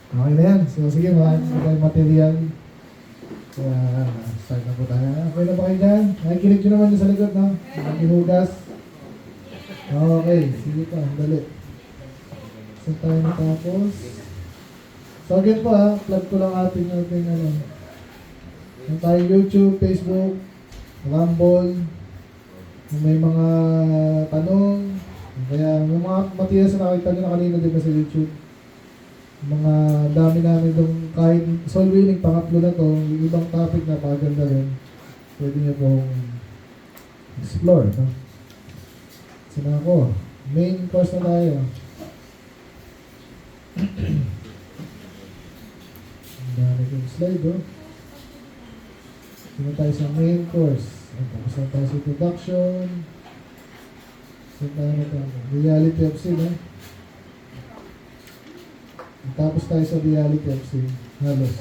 Okay na yan. So, sige, tayong material. Kaya, start na po tayo. Okay na ba kayo dyan? Nakikinig nyo naman yung sa likod, no? Nakihugas. Okay, sige pa, dali. So, tayo natapos. So, again po plug ko lang ating ano. Yung tayo YouTube, Facebook, Rumble, kung may mga tanong, kaya yung mga materials na nakita nyo na kanina din sa YouTube, mga dami namin itong kahit soul winning, pangatlo na to, yung ibang topic na paganda rin, pwede nyo pong explore. No? So na ako, main course na tayo. Ang dami kong slide, oh. Sino tayo sa main course. Tapos na tayo sa introduction. So tayo na tayo. Reality of sin, eh. Tapos tayo sa reality of sin. Halos.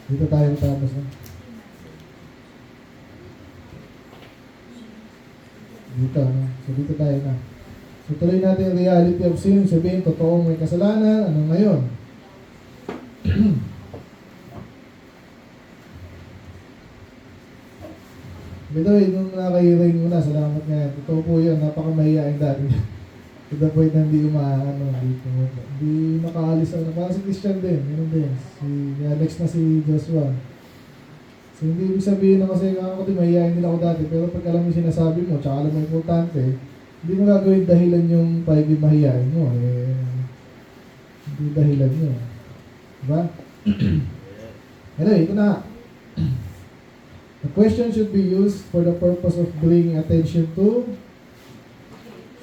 Dito tayo tapos na. Dito, no? So dito tayo na. So tuloy natin yung reality of sin. Sabihin, totoong may kasalanan. Ano ngayon? Bito, nung nakaka-hearing mo na, salamat nga. Totoo po yun, napaka-mahihain dati. To the point na hindi hindi makaalis. Parang si Christian din, yun din. Next na si Joshua. So hindi ibig sabihin na kasi ako din, mahihain nila ako dati. Pero pag alam mo yung sinasabi mo, tsaka alam mo importante, hindi mo gagawin dahilan yung pagiging mahihain mo. Hindi dahilan yun. Diba? Anyway, ito na. The question should be used for the purpose of bringing attention to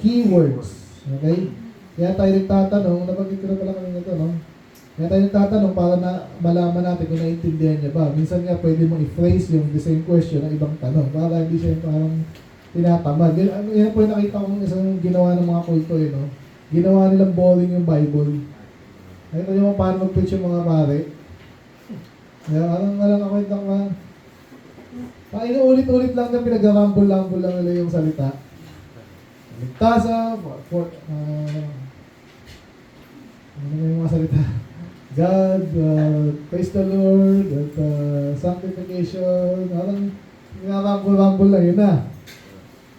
keywords. Okay? Kaya tayo nagtatanong, nabanggit ko na pala kami nito, no? Kaya tayo nagtatanong para na malaman natin kung naiintindihan niya ba. Minsan nga pwede mong i-phrase yung the same question ng ibang tanong para hindi siya parang tinatamad. Yan po yung nakita kong isang ginawa ng mga kulto, no? Ginawa nilang boring yung Bible. Ayun yung paano mag-preach yung mga pare. Kaya alang ako yung takma. Inuulit-ulit lang na pinag-rumble-rumble lang nila yung salita. Ligtasan, ano yung mga salita? God, praise the Lord, at sanctification, parang pinag-rumble-rumble lang yun na.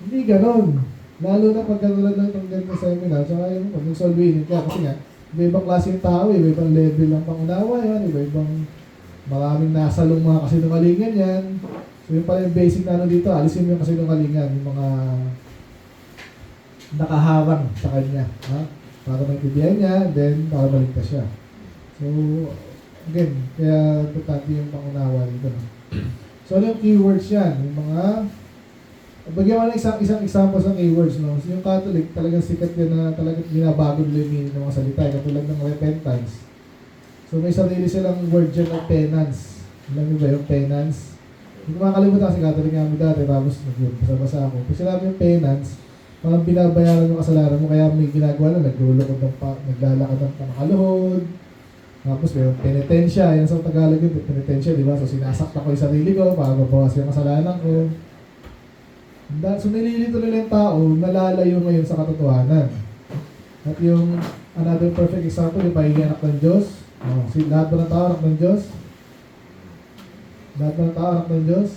Hindi ganon. Lalo na pag gano'n lang itong ganito seminar, tsaka yung pag-solve winning ka, kasi nga, iba-ibang klase yung tao, iba-ibang level ng pangunawa yan, iba-ibang maraming nasalong mga kasinungalingan yan. So yung pala yung basic na ano dito, alisin mo yung kasinungalingan, yung mga nakaharang sa kanya. Ha? Para maintindihan niya, then para maligtas siya. So, again, kaya importante yung pangunawa dito. No? So ano yung keywords yan? Yung mga, bagyan mo na isang example ng keywords. No? So yung Catholic, talagang sikat yan na talagang binabago nila yung meaning ng mga salita. Katulad ng repentance. So may sarili silang word dyan ng penance. Alam niyo ba yung penance? Hindi ko makakalimutan kasi Catholic nga mo dati, tapos nagbasa ako. Pag sinabi yung penance, parang binabayaran yung kasalanan mo, kaya may ginagawa na, naglalakad ng pangkaluhod. Tapos may penitensya, yan sa Tagalog yun, penitensya, di ba? So sinasakta ko yung sarili ko para mabawas yung kasalanan ko. So nililito nila yung tao, nalalayo ngayon sa katotohanan. At yung another perfect example, yung pahingin anak ng Diyos. Lahat ba ng tao anak ng Diyos? Lahat ba ng tao anak ng Diyos?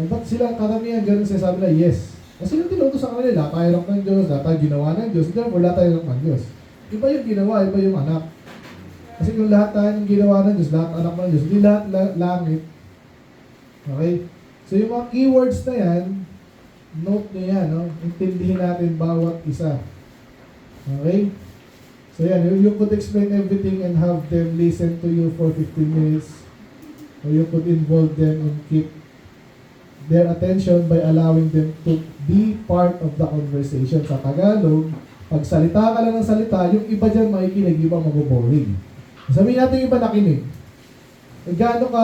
Ba't sila karamihan ganun sinasabi na yes? Kasi yung tinuto sa kanila, lahat tayo anak ng Diyos, lahat tayo ginawa ng Diyos, therefore lahat tayo anak ng Diyos. Iba yung ginawa, iba yung anak. Kasi kung lahat tayo yung ginawa ng Diyos, lahat anak ng Diyos, hindi lahat langit. Okay? So yung mga keywords na yan, note nyo yan, no? Intindihin natin bawat isa. Okay? So yan, you could explain everything and have them listen to you for 15 minutes. Or you could involve them and keep their attention by allowing them to be part of the conversation. Sa Tagalog, pag salita ka lang ng salita, yung iba dyan makikinig, yung iba mag-boring. Sabihin natin yung iba nakinig. Gaano ka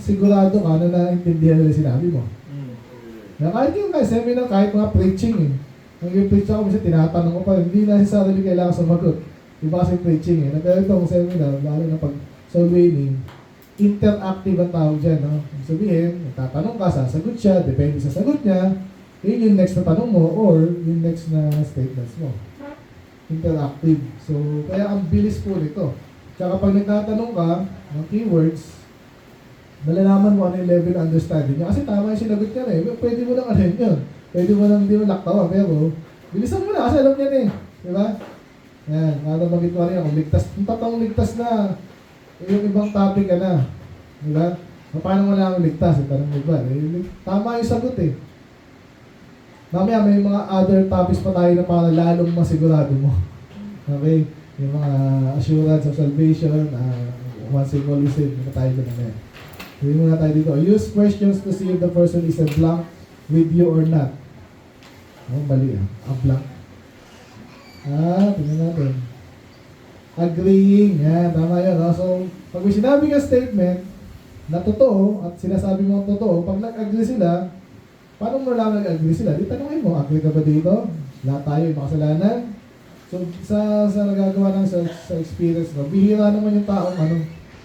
sigurado ka na naintindihan nila sinabi mo? Kahit yung seminar, kahit mga preaching eh. Nag-preach ako, kasi tinatanong ko pa, hindi na sa sarili kailangan sumagot. Iba kasi preaching eh. Pero itong seminar, lalo na pag soul winning, interactive ang tawag dyan, no? Sabihin, nagtatanong ka, sasagot siya, depende sa sagot niya, yun yung next na tanong mo, or yung next na statements mo. interactive. So, kaya ang bilis po nito. Tsaka pag nagtatanong ka ng keywords, malalaman mo ano yung level of understanding niya. Kasi tama yung sinagot niya eh. Pwede mo lang ano yun. Pwede mo lang hindi mo laktawan. Pero, bilisan mo na kasi alam niya eh. Di ba? Yan. Para magit mo rin ako. Kung tatang ligtas na, yung ibang topic ka na. Di ba? Paano mo lang ang ligtas? Tanong mo ba? Tama yung sagot eh. Mamaya may mga other topics pa tayo na para lalong masigurado mo. Okay? Yung mga assurance of salvation, once and always saved, hindi tayo dyan na yan. Hindi muna tayo dito. Use questions to see if the person is a blank with you or not. Mali A blank. Tingnan natin. Agreeing. Yan, tama yun. So, pag may sinabi ka statement na totoo, at sinasabi mo totoo, pag nag-agree sila, paano mo lang nag-agree sila? Di tanongin mo, agree ka ba dito? Lahat tayo yung makasalanan. So, sa nagagawa ng sa experience mo, bihira naman yung taong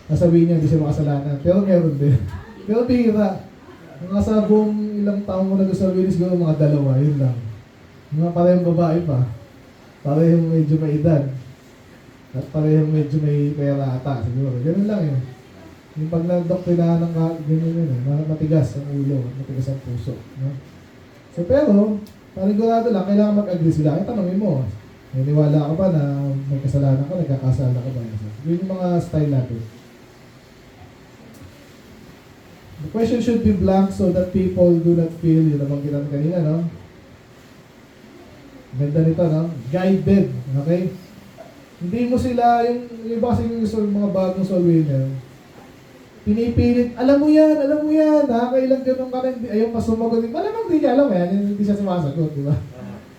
nasabihin niya hindi siya makasalanan. Pero meron din. Pero bihira. Mga sa buong ilang taong mo nag-sabihin, siguro mga 2, yun lang. Mga parehong babae pa. Parehong medyo may edad. At parehong medyo may pera ata, siguro. Ganun lang yun. Yung pag nagdoktrinahan ng ganyan yun, matigas ang ulo, matigas ang puso. No? So, pero, panigurado lang, kailangan mag-agree sila. Ay, tanongin mo, naniwala ka ba na may kasalanan ka, nagkakasala ka ba? Yun yung mga style natin. The question should be blank so that people do not feel, yun naman kita kanina, no? Ganda nito, no? Guided, okay? Hindi mo sila, yung iba kasi yung mga bagong soul winner, pinipilit, alam mo yan, nakakailang ganun ka rin, ayaw pa sumagot, malamang di niya alam yan, hindi siya sumasagot, di ba?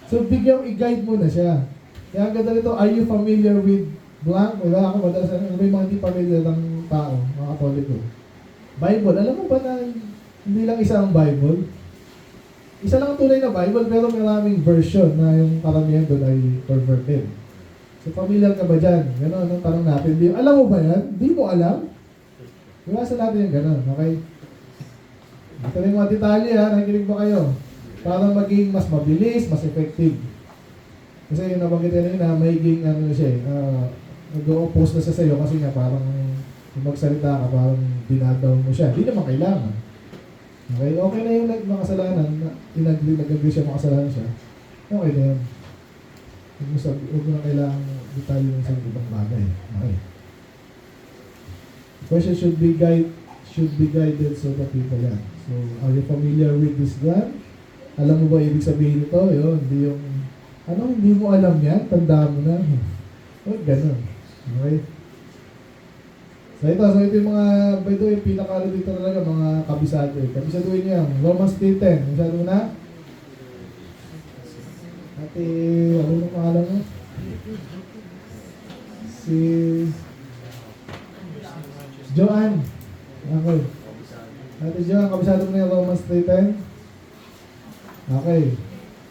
So, bigyan i-guide mo na siya. Kaya ang ganda nito, are you familiar with blank? Diba? Ako madalas, may mga hindi familiar ng tao, mga Katoliko. Bible, alam mo ba na hindi lang isa ang Bible? Isa lang ang tunay na Bible, pero maraming version na yung karamihan doon ay perverted. So, familiar ka ba dyan? Gano'n, anong tanong natin? Alam mo ba yan? Di mo alam? Iwasan natin yung gano'n, okay? Ito na yung mga detalye ha, nakikinig ba kayo? Para maging mas mabilis, mas effective. Kasi yung nabanggit ka na magiging siya nag-o-oppose na siya sa'yo kasi nga parang kung magsalita ka, parang dinadown mo siya. Hindi naman kailangan. Okay? Okay na yung makasalanan, nag-agree siya makasalanan siya. Okay na yun. Huwag mo na kailangan detalye mo sa ibang bagay. Okay. The question should be guided so that people yan. So, are you familiar with this one? Alam mo ba ibig sabihin nito? Yun, hindi yung, hindi mo alam yan? Tandaan mo na. Huwag ganun. Okay? So ito yung mga, by the way, pinakalo dito talaga, mga kabisado. Kabisaduhin niyo yan. Romans 3:10. Masyado mo na? Ate, ano yung pangalan mo? Si Joanne. Okay. Ate Joanne, kabisado mo na yung Romans 3:10? Okay.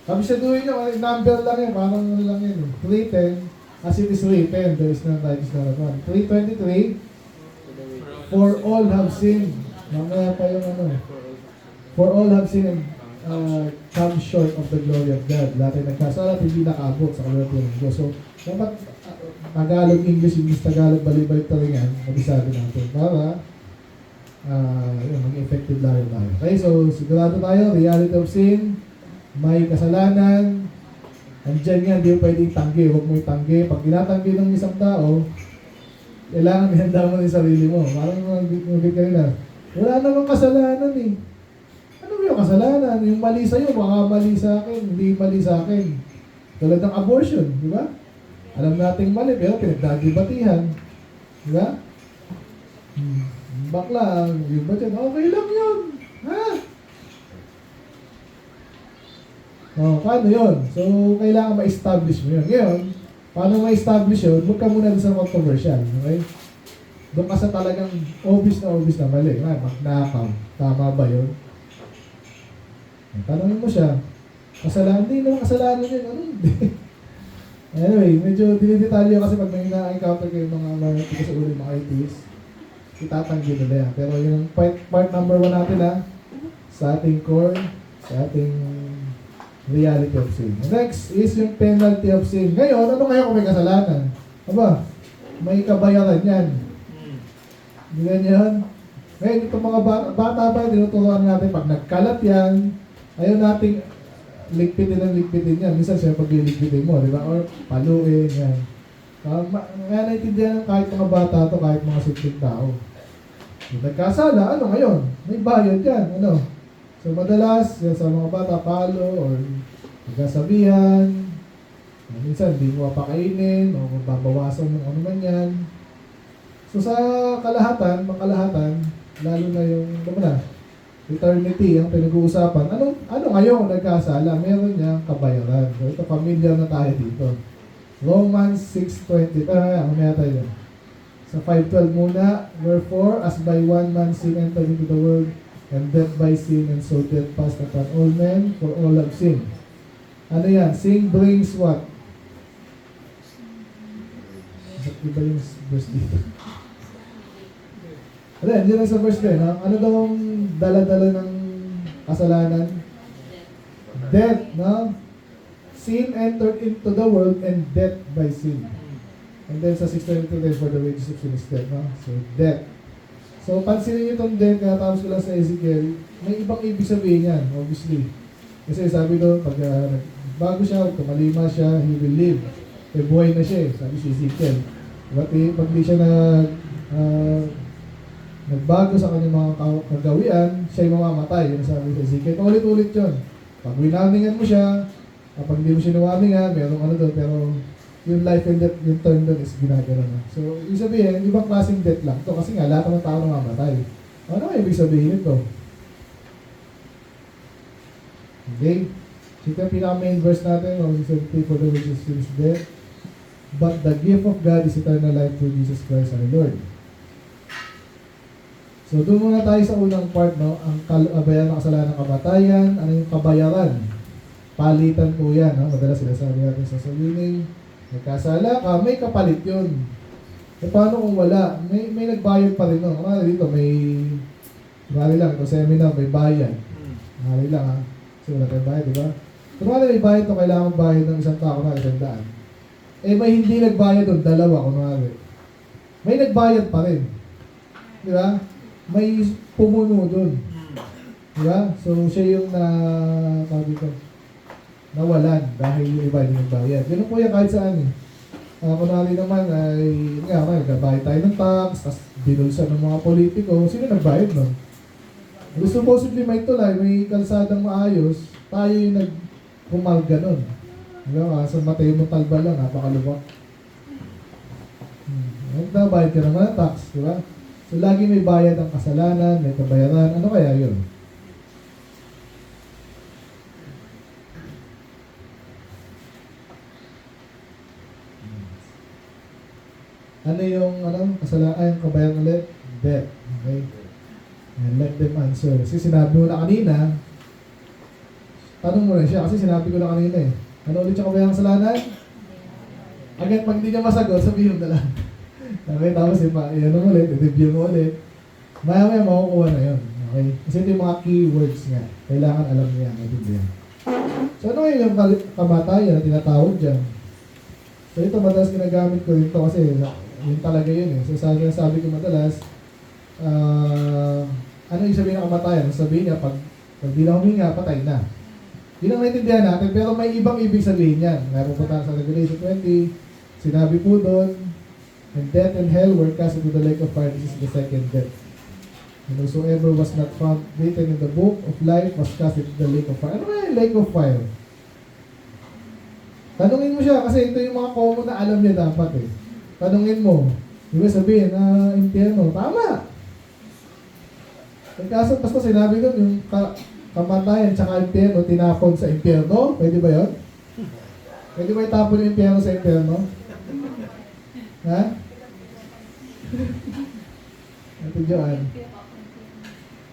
Kabisaduhin nyo, number lang yan, parang ano lang yan. 3:10, as it is written, there is none righteous, not one. 3:23, for all have sinned. Mamaya pa yung for all have sinned and come short of the glory of God. Lahat ay nagkasala at hindi nakaabot sa kalulad ng Diyos. So, dapat Tagalog, English, Tagalog, balibalik talaga yan, kabisado natin. Para maging effective lang tayo. Okay, so sigurado tayo, reality of sin, may kasalanan, andyan yan, di mo pwedeng tanggi, huwag mo itanggi. Pag tinatanggi ng isang tao, kailangan ihanda mo yung sarili mo. Parang nabig ka nila. Wala namang kasalanan eh. Ano ba yung kasalanan? Yung mali sa'yo, baka mali sa akin, hindi mali sa akin. Tulad ng abortion, di ba? Alam nating mali, pero pinagdadibatihan. Di ba? Bakla, yung ba dyan? Okay lang yun. Ha? Paano yun? So, kailangan ma-establish mo yun. Ngayon, paano ma-establish yun? Huwag ka muna sa controversial. Okay? Doon ka sa talagang obvious na mali. Magnakaw. Tama ba yun? Tanongin mo siya. Kasalanan? Hindi naman kasalanan yun. Ano? Anyway, medyo dinidetalyo kasi pag may na-encounter kayo mga sa ulo mga atheist, itatanggi nila yan. Pero yung part number 1 natin sa ating core, sa ating reality of sin. Next is yung penalty of sin. Ngayon, ano kaya kung may kasalanan? Aba, may kabayaran yan. Hindi yan. Ngayon, itong mga bata ba, tinuturuan natin, pag nagkalat yan, ayaw nating ligpitin yan. Minsan siya pag liligpitin mo, di ba? Or paluin, yan. Kaya naintindihan ng kahit mga bata to, kahit mga simpleng tao. Kung nagkasala, ano ngayon? May bayad yan, ano? So madalas, yan sa mga bata, palo, or nagkasabihan, minsan hindi mo papakainin, o babawasan yung ano man yan. So sa kalahatan, lalo na yung, ano na, eternity, ang pinag-uusapan. Ano ngayon kung nagkasala? Meron niyang kabayaran. So ito, familiar na tayo dito. Romans 6:20. Mamaya tayo. Sa 5:12 muna. Wherefore, as by one man sin entered into the world, and death by sin, and so death passed upon all men, for all have sinned. Ano yan? Sin brings what? Iba yung verse dito. Ano yan? Diyan sa verse din. Ano daw ang dala-dala ng kasalanan? Death, no? Sin entered into the world and death by sin. And then sa 6:22, for the wages of sin is death, no? So, death. So, pansinin niyo itong death, kaya tapos ko lang sa Ezekiel, may ibang ibig sabihin yan, obviously. Kasi sabi doon, pag bago siya, tumalima siya, he will live. Eh, buhay na siya, sabi si Ezekiel. But pag di siya nagbago sa kanyang mga kagawian, siya'y mamamatay. Yun sabi sa Ezekiel. Paulit-ulit yun. Pag winamingan mo siya, kapag hindi mo siya nawamingan, merong ano doon, pero yung life and death, yung term doon is ginagano na. So, ibig sabihin, ibang klaseng death lang ito kasi nga, lahat ng tao namamatay. Ano ang ibig sabihin ito? Okay? So, ito yung pinaka-main verse natin, Romans 7:3, for the wages of sin is death, but the gift of God is eternal life through Jesus Christ our Lord. So, doon muna tayo sa unang part, no? Ang kabayaran ng kasalanan ng kamatayan. Ano yung kabayaran? Palitan po yan, no? Madalas sinasabi natin sa sabihin, nagkasala ka, may kapalit yun. E paano kung wala? May nagbayad pa rin, no? Kumari dito, kumari lang, ito seminar, may bayad. Kumari lang, ha? Kasi wala tayong bayad, di ba? Kumari may bayad to, kailangan bayad ng isang tao, kumari 100. Eh, may hindi nagbayad doon, 2, kumari. May nagbayad pa rin. Di ba? May pumuno doon. Di ba? So, siya yung nawalan dahil yung iba hindi nagbayad. Ganun po yan kahit saan eh. Kunwari naman ay, nagbayad tayo ng tax, tapos binulsa ng mga politiko, sino nagbayad nun? Supposedly may tulay, may kalsadang maayos, tayo yung nagpumalga nun. Diba? Sa Mateo Montalba lang, napakalubak. Nagbayad ka naman ng tax, di ba? So, lagi may bayad ang kasalanan, may kabayaran. Ano kaya yun? Ano yung kasalanan, kabayaran ulit? Death. Okay? And let them answer. Kasi sinabi mo na kanina, tanong mo na siya, kasi sinabi ko na kanina eh. Ano ulit yung kabayaran kasalanan? Again, pag hindi niya masagot, sabihin mo na lang. Okay, tapos ano ulit, i-review mo ulit. Maya-maya makukuha na yun. Okay? Kasi ito yung mga keywords nga. Kailangan alam niya. So ano yung kamatayan na tinatawag dyan? So ito madalas ginagamit ko dito kasi yun talaga yun eh. So sabi ko madalas, ano yung sabihin ng kamatayan? Sabihin niya, pag di na huminga, patay na. Yun ang naintindihan natin, pero may ibang ibig sabihin yan. Meron po tayo sa Revelation 20, sinabi po doon, and death and hell were cast into the lake of fire. This is the second death. And whosoever was not found written in the book of life was cast into the lake of fire. Ano ba yung lake of fire? Tanungin mo siya kasi ito yung mga common na alam niya dapat eh. Tanungin mo. Di ba sabihin na impyerno? Tama! Kaso basta sinabi doon yung kamatayan tsaka impyerno tinapon sa impyerno. Pwede ba yun? Pwede ba itapon yung impyerno sa impyerno? Ha? Ito Joan.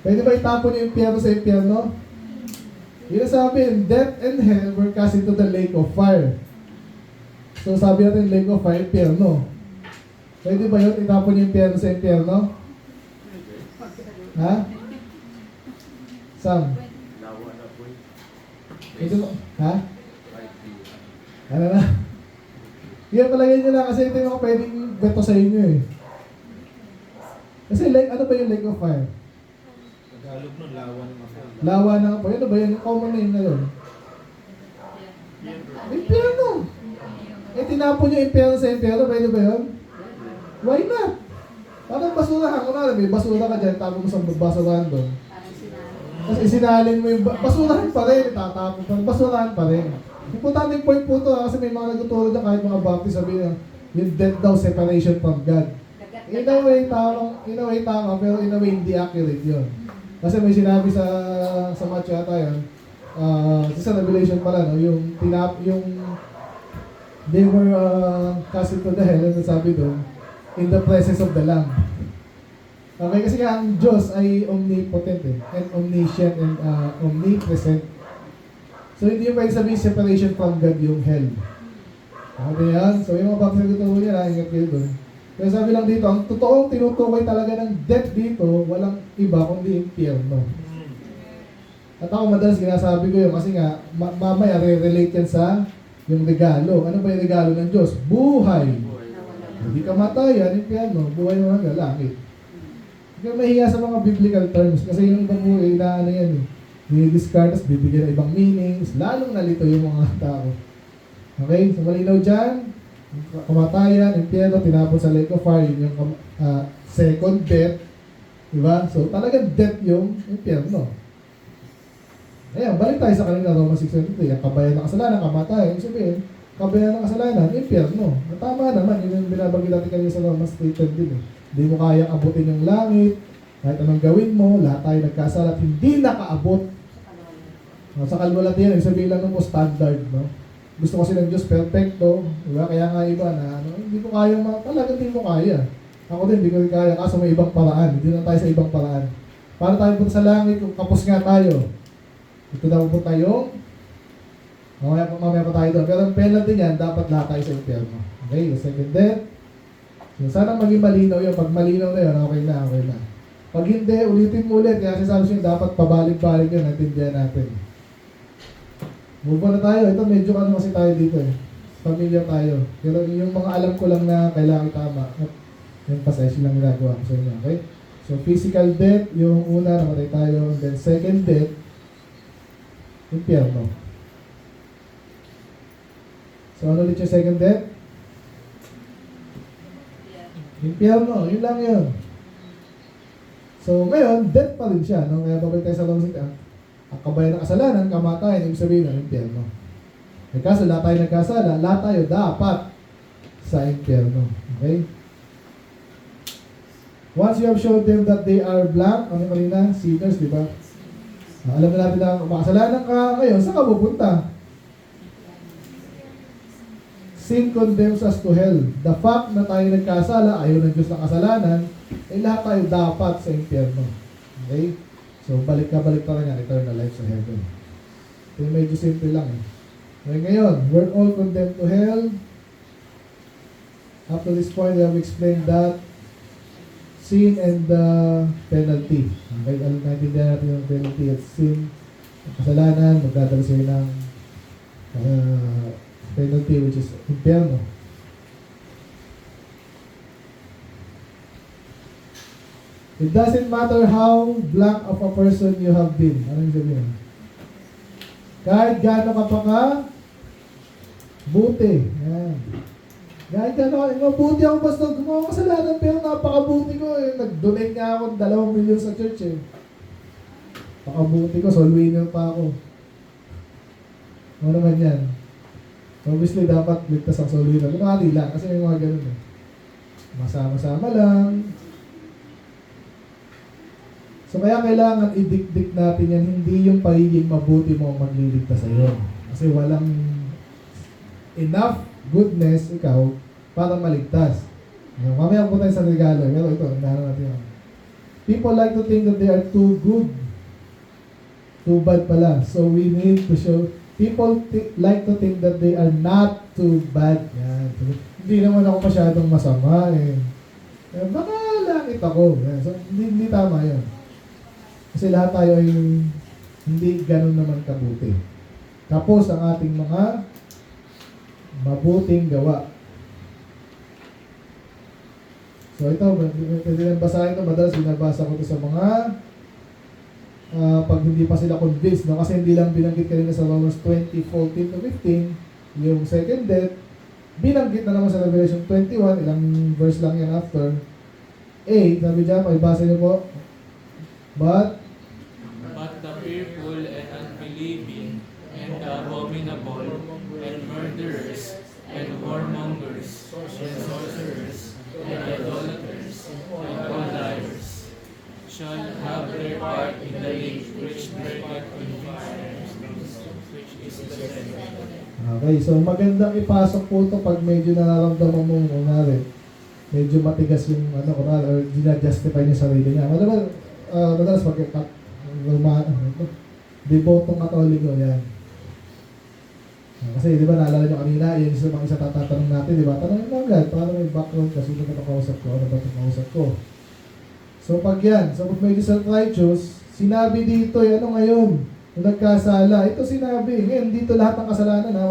Pwede ba itapon yung impyerno sa impyerno? Yun ang sabi, death and hell were cast into the lake of fire. So sabi natin lake of fire, impyerno. Pwede ba yun itapon yung impyerno sa impyerno? Ha? Sam? Ito, ha? Ano na? Yan, palagay nyo lang kasi ito yung pwedeng beto sa inyo eh. Kasi like, ano ba yung lake of fire? Tagalog nun, lawa ng apoy. Lawa ng apoy. Ano ba yun? Yung common name na yun. Impyerno. Eh, tinapon yung impyerno sa impyerno. Pwede ba yun? Why not? Parang basurahan. Kung may basura ka dyan, tapos mo sa basurahan doon. Tapos isinalin mo yung basurahan pa rin. Itatapon pa rin. Basurahan pa rin. Importante point po ito kasi may mga nagtuturo na kahit mga baptist sabihin yung death daw separation from God. In a way, tama, pero in a way, hindi accurate yun. Kasi may sinabi sa Matthew yata yun, sa Revelation pala, no, yung they were cast into the hell, and sabi doon, in the presence of the Lamb. Okay, kasi nga ang Diyos ay omnipotent and omniscient and omnipresent. So hindi yung pwede sabihin separation from God yung hell. Okay yan? So yung mga baptist na gusto niya, ingat kayo doon. Kaya sabi lang dito, ang totoong tinutukoy talaga ng death dito, walang iba kundi impyerno. At ako madalas ginasabi ko yun kasi nga, mamaya re-relate yan sa yung regalo. Ano ba yung regalo ng Diyos? Buhay. Hindi ka matayan, impyerno. Buhay mo hanggang langit. Hindi ka mahiya sa mga biblical terms kasi yung ibang buhay na ano yan eh. Ni-discard, tapos bibigyan ng ibang meanings, lalong nalito yung mga tao. Okay? So malinaw dyan, kamatayan, impyerno, tinapon sa lake of fire, yun yung second death. Diba? So, talagang death yung impyerno. Ayan, balik tayo sa kanina, Romans 6:23. Ang kabayan ng kasalanan, kamatayan. Ibig sabihin, kabayan ng kasalanan, impyerno. Tama naman, yun yung binabagay natin kanina sa Romans 3:10 din. Hindi mo kayang abutin yung langit, kahit anong gawin mo, lahat tayo nagkasala at hindi nakaabot. Sa kalwalati yan, ibig sabihin lang mo standard, no? Gusto kasi ng Diyos perfecto, diba? Kaya nga iba na, hindi ko kaya, talagang hindi mo kaya. Ako din, hindi ko rin kaya, kaso may ibang paraan. Hindi na tayo sa ibang paraan. Para tayo punta sa langit, kung kapos nga tayo. Ito daw po tayo, mamaya pa tayo doon. Pero ang penalty niyan, dapat lahat tayo sa impyerno. Okay, yung second death. So, sana maging malinaw yun. Pag malinaw na yun, okay na. Pag hindi, ulitin mo ulit. Kaya sasabi siya, dapat pabalik-balik yun, natindihan natin. Move on na tayo. Ito medyo ano kasi tayo dito eh. Familiar tayo. Pero yung mga alam ko lang na kailangan tama. At yung passage lang ginagawa ko sa inyo. Okay? So physical death, yung una namatay tayo. Then second death, impyerno. So ano ulit yung second death? Impyerno. Yun lang yun. So ngayon, death pa rin siya. No? Kaya babalik tayo sa Romans 6. Ang kabayan ng kasalanan, kamatayan, ibig sabihin ng impyerno. Eh kaso lahat tayo nagkasala, lahat tayo dapat sa impyerno. Okay? Once you have showed them that they are blank, ano kanina? Sinners, di ba? Alam na natin na makasalanan ka ngayon, saan ka pupunta? Sin condemns us to hell. The fact na tayo nagkasala, ayaw ng Diyos ng kasalanan, eh lahat tayo dapat sa impyerno. Okay? So, balik pa rin yan, eternal life sa heaven. So, medyo simple lang eh. Okay, ngayon, we're all condemned to hell. Up to this point, we have explained that sin and the penalty. Okay, alam naintindihan natin yung penalty at sin. Ang kasalanan, magdadala sa'yo ng penalty which is impyerno. It doesn't matter how blank of a person you have been. Ano yung sabihin? Kahit gaano ka pa ka, buti. Yan. Kahit gaano ka, mabuti ako basta gumawa kasalanan pero napakabuti ko. Eh. Nag-donate nga ako 2 million sa church eh. Napakabuti ko, soul winner pa ako. Ano naman yan? Obviously, dapat ligtas ang soul winner. Kumali lang, kasi may mga ganun eh. Masama-sama lang. So kaya kailangan idikdik natin yan, hindi yung pagiging mabuti mo ang magliligtas sa iyo. Kasi walang enough goodness ikaw para maligtas. Mamaya po tayo sa regalo, pero ito, hinahanap natin yan. People like to think that they are too good. Too bad pala. So we need to show, people like to think that they are not too bad. Yan. So, hindi naman ako masyadong masama eh. Baka langit ako. Yan. So hindi tama yun. Kasi lahat tayo ay hindi ganun naman kabuti. Tapos ang ating mga mabuting gawa. So ito, pwede lang basahin ito. Madalas binabasa ko ito sa mga pag hindi pa sila convinced, no? Kasi hindi lang binanggit kanina sa Romans 20:14 to 15, yung second death. Binanggit na naman sa Revelation 21, ilang verse lang yan after. Sabi dyan, pakibasa niyo po. But the fearful and unbelieving, and the abominable, and murderers, and whoremongers, and sorcerers, and idolaters, and all liars, shall have their part in the lake which burneth in fire, which is the second. okay, so magandang ipasok po ito pag medyo nararamdaman mo, kunwari, medyo matigas yung kunwari, or ginajustify niya sarili niya. Madalas debotong katoliko yan. Kasi di ba naalala nyo kanina, yun sa mga isa tatatanong natin, di ba? Tanongin mo agad, para may background kasi sino ba ito kausap ko, ano ba ito kausap ko. So pag yan, so pag may self-righteous, sinabi dito, ano ngayon? Kung nagkasala, ito sinabi, ngayon dito lahat ng kasalanan, ha?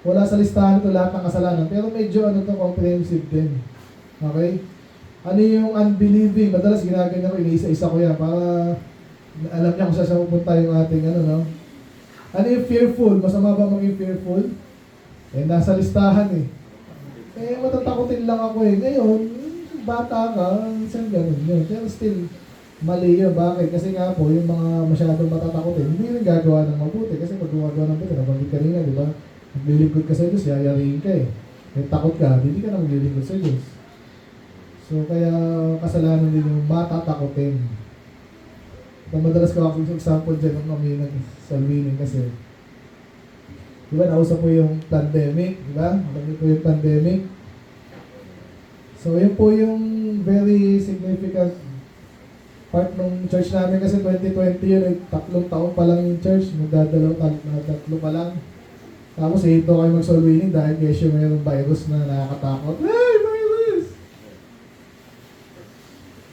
Wala sa listahan ito lahat ng kasalanan, pero medyo ano to, comprehensive din. Okay? Ano yung unbelieving? Madalas ginaganyan ko, iniisa-isa ko yan, para alam niya kung saan pupunta yung ating ano, no? Ano yung fearful? Masama ba maging fearful? Nasa listahan eh. Matatakotin lang ako eh. Ngayon, bata ka, isang ganun yun. Pero still, mali yun. Bakit? Kasi nga po, yung mga masyadong matatakotin, hindi rin gagawa ng mabuti. Kasi pag gumagawa ng mabuti, nabanggit kanina, di ba? Maglilingkod ka sa Diyos, yayariin ka eh. Takot ka, hindi ka na maglilingkod sa Diyos. So, kaya kasalanan din yung matatakotin. Madalas ko ako yung example dyan ng kami nag-salwinin kasi di ba nausap po yung pandemic, di ba? Alam po yung pandemic. So yun po yung very significant part ng church namin kasi 2020 yun, 3 taon pa lang yung church, tatlo pa lang. Tapos ito kayo mag-salwinin dahil kesyo mayroong virus na nakakatakot. Hey, virus!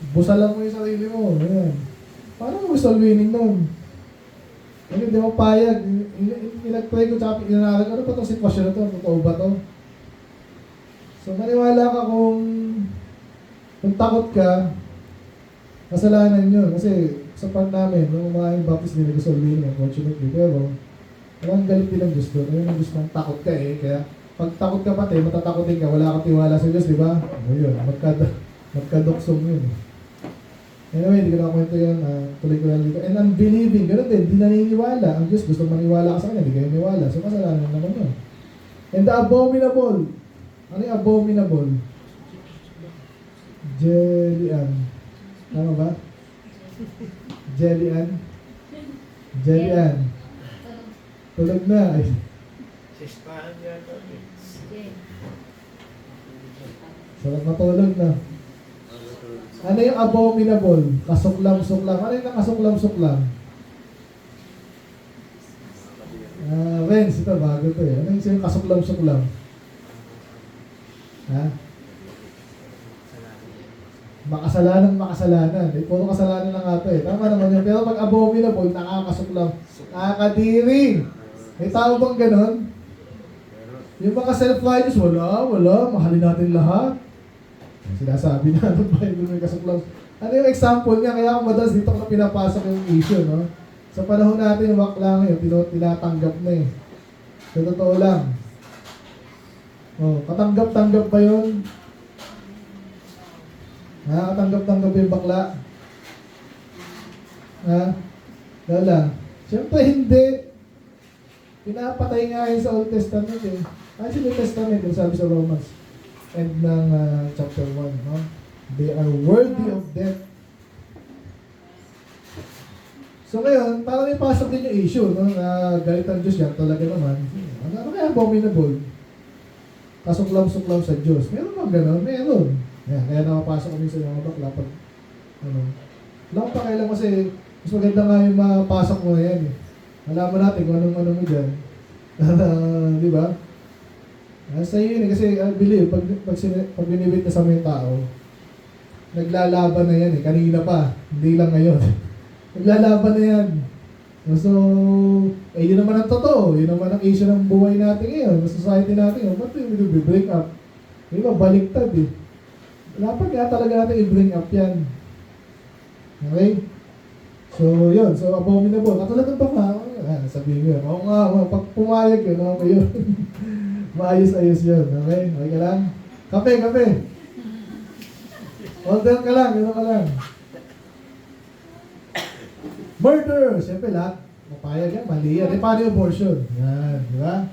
Busalan mo yung sarili mo. Ayan. Paano mo gusto winning nun? Hindi mo payag. Inag-pray ko tsaka inanalag, ano pa itong sitwasyon na ito? Totoo ba ito? So maniwala ka kung takot ka, kasalanan yun. Kasi sa part namin, nung mga yung baptist nila gusto winning, unfortunately. Pero, ang galit din ang gusto. Ayun ang gusto ng takot ka eh. Kaya, pag takot ka pati, matatakotin ka, wala kang tiwala sa Diyos, di ba? Ayun, magkadoksong yun. Anyway, hindi ko nakakwento yun. Tuloy ko lang dito. And unbelieving, gano'n din, di naniniwala. Ang Diyos gusto maniwala ka sa Kanya, di kayo maniwala. So, kasalanan naman yun. And the abominable. Ano yung abominable? Jelly-an. Tama ba? Jelly-an? Jelly-an. Tulog na. Ay. Sistahan yata. Sarap matulog na. Ano yung abominable? Kasuklam-suklam. Ano yung nakasuklam-suklam? Renz, ito bago ito eh. Ano yung kasuklam-suklam? Ha? Makasalanan. Puro kasalanan na nga ito eh. Tama naman yun. Pero pag abominable, nakakasuklam. Nakakadiri. May tao bang ganon? Yung mga self-righteous, wala. Mahalin natin lahat. Sinasabi na ng Bible may kasuklam. Ano yung example niya? Kaya ako madalas dito ko pinapasok yung issue, no? Sa panahon natin, yung wakla ngayon, tinatanggap na eh. Sa totoo lang. Katanggap-tanggap ba yun? Katanggap-tanggap yung bakla? Wala. Siyempre hindi. Pinapatay nga yun sa Old Testament eh. Sa New Testament, yung sabi sa Romans. End ng chapter 1, no? They are worthy of death. So ngayon, parang may pasok din yung issue, no? Na galit ang Diyos yan, talaga naman. Ano kaya abominable? Kasuklam-suklam sa Diyos. Meron bang gano'n? Meron. Yan, kaya nakapasok kami sa mga bakla pag, lang pa kailan kasi, mas maganda nga yung mapasok mo na yan eh. Alam mo natin kung anong mo dyan. Di ba? Sa iyo yun kasi I believe, pag binibit na sa mga tao, naglalaban na yan eh, kanina pa, hindi lang ngayon. Naglalaban na yan. So, yun naman ang totoo. Yun naman ang issue ng buhay natin ngayon, ng society natin. Ba't yung break up? Di ba, baliktad eh. Dapat nga talaga natin i-bring up yan. Okay? So, yun. So, abominable. Katulad ng baka, sabihin ko yun. Oo nga, pag pumayag yun, okay yun. Maayos-ayos yun. Okay? Okay ka lang? Kape. Order ka lang, gano'n ka lang. Murder! Siyempre lahat, mapayag yan, mali yan. Paano yung abortion? Yan, di ba?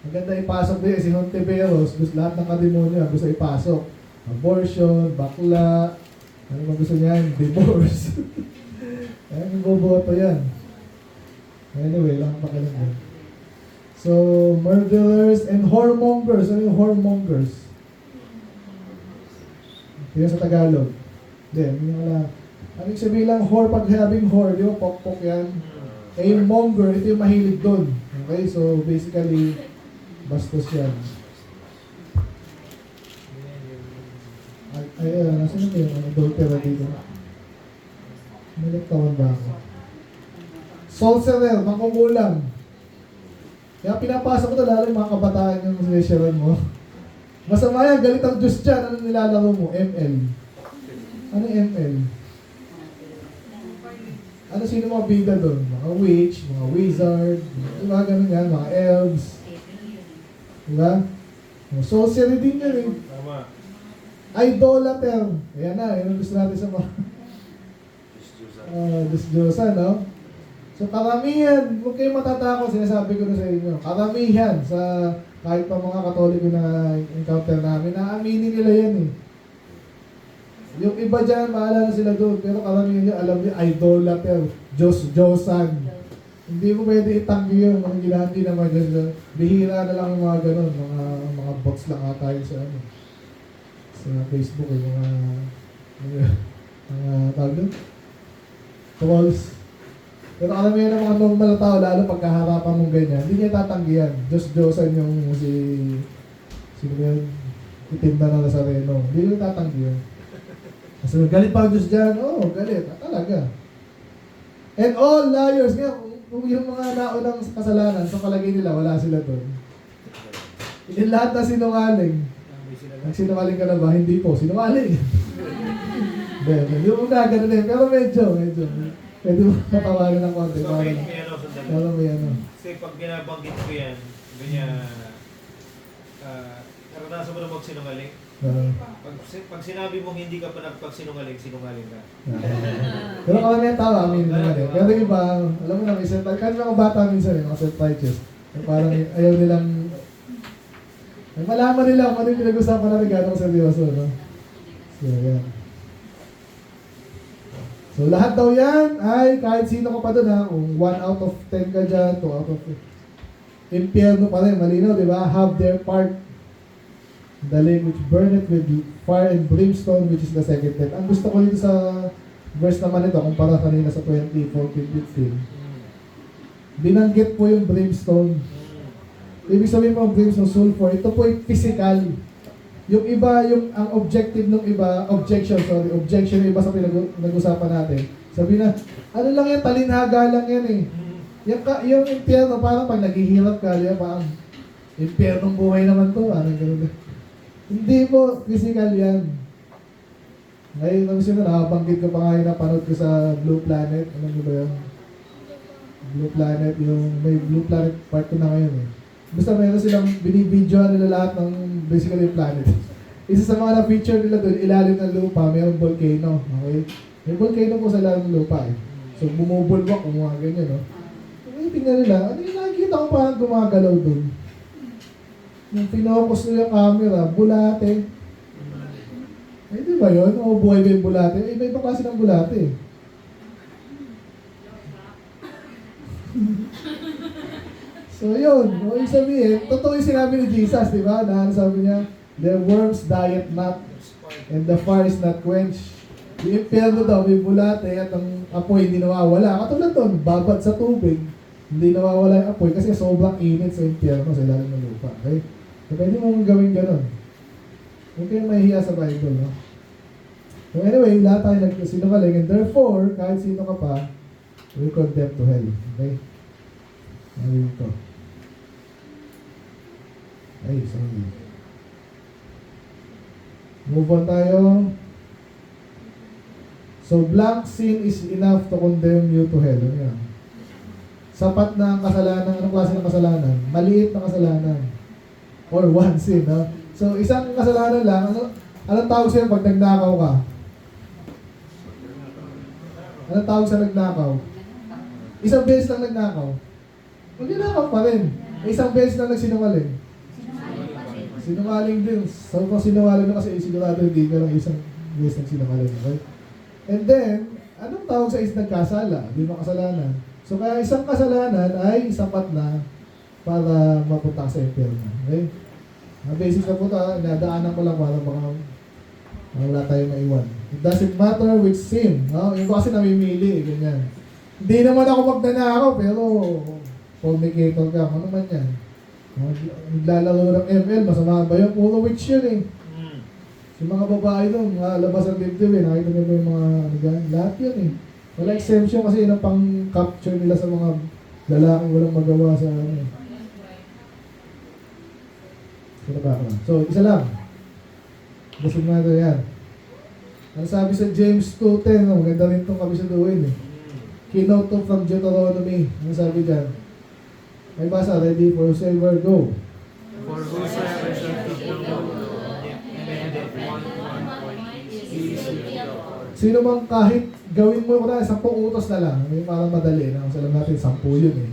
Maganda ipasok din, si Hontiveros, gusto lahat ng kademonyo, gusto ipasok. Abortion, bakla, ano ba gusto niyan? Divorce. Ayan, yung boboto yan. Anyway, lang pakilang din. So, murderers and whoremongers. Ano yung whoremongers? Ito yung sa Tagalog. Hindi, yung wala. Anong sabihin lang, whore, pag having whore, di ba, pok-pok yan. Eh, yung monger, ito yung mahilig doon. Okay, so basically, bastos yan. Nasa na yung adulterer dito? May nagtawan ba ako? Sorcerer, mangkungulang. Kaya pinapasok ko ito lalo yung mga kabataan yung sinesyaran mo. Masama yan, galit ang Diyos dyan. Ano nilalaro mo? ML. Ano ML? Ano sino mga bida doon? Mga witch, mga wizard, mga ganun yan, mga elves. Diba? Sorcery din yun eh. Tama. Idolater. Ayan na, yun ang gusto natin sa mga Diyos-Diyosan, no? So karamihan, huwag kayong matatakot, sinasabi ko na sa inyo. Karamihan sa kahit pa mga Katoliko na encounter namin, naaminin nila yan eh. Yung iba dyan, maalala sila doon. Pero karamihan nyo, alam niyo, idolater, Diyos-Diyosan. Hindi mo pwede itanggi yun. Mga ginahandi naman dyan. Bihira na lang yung mga ganun. Mga bots lang ata yun sa ano. Sa Facebook, mga tawag doon. Trolls. Pero karamihan ng mga normal na tao, lalo pagkaharapan mong ganyan, hindi niya tatanggihan. Diyos-Diyosan yung sino yun? Itim na Nazareno. Hindi niya tatanggihan. Kasi galit pa ang Diyos dyan? Oo, galit. Talaga. And all liars. Ngayon, kung yung mga naunang kasalanan, sa palagay nila, wala sila doon. Yung lahat na sinungaling. Nagsinungaling ka na ba? Hindi po. Sinungaling. Yung mga ganun din. Pero medyo. Pwede mo matawagan ng konti. So, may ano, sandali. Pero may ano. Kasi pag binabanggit ko yan, ganyan, naranasan mo na magsinungaling. Pag sinabi mong hindi ka pa nagpagsinungaling, sinungaling ka. Pero karamihan tao, amin naman eh. Pero iba, alam mo na, may self-righteous. Kahit mga bata minsan eh, mga self-righteous. Parang ayaw nilang, malaman nila kung ano yung pinag-usapan natin gano'ng seryoso, no? So, yan. So, lahat daw yan ay kahit sino ka pa doon ha, kung 1 out of 10 ka dyan, 2 out of 10. Impyerno pa rin, malinaw, di ba? Have their part. The lake which burneth with fire and brimstone, which is the second death. Ang gusto ko dito sa verse naman ito, kumpara kanina sa 20:14-15, binanggit po yung brimstone. Ibig sabihin po ang brimstone, sulfur, ito po yung physical. Yung iba, ang objective ng iba, objection yung iba sa pinag-usapan natin. Sabi na, ano lang yan, talinhaga lang yan eh. Yung impyerno, parang pag naghihirap ka, parang impyernong buhay naman to, parang gano'n. Hindi po, physical yan. Ngayon, nung sino, nakabanggit ko pa nga yung napanood ko sa Blue Planet. Alam mo ba yun? Blue Planet, yung may Blue Planet part 2 na ngayon eh. Basta meron silang binibidyoan nila lahat ng basically yung planet. Isa sa mga na-feature nila doon, ilalim ng lupa, mayroong volcano. Okay? May volcano po sa ilalim ng lupa eh. So, bumubulwak kung mga ganyan, no? Kung tingnan nila, ano yung nakikita ko parang gumagalaw doon? Yung pinocus nila yung camera, bulate. Eh, di ba yun? O buhay ba yung bulate? Eh, iba-iba klase ng bulate eh. So yun, yung sabihin, totoo yung sinabi ni Jesus, di ba? Na sabi niya, the worms diet not, and the fire is not quenched. Yung impyerno daw, may bulate at ang apoy hindi nawawala. Katulad doon, babad sa tubig, hindi nawawala yung apoy kasi sobrang init sa impyerno sa ilalim ng lupa. Okay? So pwede mong gawin ganun. Huwag kayong mahihiya sa Bible, no? So anyway, lahat tayo nagsinungaling, and therefore, kahit sino ka pa, will condemn to hell. Okay? Ano ito? Ay, sorry. Move on tayo. So, blank sin is enough to condemn you to hell. Ano yan? Sapat na ang kasalanan. Anong klase ng kasalanan? Maliit na kasalanan. Or one sin, no? So, isang kasalanan lang. Anong tawag sa'yo pag nagnakaw ka? Anong tawag sa nagnakaw? Isang beses lang nagnakaw. Magnanakaw pa rin. Isang beses lang nagsinungaling. Sinungaling din. So, kung sinungaling na kasi sigurado hindi ka lang isang beses nagsinungaling. Okay? And then, anong tawag sa isang nagkasala? Di ba kasalanan? So, kaya isang kasalanan ay sapat na para mapunta sa impyerno. Okay? Basic na po ito, nadaanan ko lang para baka wala tayong maiwan. It doesn't matter which sin. No? Yung kasi namimili, ganyan. Hindi naman ako magnanakaw, pero fornicator ka. Ano man yan? Naglalaro ng ML, masama ba yun? Puro witch yun eh. Yung mga babae doon, labas ang dibdib eh. Nakita nyo ba yung mga ano dyan? Lahat yun eh. Wala exemption kasi yun ang pang-capture nila sa mga lalaking walang magawa sa ano eh. So, isa lang. Gusto nga ito yan. Ang sabi sa James 2:10, maganda rin itong kabisaduhin eh. Keynote to from Deuteronomy. Ano sabi dyan? May basa, ready for silver, go. For whosoever shall keep the law and endeth one point, he is with the Lord. Sino mang kahit gawin mo ko na 10 utos na lang, may parang madali na. Kasi alam natin, 10 yun eh.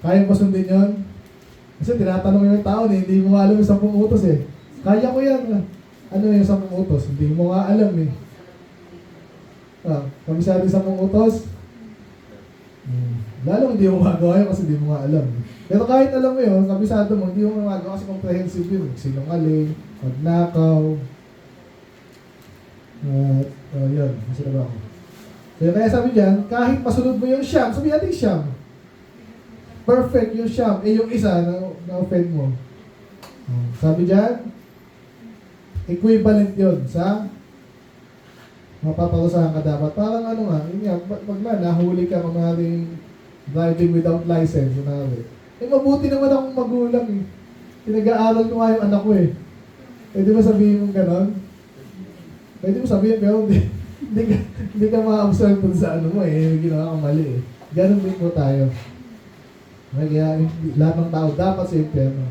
Kaya mo sundin yun? Kasi tinatanong yung tao eh, hindi mo nga alam yung 10 utos eh. Kaya ko yan. Ano yung 10 utos? Hindi mo nga alam eh. Kabisado yung 10 utos? Lalo hindi mo magawa yun kasi hindi mo nga alam. Pero kahit alam mo yun, kabisado mo, hindi mo magawa kasi comprehensive yun. Sinungaling, magnakaw. Yun, kasi na ba ako? So, kaya sabi dyan, kahit masunod mo yung siyam, sabi natin siyam. Perfect yung siyam. Yung isa na-offend mo. Sabi dyan, equivalent yun sa mapaparusahan ka dapat. Parang ano nga, yun nga, pag nahuli ka kung maaaring driving without license, mabuti naman akong magulang eh. Pinag-aaral ko nga yung anak ko eh. Pwede mo sabihin mong ganon? Pwede mo sabihin, pero hindi ka ma-observe dun sa ano mo eh. Ginawa kang mali eh. Ganon din po tayo. Kaya lahat ng tao dapat sa impyerno.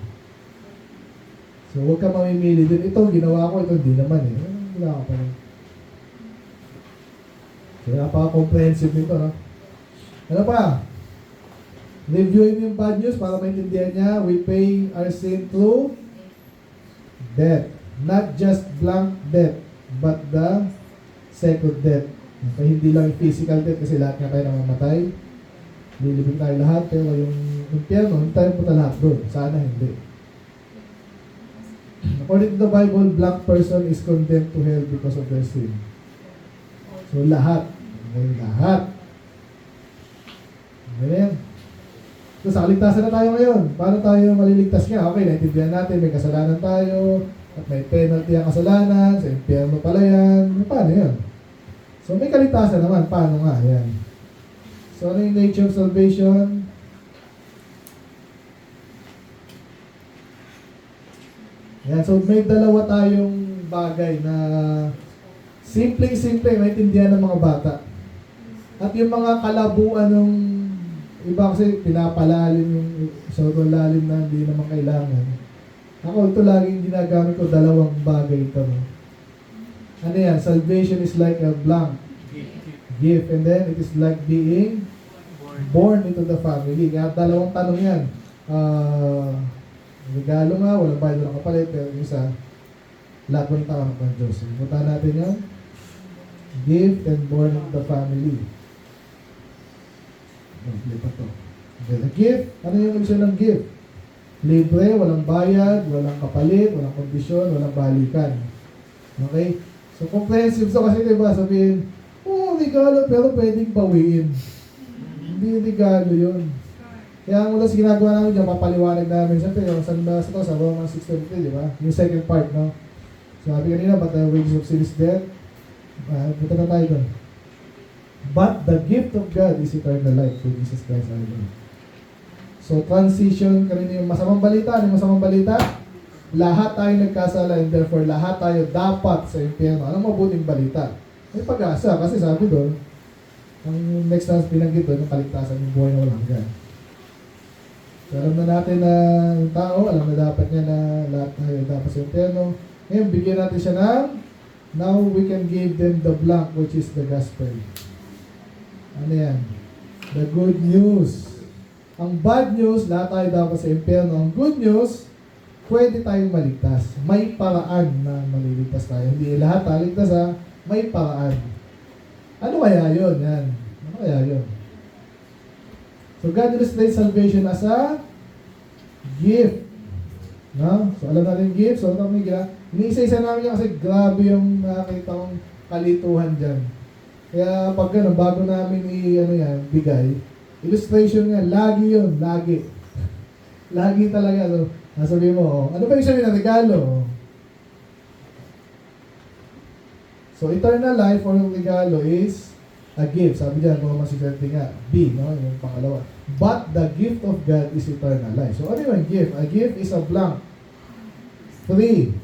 So huwag ka mamimili din. Ito ginawa ko, ito hindi naman eh. Ginawa ko pa rin. So napaka-comprehensive nito, no? Ano pa? Reviewin yung bad news para maintindihan niya. We pay our sin through death. Not just blank death, but the second death. Okay, hindi lang yung physical death kasi lahat nga tayo namamatay. Lilibing tayo lahat, pero yung impyerno, hindi tayo punta lahat doon. Sana hindi. According to the Bible, black person is condemned to hell because of their sin. So lahat. Okay, lahat. Ganyan. So sa kaligtasan na tayo ngayon. Paano tayo maliligtas nga? Okay, naintindihan natin, may kasalanan tayo, at may penalty ang kasalanan, sa impyerno pala yan. Paano yan? So may kaligtasan naman. Paano nga? Yan. So, ano yung nature of salvation? Yan. So, may dalawa tayong bagay na simpleng-simple, maintindihan ng mga bata. At yung mga kalabuan ng iba kasi pinapalalim yung sobrang lalim na hindi naman kailangan. Ako, ito laging ginagamit ko, dalawang bagay ito. No? Ano yan? Salvation is like a blank gift, and then it is like being born into the family. Kaya dalawang tanong yan. Regalo nga, walang bayad, walang kapalit, pero yung isa, lahat ng tao ng Diyos. Punta natin yan. Gift and born into the family. Lipat to. Okay, the gift, ano yung ibig ng gift? Libre, walang bayad, walang kapalit, walang kondisyon, walang balikan. Okay? So, comprehensive to kasi diba, sabihin, regalo, pero pwedeng bawiin. Hindi regalo yun. Kaya ang ulas ginagawa namin dyan, papaliwanag namin. Siyempre, yung sa Romans 6:23, di ba? Yung second part, no? So, sabi kanina, but the wages of sin is death. Punta na tayo doon. But the gift of God is eternal life through Jesus Christ our Lord. So, transition, kanina yung masamang balita. Ano yung masamang balita? Lahat tayo nagkasala and therefore lahat tayo dapat sa impyerno. Anong mabuting balita? May pag-asa kasi sabi doon, ang next na binanggit doon, ang kaligtasan yung buhay na walang hanggan. So, alam na natin na yung tao, alam na dapat niya na lahat tayo dapat sa impyerno. Ngayon, bigyan natin siya ng now we can give them the blank which is the gospel. Ano yan? The good news. Ang bad news, lahat tayo dapat sa impyerno. Ang good news, pwede tayong maligtas. May paraan na maliligtas tayo. Hindi lahat taligtas ha, may paraan. Ano kaya yun? Yan. Ano kaya yun? So God illustrates salvation as a gift. No? So alam natin yung gift. So alam natin yung iniisa-isa namin yan kasi grabe yung nakakita kong kalituhan dyan. Kaya pag gano'n, bago namin bigay, illustration nga, lagi yun, lagi. Lagi talaga. So, nasabi mo, ano ba yung sabi ng regalo? So, eternal life or yung regalo is a gift. Sabi dyan, Romans 6:20 nga, B, no? Yung pangalawa. But the gift of God is eternal life. So, ano yung gift? A gift is a blank. Free.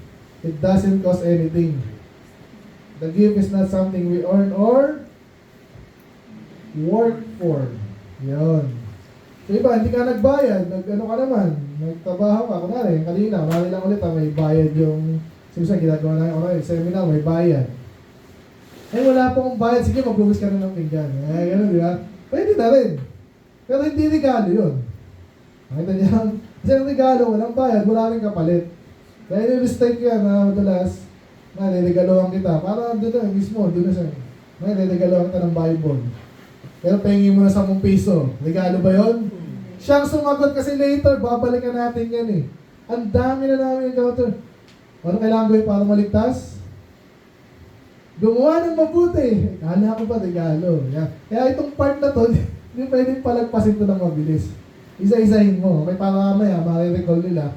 It doesn't cost anything. The gift is not something we earn or work for. Yun. So iba, hindi ka nagbayad, ano ka naman, nagtrabaho ka, kunwari, kanina lang ulit, may bayad yung, sinusan, ginagawa na yung seminar, may bayad. Eh, wala pong bayad, sige, magbugas ka na ng pinggan. Eh, gano'n, di ba? Pwede na rin. Pero hindi regalo yun. Nakita niya, kasi ang regalo, walang bayad, wala rin kapalit. Kaya yung mistake yan, madalas, niregaloan kita, para doon na, mismo, doon na siya. Niregaloan kita ng Bible. Pero pahingin mo na 10 piso. Regalo ba yon? Siyang sumagot kasi later, babalikan natin yan eh. Ang dami na namin encounter. Ano kailangan gawin para maligtas? Gumawa ng mabuti. Kala ko pa regalo. Yeah. Kaya itong part na to, hindi pwedeng palagpasin to ng mabilis. Isa-isahin mo. May para mamaya, marirecall nila,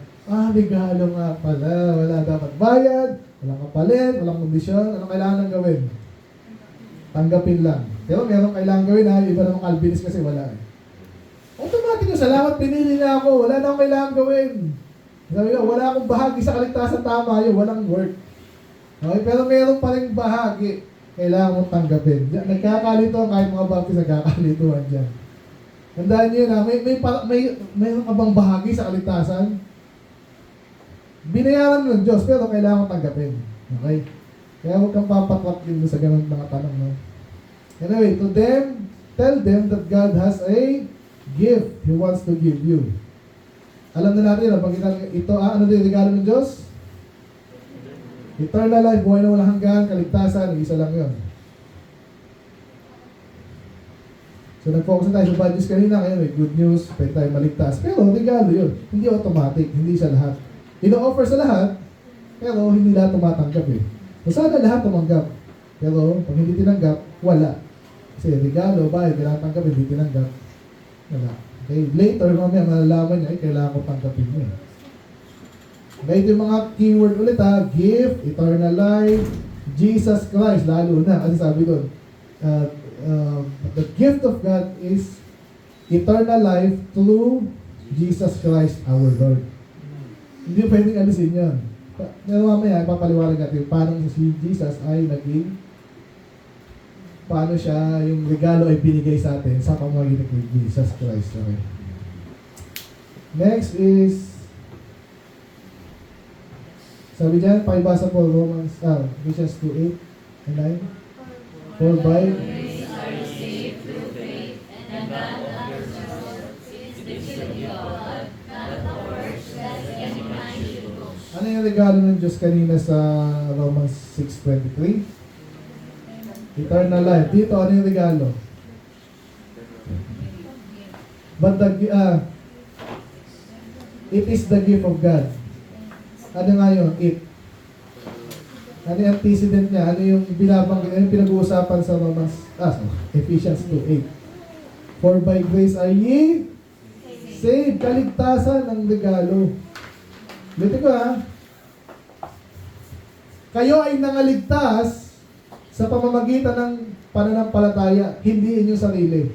regalo nga pala. Wala dapat bayad, walang kapalit, walang kondisyon. Ano kailangan gawin? Tanggapin lang. Pero meron kailangan gawin ha, iba namang Calvinist kasi wala eh. Automatic yung salamat, pinili na ako, wala na akong kailangan gawin. Sabi ko, wala akong bahagi sa kaligtasan, tama yun, walang work. Okay, pero meron pa rin bahagi, kailangan mong tanggapin. Nagkakalito kahit mga baptist, nagkakalituhan dyan. Tandaan nyo yun ha, mayroon ka bang bahagi sa kaligtasan? Binayaran mo ng Diyos, pero kailangan mong tanggapin. Okay? Kaya huwag kang papatlak din sa ganun mga tanong, no? Anyway, to them, tell them that God has a gift He wants to give you. Alam na natin, pag ito, ano din regalo ng Diyos? Eternal life, buhay na walang hanggan, kaligtasan, isa lang yun. So, nag-focus na tayo sa bad news kanina, ngayon may good news, pwede tayo maligtas. Pero, regalo yun. Hindi automatic, hindi sa lahat. Ino-offer sa lahat, pero hindi lahat tumatanggap eh. So, sana lahat tumanggap. Pero, pag hindi tinanggap, wala. Kasi regalo, bayad, kailangan tanggap, hindi tinanggap. Wala. Okay, later, mamaya, malalaman niya, kailangan ko tanggapin mo eh. Okay, ito yung mga keyword ulit ha. Gift, eternal life, Jesus Christ, lalo na. Kasi sabi doon, the gift of God is eternal life through Jesus Christ our Lord. Hindi pwedeng alisin yun. Pero mamaya, ipapaliwanag natin paano si Jesus ay naging paano siya, yung regalo ay binigay sa atin sa pamamagitan ng Jesus Christ. Okay. Next is, sabi dyan, pakibasa po Ephesians 2:8 and 9. For by grace are received through faith, and that not of yourselves, it is the gift of God, not of works, lest any man should boast. ano yung regalo ng Diyos kanina sa Romans 6:23? Eternal life. Dito, ano yung regalo? But it is the gift of God. Ano nga yun? It. Ano yung antecedent niya? Ano yung binabanggit? Ano yung pinag-uusapan sa Ephesians 2:8? For by grace are ye saved. Kaligtasan ang regalo. Dito ko ha. Kayo ay nangaligtas sa pamamagitan ng pananampalataya, hindi inyong sarili.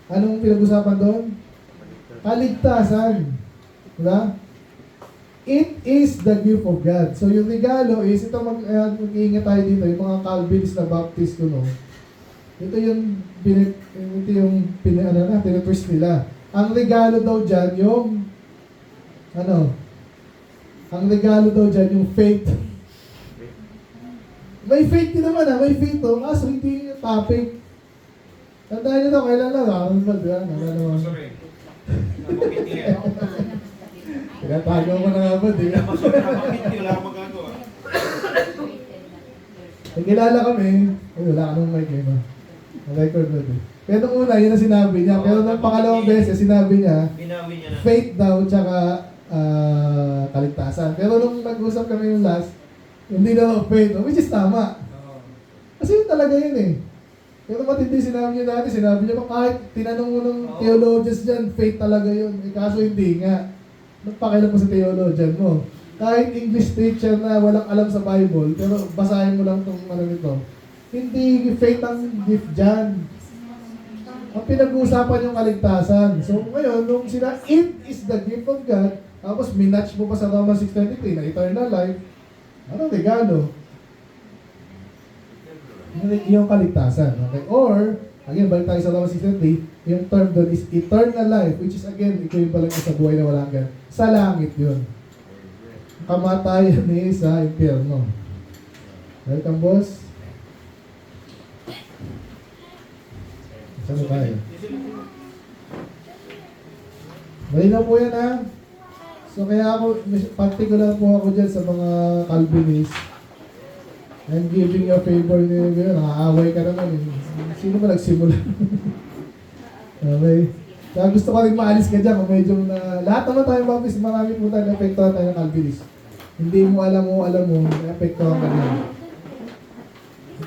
Anong pinag-usapan doon? Kaligtasan. Diba? It is the gift of God. So yung regalo is, ito mag-iingat tayo dito, yung mga Calvinist na Baptist ko, no? Ito yung tinitwist nila. Ang regalo daw dyan, yung ang regalo daw dyan, yung faith. May faith din naman may faith kaso hindi yung topic. Tandaan nyo to, kailan lang, Sorry. Nabanggit niya. Tinatago ko na nga ba, di ba? Nabanggit niya, wala akong magagawa. Nagkilala kami, wala ka nung mic ma. Na-record na din. Pero nung una, yun ang sinabi niya. Pero nung pangalawang beses, sinabi niya, Binawi niya na. faith daw, tsaka kaligtasan. Pero nung nag-usap kami yung last, hindi daw faith, which is tama. Oo. Kasi yun talaga yun eh. Pero matindi sinabi niya dati, sinabi niya pa kahit tinanong mo ng theologians dyan, faith talaga yun. Kaso hindi nga. Nagpakialam mo sa theologian mo. Kahit English teacher na walang alam sa Bible, pero basahin mo lang itong nito. Hindi faith ang gift dyan. Ang pinag-uusapan yung kaligtasan. So ngayon, nung sila, it is the gift of God, tapos minatch mo pa sa Romans 6:23 na eternal life, anong regalo? Yung kaligtasan. Okay? Or, again, balik tayo sa Romans 6:23, yung term doon is eternal life, which is again, equivalent sa buhay na walang hanggan. Sa langit yun. Kamatayan ni sa impyerno. Welcome, boss. Saan mo tayo? Malinaw po yan ha. So kaya ako, particular po ako dyan sa mga Calvinist. I'm giving you a favor niyo, nakaaway ka naman eh. Sino ba nagsimula? Okay. Kaya gusto ko rin maalis ka dyan kung medyo na... Lahat naman tayo Baptist, marami po tayo na-apektuhan tayo ng Calvinist. Hindi mo alam mo, na-apektuhan ka na.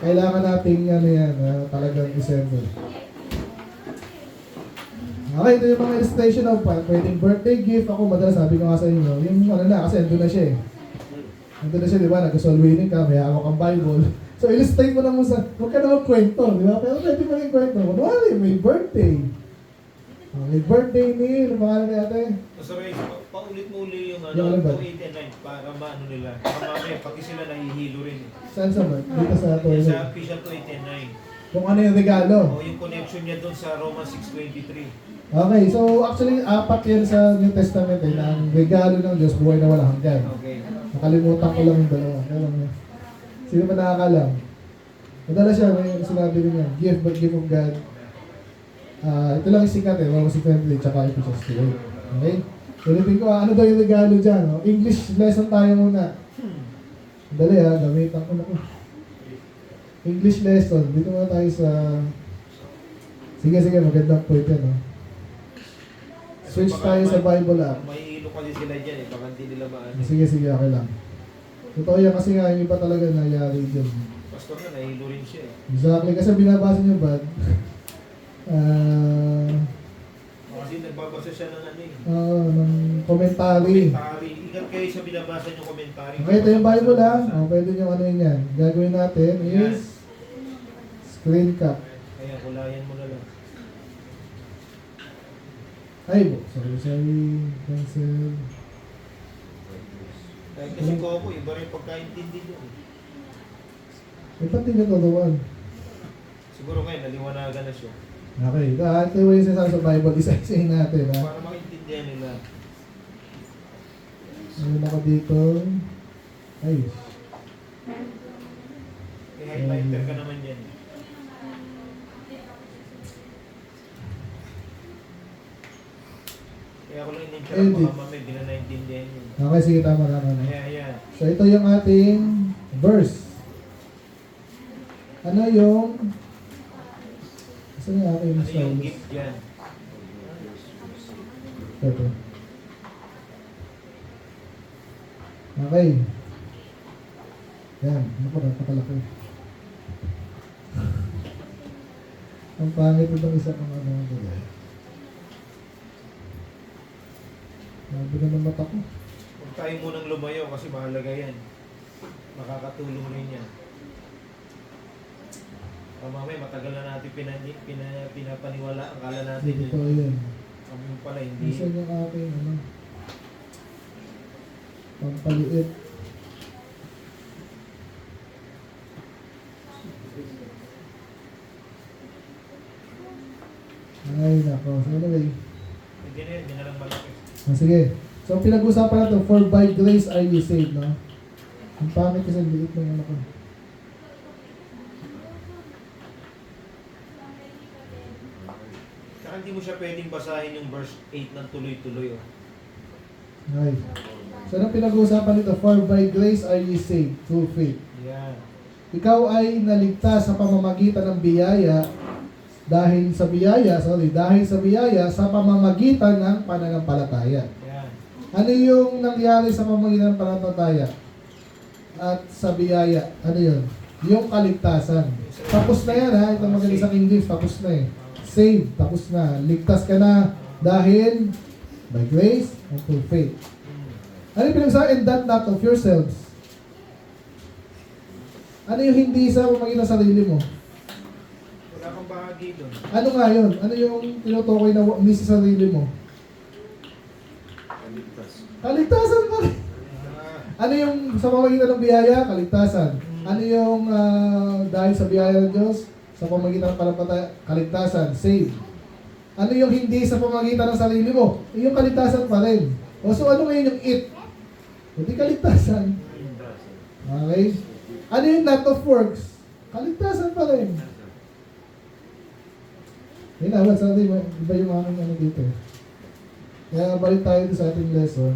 Kailangan nating talagang December. Okay, ito yung mga illustration of pwedeng birthday gift. Ako madalas sabi ko nga sa inyo, yung kasi ando na siya eh. Ando na siya, di ba? Nag-soul winning ka, may hawak kang Bible. So, illustrate mo naman huwag ka naman kwento, di ba? Pero pwede mo rin kwento. Kunwari, may birthday. May birthday ni, ano pangalan ni ate? Sorry, paulit mo uli yung Yung 289 para maano nila. Mamaya, pati sila nahihilo rin. Saan sa ba? Dito sa Sa toilet. official 289. Kung ano yung regalo. O yung connection niya doon sa Romans 6:23. Okay, so actually, 4 yan sa New Testament eh, na ang regalo ng Diyos, buhay na walang hanggan. Okay. Nakalimutan ko lang yung dalawa. Alam mo. Sino ba nakakalam? Madala siya, may sinabi rin yan. Gift but gift of God. Ito lang yung sikat eh. Romans 6:23 tsaka Ephesians 2:8. Okay? Ulitin ko, ano daw yung regalo dyan? No? English lesson tayo muna. Dali gamitan ko na ko. English lesson. Dito muna tayo sa... Sige, magandang point yan. No? Switch tayo sa Bible app. May ilo kasi sila dyan eh. Baka hindi nila maano. Sige, okay lang. Totoo yan kasi nga, hindi pa talaga nangyari dyan. Pastor na, nahilo rin siya eh. Exactly, kasi binabasa niyo ba? Kasi nagbabasa siya ng ano eh. Ng commentary. Komentary. Ingat kayo sa binabasa niyo komentary. Okay, ito yung Bible pwede niyo ano yun yan. Gagawin natin is screen cap. Kaya kulayan mo na lang. Ay, sorry. Cancel. Kasi ko iba rin pagkaintindi doon. Pati natutuwan. Siguro ngayon, naliwanagan na siya. Okay, ito yung sinasabi sa Bible, isa-isahin natin. Para maintindihan nila. Ano ako dito? Ay. May highlighter ka naman yan. Kaya ako lang in-interrupt Edit. baka mamay, di na naintindihan yun. Okay, sige, tama. Ayan. So, ito yung ating verse. Ano yung... Saan yung ating Ano yung stylus? gift dyan? Ito. Okay. Yan. Ano ko, napakalaki. Ang pangit itong isa kong ano. Sabi na ng mata ko. Huwag tayo munang lumayo kasi mahalaga yan. Makakatulong rin yan. Mamaya matagal na natin pinapaniwala. Akala natin Hindi totoo yun. yung pala hindi. Minsan yung aking, pampaliit. Ay, nako. So, anyway. Hindi na yun, yun na lang malaki. Sige. So, pinag-usapan natin, for by grace are you saved, no? Ang pangit kasi ang liit ng ano ko. Saka hindi mo siya pwedeng basahin yung verse 8 ng tuloy-tuloy. Oh. Okay. So, anong pinag-uusapan nito? For by grace are ye saved through faith. Yan. Ikaw ay naligtas sa pamamagitan ng biyaya dahil sa biyaya sa pamamagitan ng pananampalataya. Yan. Ano yung nangyari sa pamamagitan ng pananampalataya? At sa biyaya, ano yun? Yung kaligtasan. Tapos na yan ha, itong magaling sa English, tapos na eh. Saved, tapos na. Ligtas ka na dahil by grace and through faith. Ano yung pinagsasabi? And that not of yourselves. Ano yung hindi sa pamamagitan ng sarili mo? Wala kang bahagi doon. Ano nga yun? Ano yung tinutukoy na hindi sa sarili mo? Kaligtasan pa rin. Ano yung sa pamamagitan ng biyaya? Kaligtasan. Ano yung dahil sa biyaya ng Diyos? Sa pamamagitan ng panampalataya? Kaligtasan. Save. Ano yung hindi sa pamamagitan ng sarili mo? Yung kaligtasan pa rin. O so ano ngayon yung it? Hindi kaligtasan. Okay? Ano yung not of works? Kaligtasan pa rin. Yun na, what's natin, iba yung aming ano dito. Kaya balik tayo sa ating lesson.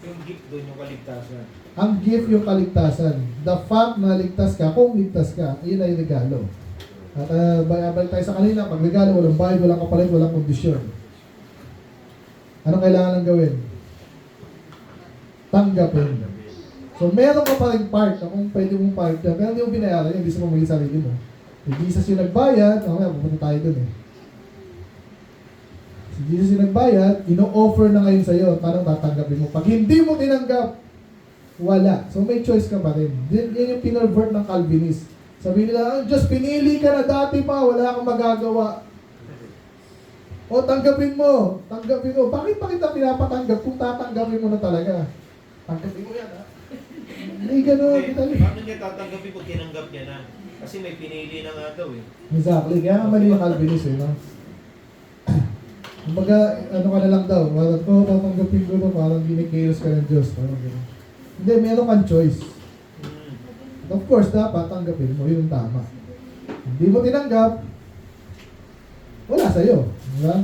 Yung gift doon, yung kaligtasan. Ang gift yung kaligtasan. The fact na ligtas ka, kung ligtas ka, yun ay regalo. At balik tayo sa kanina, pag regalo, walang bayad, walang kapalit, walang kondisyon. Anong kailangan ng gawin? Tanggapin. So, meron ka pa rin part na kung pwede mong part yan. Pero hindi mo binayaran yan, hindi sa pamaging sarili mo. Si Jesus yung nagbayad, mamaya pupunta tayo dun eh. Si Jesus yung nagbayad, ino-offer na ngayon sa'yo, parang tatanggapin mo. Pag hindi mo tinanggap, wala. So, may choice ka pa rin. Yan yung pinervert ng Calvinist. Sabi nila, Diyos, pinili ka na dati pa, wala kang magagawa. O, tanggapin mo. Tanggapin mo. Bakit pa kita pinapatanggap kung tatanggapin mo na talaga? Tanggapin mo yan, ha? Hindi gano'n. Paano niya tatanggapin kung tinanggap niya na? Kasi may pinili na nga daw eh. Exactly. Kaya nga mali yung Calvinist eh, no? Kumbaga, ano ka na lang daw, parang, tatanggapin ko na, parang ginikilos ka ng Diyos. Parang gano'n. Hindi, meron kang choice. Of course, dapat tanggapin mo, yun ang tama. Hindi mo tinanggap, wala sa'yo. Diba?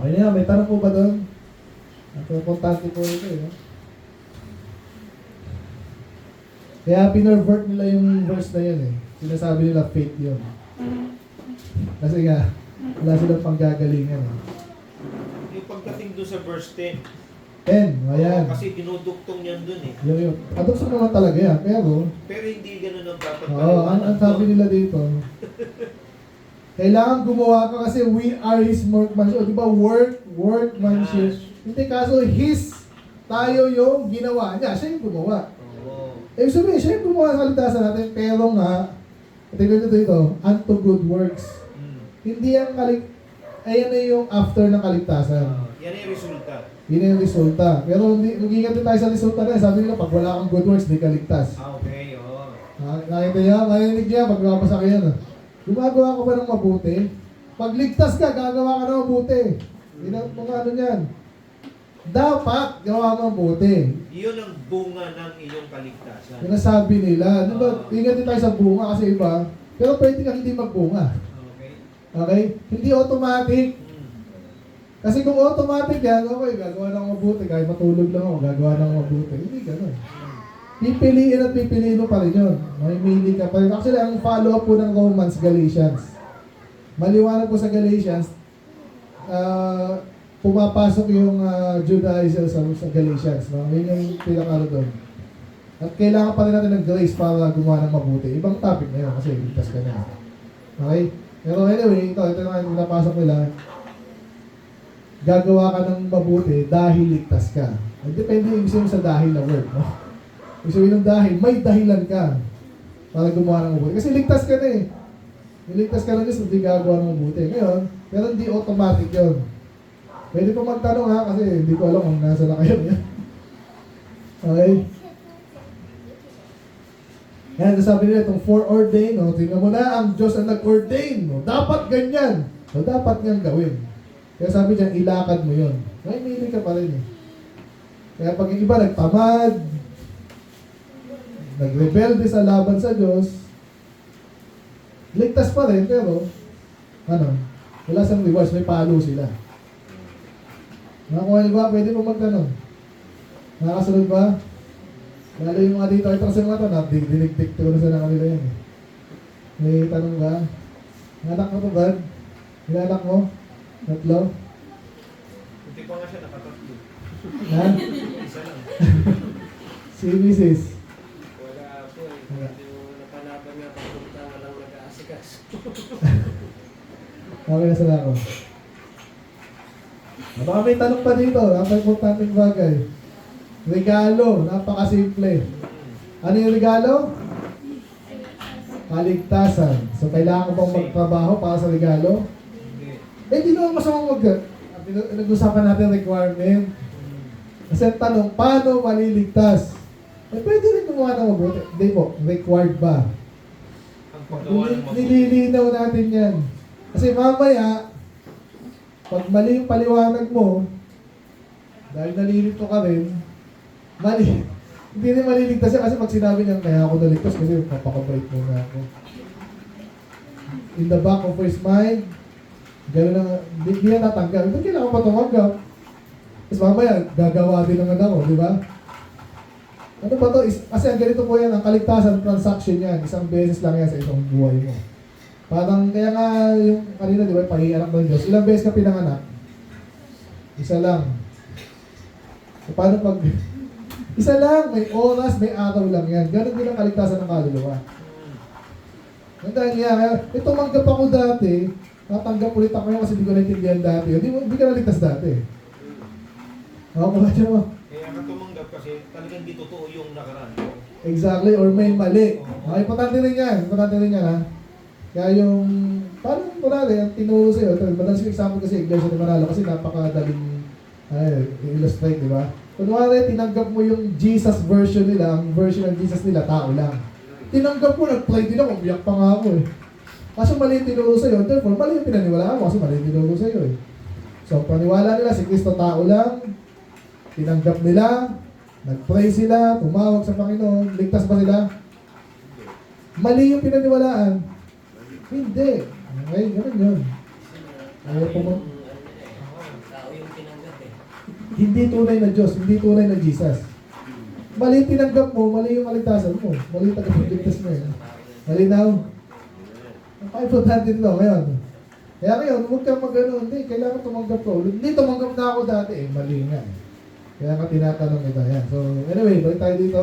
Okay na yan, may tanong po ba doon? Ang importante po ito eh. No? Kaya pinervert nila yung verse na yun eh. Sinasabi nila faith yun. Kasi nga, wala silang panggagalingan eh. Yung pagdating doon sa verse 10. Ayan. Kasi dinuduktong niyan doon eh. Yun. Adoption naman talaga yan. Pero hindi ganun ang dapat oo, ang sabi nila dito, kailangan gumawa ka kasi we are His workmanship. O di ba workmanship. Hindi kaso tayo yung ginawa niya. Siya yung gumawa. Ibig sabihin, siya yung gumawa sa kaligtasan natin, pero nga, tingnan nyo dito, unto good works. Hindi ang ayan na yung after ng kaligtasan. Yan yung resulta. Yun yung resulta. Pero mag-ingat din tayo sa resulta na. Sabi nila, pag wala kang good works, di ka ligtas. Okay, oo. Nakita niya, marinig niya, pag mabasa ka yan. Gumagawa ka ba ng mabuti? Pag ligtas ka, gagawa ka ng mabuti. Yun ang mga ano yan. Dapat gawa mo mabuti. Yun ang bunga ng iyong kaligtasan. Yung nasabi nila. Di ba, ingat din tayo sa bunga kasi iba. Pero pwede kang hindi magbunga. Okay? Okay? Hindi automatic. Kasi kung automatic yan, okay, gagawa ng mabuti. Kahit matulog lang ako, gagawa ng mabuti. Hindi ganun. Pipiliin at pipiliin mo pa rin yun. Mamimili ka pa rin. Actually, ang follow-up po ng Romans, Galatians. Maliwanag po sa Galatians, pumapasok yung Judaism sa Galatians. No? Yun yung pinakalo doon. At kailangan pa rin natin ng grace para gumawa ng mabuti. Ibang topic na yun kasi ligtas ka na. Okay? Pero anyway, ito na yung pinapasok nila. Gagawa ka ng mabuti dahil ligtas ka. Depende yung gusto mo sa dahil na word. No? Ibig sabihin ng dahil, may dahilan ka. para gumawa ng mabuti. Kasi ligtas ka na eh. Niligtas ka na Diyos, hindi gagawa ng mabuti. Ngayon, pero hindi automatic yun. Pwede pa magtanong ha, kasi hindi ko alam kung nasa na kayo. Okay? Yan, sabi nila itong foreordained, no? Tingnan mo na, ang Diyos ang nag-ordain. No? Dapat ganyan. O dapat niyang gawin. Kaya sabi niya, ilakad mo yun. May mili ka pa rin eh. Kaya pag yung iba nagtamad, nagrebelde sa laban sa Diyos, ligtas pa rin, pero ano, wala siyang rewards, may palo sila. Nakakuha niyo ba? Pwede mo magtanong. Nakakasunod ba? Lalo yung mga dito, itong sa mga ito, dinig-dik ko na sa kanila yan. May tanong ba? Anak mo to, Brad? May anak mo? Tatlo? Hindi pa nga siya nakatatlo. Ha? Isa lang. Si Mrs. Wala po eh. Medyo napalaban nga pagpunta walang nag-aasikas. Okay na sila ako. Baka may tanong pa dito, napaka-importanting bagay. Regalo, napakasimple. Ano yung regalo? Kaligtasan. So, kailangan ko bang magtrabaho para sa regalo? Hindi. Di naman masamang nag-usapan natin requirement. Kasi ang tanong, paano maliligtas? Pwede rin gumawa ng mabuti. Hindi po, required ba? Ang paggawa ng mabuti. Nililinaw natin yan. Kasi mamaya, pag mali yung paliwanag mo, dahil nalilito ka rin, mali. Hindi rin maliligtas yan kasi pag sinabi niya, kaya ako naligtas kasi papakabait muna ako. In the back of his mind, gano'n na, hindi na natanggap. Ito kailangan pa tumanggap. Tapos mamaya, gagawa din naman ako, di ba? Ano ba to? Kasi ang ganito po yan, ang kaligtasan, transaction yan. Isang beses lang yan sa isang buhay mo. Parang, kaya nga yung kanina, di ba, pahianak ng Diyos. Ilang beses ka pinanganak? Isa lang. So, paano pag... Isa lang, may oras, may araw lang yan. Ganun din ang kaligtasan ng kaluluwa. Hanggang niya, kaya tumanggap ako dati, natanggap ulit ako yun kasi hindi ko naintindihan dati. Hindi ka naligtas dati. Ako ba siya mo? Kaya ka tumanggap kasi talagang di totoo yung nakaraan. Exactly, or may mali. Okay, importante rin yan. Importante rin yan, ha? Kaya yung, parang kunwari, ang tinuro sa'yo, madalas yung example kasi Iglesia ni Manalo kasi napakadaling illustrate, di ba? Kunwari, tinanggap mo yung Jesus version nila, ang version ng Jesus nila, tao lang. Tinanggap mo, nag-pray din ako, umiyak pa nga ako eh. Kaso mali yung tinuro sa'yo, therefore, mali yung pinaniwalaan mo kasi mali yung tinuro sa'yo eh. So, paniwala nila, si Kristo tao lang, tinanggap nila, nag-pray sila, tumawag sa Panginoon, ligtas ba sila? Mali yung pinaniwalaan. Hindi. Okay, ganun yun. Ayaw po mo. Tao yung tinanggap eh. Hindi tunay na Diyos, hindi tunay na Jesus. Mali yung tinanggap mo, mali yung kaligtasan mo. Mali yung tagapagligtas mo eh. Malinaw? Ang importante nito ngayon. Kaya ngayon, huwag kang mag-ano, hindi, kailangan tumanggap ko. Hindi, tumanggap na ako dati eh, mali nga eh. Kaya ka tinatanong ito. Yan. So, anyway, balik tayo dito.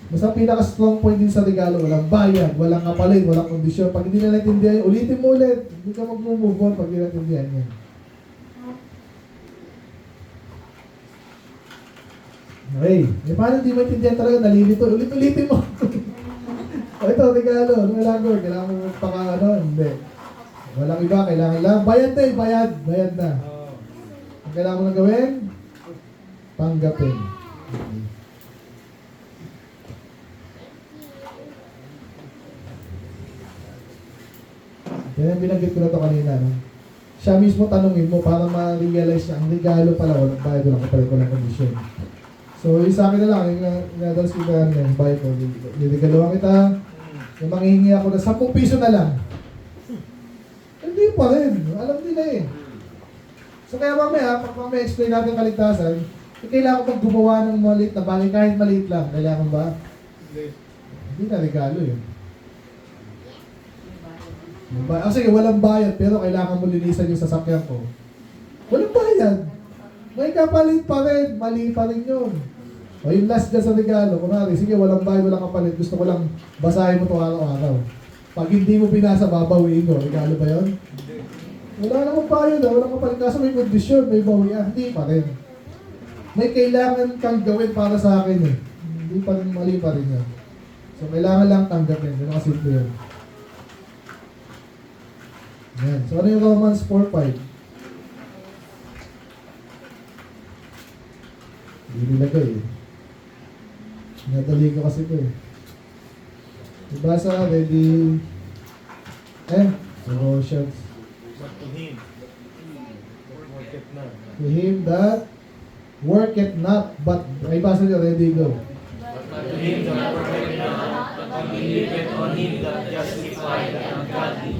Basta ang pinaka-strong point din sa regalo, walang bayad, walang kapalit, walang kondisyon. Pag hindi na natindihan, ulitin mo ulit. Hindi ka mag-move on pag hindi natindihan yan. Okay. Paano hindi maintindihan talaga, nalilito, ulit-ulitin mo. O ito, regalo, ano kailangan mo hindi. Walang iba, kailangan lang. Bayad na eh, bayad na. Ang kailangan mo na gawin, tanggapin. Okay. Yan, binanggit ko na ito kanina. No? Siya mismo tanungin mo para ma-realize niya, ang regalo pala, walang bayad, walang kapalit, walang kondisyon. So, yung sa akin na lang, yung inadalas ko na yung Bible, niligaluhan kita, yung manghihingi ako na 10 piso na lang. Hindi pa rin. Alam nila eh. So, kaya mamaya, pag mamaya explain natin kaligtasan, kailangan ko pag gumawa ng maliit na bagay, kahit maliit lang. Kailangan ba? Hindi na regalo yun. Sige, walang bayad, pero kailangan mo linisan yung sasakyan ko. Walang bayad. May kapalit pa rin. Mali pa rin yun. O yung last dyan sa regalo, kunwari, sige, walang bayad, walang kapalit. Gusto ko lang basahin mo ito araw-araw. Pag hindi mo pinasa, babawiin ko. Regalo ba yun? Wala namang bayad, walang kapalit. Kaso may kondisyon, may bawian. Hindi pa rin. May kailangan kang gawin para sa akin eh. Hindi pa rin, mali pa rin yan. So, kailangan lang tanggapin. Ganun kasimple yun. Yan. So, ano yung Romans 4:5? Hindi nilagay eh. Nadali ko kasi ito eh. Ibasa, ready. Colossians. But to him, worketh not. To him that worketh not, but, ay basa nyo, ready, go. But to him that worketh not, but believeth on him that justified the ungodly,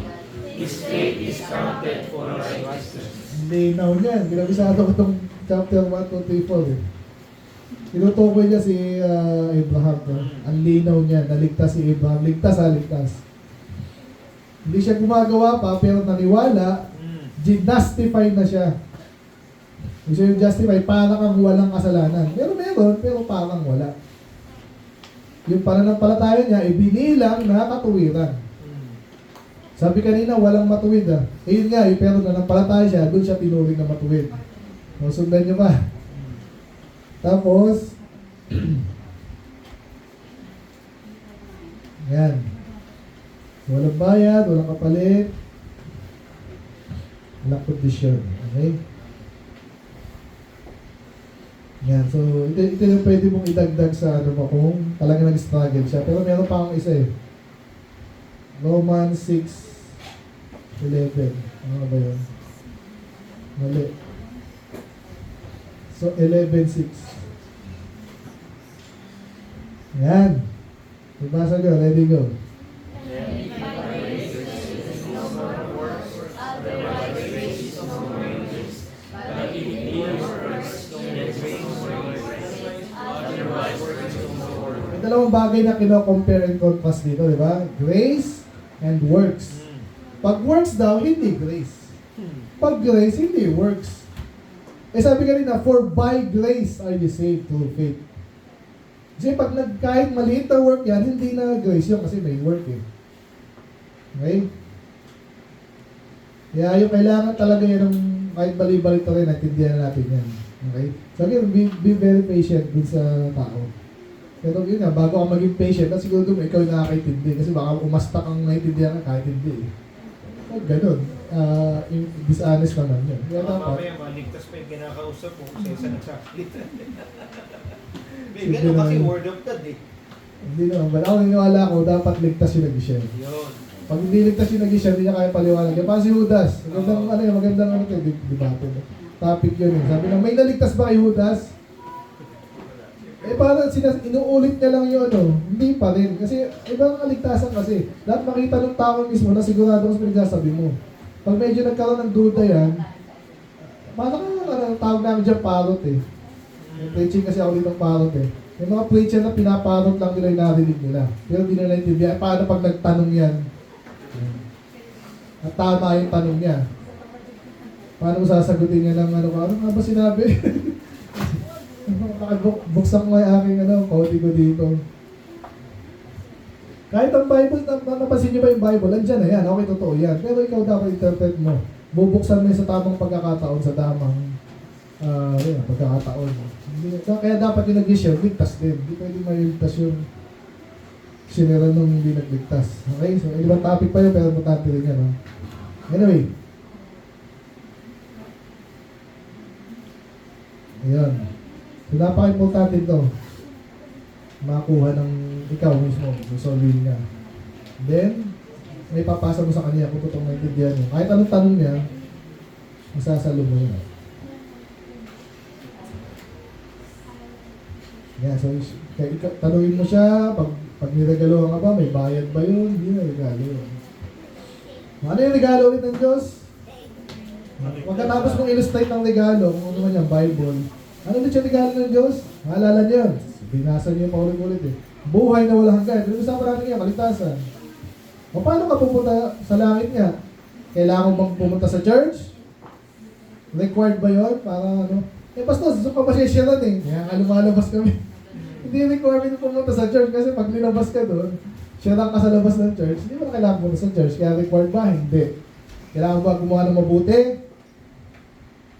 his faith is counted for righteousness. Linaw niyan. Ginabisado ko itong chapter 1, 2, 3, 4 eh. Tinutukoy niya si Abraham. Ang linaw niya. Naligtas si Abraham. Ligtas ha, ligtas. Hindi siya gumagawa pa, pero naniwala, ginastify na siya. Gusto yung justify, parang kang walang kasalanan. Meron, pero parang wala. Yung pananampalataya niya, ibinilang na katuwiran. Sabi kanina, walang matuwid ah. Eh yun nga, pero nanampalataya siya, doon siya tinuring na matuwid. O, sundan niyo ba? Tapos, yan. Walang bayad, walang kapalit, walang kondisyon. Okay? Yan. So, ito yung pwede mong idagdag sa ano mo kung talaga nag-struggle siya. Pero meron pa akong isa eh. Romans 6:11. Ano ba yun? Mali. So, 11:6. Yan. Ibasa nyo. Ready, go. May dalawang bagay na kino-compare and contrast dito, di ba? Grace and works. Pag works daw, hindi grace. Pag grace, hindi works. Eh sabi kanina, for by grace are you saved through faith. Kasi pag kahit maliit na work yan, hindi na grace yun kasi may work eh. Okay? Kaya yung kailangan talaga yan ng kahit bali-bali rin, natindihan natin yan. Okay? So again, be very patient din sa tao. Pero yun nga, bago ka maging patient, at siguro doon ikaw yung nakakaintindi. Kasi baka umasta kang naiintindihan ka kahit hindi eh. So, ganun. Dishonest naman yun. Kaya dapat, Mamaya, maligtas pa yung kinakausap mo kasi isa nagsasalita. May Sige ganun kasi naman. word of God eh. hindi naman. But ako niniwala ko, dapat ligtas yung nag-share. Yun. Pag hindi ligtas yung nag-share, hindi niya kaya paliwanag. Kaya pa si Judas, magandang ano ito, debate. Topic yun eh. Sabi na, may naligtas ba kay Judas? Eh parang inuulit niya lang yung ano, hindi pa rin. Kasi ibang kaligtasan kasi. Lahat makita ng tao mismo na sigurado kung pinagsasabi mo. Pag medyo nagkaroon ng duda yan, parang tawag namin dyan parot eh. Yung preaching kasi ako dito ng parot eh. Yung mga preacher na pinaparot lang nila yung narinig nila. Pero hindi nila intindihan. Paano pag nagtanong yan? At tama yung tanong niya. Paano mo sasagutin niya ng ano nga ba sinabi? Buksan ko yung aking code ko dito. Kahit ang Bible, napansin niyo ba yung Bible? Andyan na yan, okay, totoo yan. Pero ikaw dapat interpret mo. Bubuksan mo sa tamang pagkakataon, sa tamang pagkakataon. Kaya dapat yung nag-share, ligtas din. Hindi pwede maligtas yung sinira nung hindi nagligtas. Okay, so ibang topic pa yun, pero matante rin yan. Anyway. Ayan. So, napaka-importante ito. Makuha ng ikaw mismo, resolving niya. Then, may papasa mo sa kanya kung totoong naintindihan niya. Kahit anong tanong niya, masasalo mo yun. Yeah, so, tanungin mo siya, pag niregalo ka ba, may bayad ba yun? Hindi na regalo yun. Ano yung regalo ulit ng Diyos? Pagkatapos mong illustrate ng regalo, kung ano man yung Bible, ano ulit yung regalo ng Diyos? Maalala niyo yun. Binasa niyo yung paulit-ulit eh. Buhay na walang hanggan. Pero usapan natin yan, kaligtasan. O paano ka pupunta sa langit niya? Kailangan bang pumunta sa church? Required ba yun? Para ano? Eh basta, gusto ka ba siya eh. Kaya nga lumalabas kami. Hindi requirement pumunta sa church kasi pag linabas ka doon, share ka sa labas ng church, hindi mo na kailangan pumunta sa church. Kaya required ba? Hindi. Kailangan ba gumawa ng mabuti?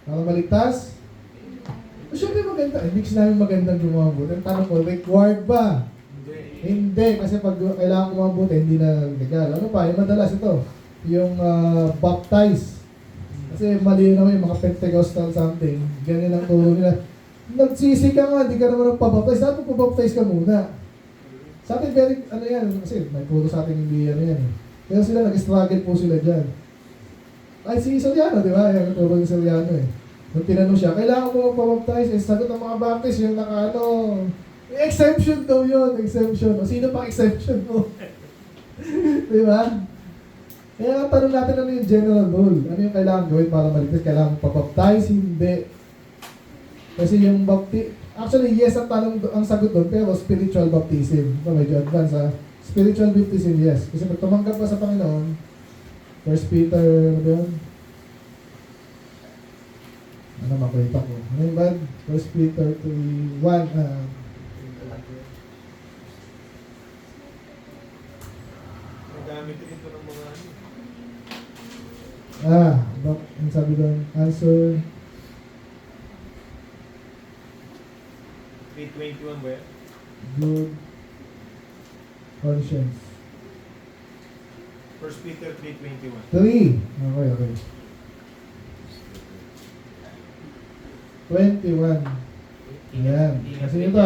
Para maligtas? Siyempre maganda. Hindi namin magandang gumawa mabuti. Ang tanong ko, required ba? Hindi, kasi pag kailangan ko mabuti, hindi na legal. Ano pa, yung madalas ito, yung baptize. Kasi mali naman yung mga Pentecostal something, ganyan ang turo nila. Nagsisi ka nga, hindi ka naman nagpabaptize. Dapat pabaptize ka muna. Sa atin, very, ano yan, kasi may puro sa atin hindi ano yan. Pero sila, nag-struggle po sila dyan. Ay, si Soriano, di ba? Yung turo ni Soriano eh. Nung tinanong siya, kailangan mo magpabaptize, eh, sagot ng mga baptist, yung naka-ano, exemption daw yun, exemption. O sino pang exemption mo? Di ba? Kaya tanong natin ano yung general rule. Ano yung kailangan gawin para maligtas? Kailangan pa-baptize? Hindi. Kasi yung actually yes ang tanong, ang sagot doon, pero spiritual baptism. Ito medyo advance ha. Spiritual baptism, yes. Kasi pag tumanggap ka sa Panginoon, 1 Peter, ano ba yun? Ano makulita ko? Ano yung bad? 1 Peter 3:1. Nagamit rin ito ng mga Ang sabi doon, answer 3:21 ba yan? good conscience. 1 Peter 3:21. 3. Okay. 21. Ayan. Kasi ito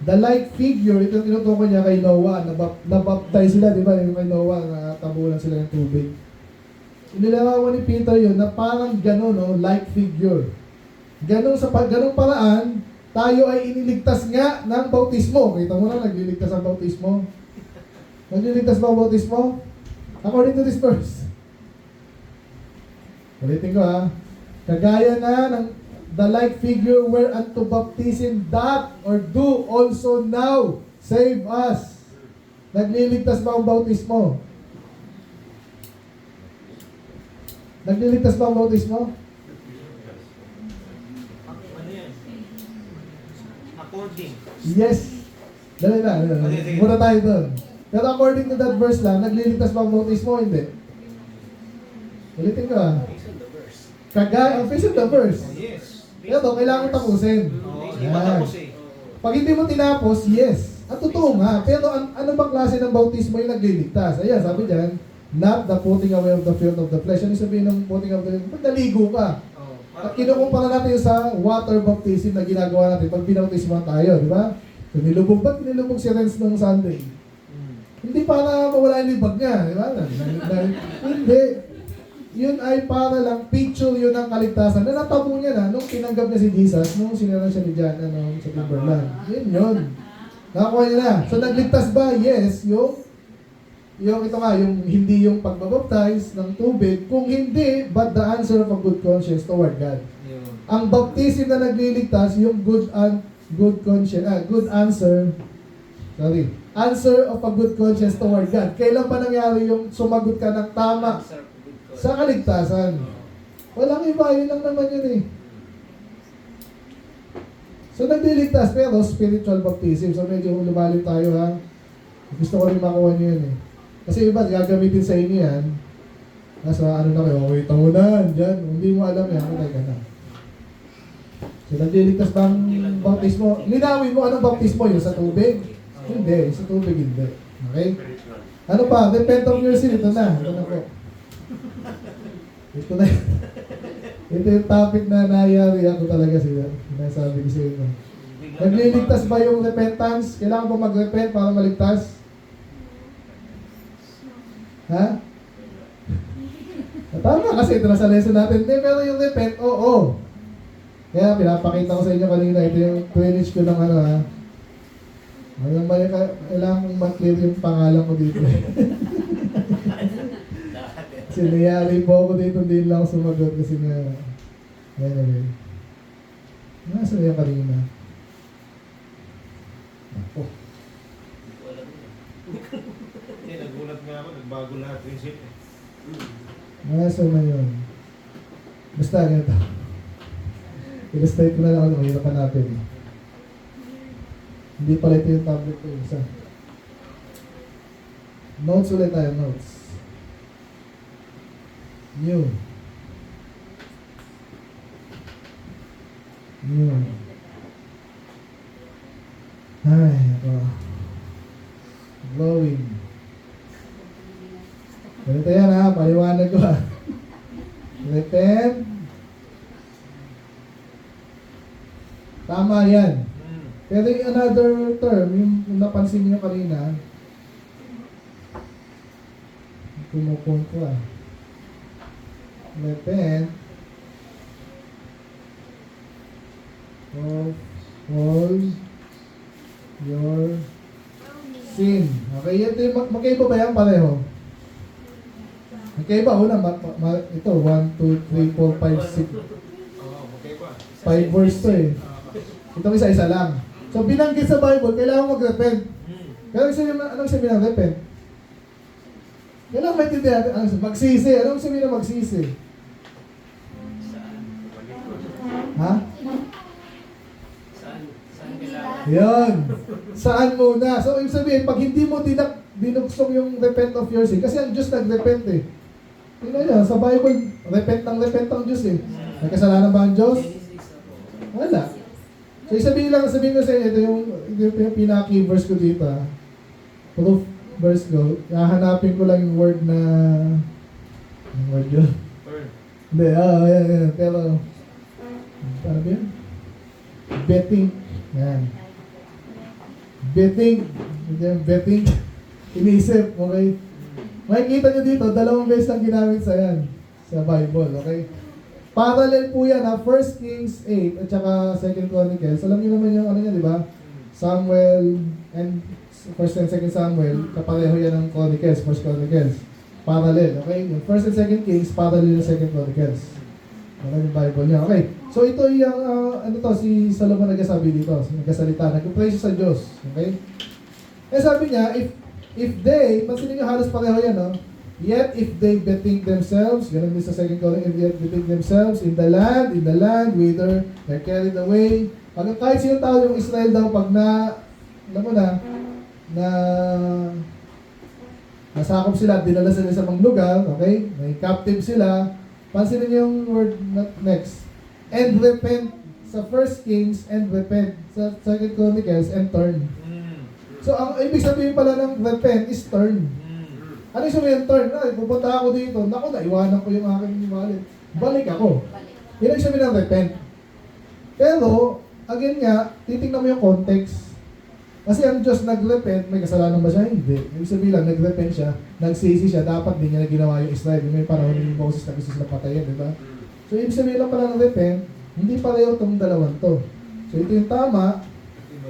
the like figure, ito tinutukoy niya kay Noah, nabaptize sila, di ba? Yung kay Noah, natabunan sila ng tubig. Inilarawan ni Peter yun na parang gano'n, no? Like figure. Ganong paraan, tayo ay iniligtas nga ng bautismo. Kita mo na, nagliligtas ang bautismo. Nagliligtas ba ang bautismo? According to this verse. Ulitin ko kagaya na ng the like figure whereunto baptism that or do also now save us. Nagliligtas ba ang bautismo? Nagliligtas ba ang bautismo? Ano yan? According. Yes. Dali na. Muna tayo doon. Pero according to that verse lang, nagliligtas ba ang bautismo? Hindi. Ulitin ko Based on the verse. Kagaya, ang face of the verse. Oh, yes. Pero kailangan tapusin. Hindi pa tapos eh. Pag hindi mo tinapos, yes. At totoo nga. Pero ano bang klase ng bautismo yung nagliligtas? Ayan, sabi dyan, not the putting away of the filth of the flesh. Ano yung sabihin ng putting away of the flesh? Pag naligo ka. At kinukumpara natin yung sa water baptism na ginagawa natin pag binautismo tayo, di ba? So ba't nilubog si Renz nung Sunday? Hindi para mawala yung libag niya, di ba? Hindi. Yun ay para lang picture yun ng kaligtasan na natabo niya na nung tinanggap niya si Jesus, nung sinara siya ni John sa Timberland. Yun. Nakakuha niya na. So nagligtas ba? Yes. Yung hindi yung pagbabaptize ng tubig. Kung hindi, but the answer of a good conscience toward God. Ang baptism na nagliligtas, yung good conscience, good answer, answer of a good conscience toward God. Kailan pa nangyari yung sumagot ka ng tama sa kaligtasan? Walang iba, yun lang naman yun eh. So nagliligtas, pero spiritual baptism. So medyo lumalim tayo Gusto ko rin makuha niyo yun eh. Kasi iba, gagamitin sa inyo yan. Nasa kayo, wait mo na, dyan. Hindi mo alam yan, patay ka na. So nagliligtas ba ang baptismo? Linawin mo, anong baptismo yun? Sa tubig? Hindi, sa tubig hindi. Okay? Ano pa? Repent of your sin. Ito na. Ito na po. Ito na. Ito yung topic na nayari ako talaga siya. Sinasabi ko sa inyo. Nagliligtas ba yung repentance? Kailangan ba mag-repent para maligtas? Ha? Tama kasi ito na sa lesson natin. Hindi, pero yung repent, oo. Kaya pinapakita ko sa inyo kanina. Ito yung twinage ko ng kailangan mong mag-clear yung pangalan ko dito. Sinayari po ako dito, hindi lang ako sumagot kasi anyway. Nasa na yung kanina? Ako. Nagulat nga ako, nagbago lahat yung ship eh. Nasa na yun? Basta ganito. Illustrate ko na lang ako, mahirap hanapin. Hindi pala ito yung tablet ko, isa. Notes ulit tayo, notes. New. Ay, ako. Glowing. Ganito yan ha, paliwanag ko ha. Repent. Tama yan. Pero yung another term, yung napansin niyo kanina, kumukun ko ah. Repent of all your sin. Okay, ito yung magkaiba ba yan pareho? Magkaiba, una, ito, 1, 2, 3, 4, 5, 6. Okay pa. 5 verse to eh. Ito isa-isa lang. So, binanggit sa Bible, kailangan mag-repent. Pero anong sabi ng repent? Kailangan maintindihan natin, magsisi. Anong sabi ng magsisi? Ha? Saan kailangan? Yun. Saan muna? So, ibig sabihin, pag hindi mo binuksong yung repent of your sin, kasi ang Diyos nag-repent eh. Tingnan nyo, sa Bible, repent ang Diyos eh. May kasalanan ba ang Diyos? Wala. So, sabihin ko sa inyo, ito yung pinaka-key verse ko dito. Proof verse ko. Hahanapin ko lang yung word na... Yung word yun? Hindi, yan. Pero, ano ba yun? Betting. Yan. Betting. Inisip, okay? Makikita nyo dito, 2 beses lang ginamit sa yan. Sa Bible, okay? Parallel po yan ha, 1 Kings 8 at saka 2 Chronicles. Alam niyo naman yung ano niya, di ba? Samuel and 1 and 2 Samuel, kapareho yan ng Chronicles, 1 Chronicles. Parallel, okay? Yung 1 and 2 Kings, parallel ng 2 Chronicles. Okay, yung Bible niya. Okay, so ito yung, si Solomon nagsasabi dito, nagsasalita, nag-pray siya sa Diyos. Okay? Eh sabi niya, if they, pansinin niyo halos pareho yan, no? Yet if they bethink themselves, ganun din sa 2 Chronicles, yet bethink themselves in the land, whither they're carried away. Pag kahit sino tao yung Israel daw, pag alam mo na nasakop sila, dinala sila sa mga lugar, okay? May captive sila. Pansinin niyo yung word next. And repent sa 1 Kings, and repent sa 2 Chronicles, and turn. So, ang ibig sabihin pala ng repent is turn. Ano yung sabihin turn? Ay, pupunta ako dito. Naku, naiwanan ko yung aking wallet. Balik ako. Yun ang sabihin ng repent. Pero, again nga, titignan mo yung context. Kasi ang Diyos nag-repent, may kasalanan ba siya? Hindi. Ibig sabihin lang, nag-repent siya, nagsisi siya, dapat din niya na ginawa yung Israel. May panahon ni Moses na gusto sila patayin, di ba? So, ibig sabihin lang pala ng repent, hindi pareho itong dalawang to. So, ito yung tama.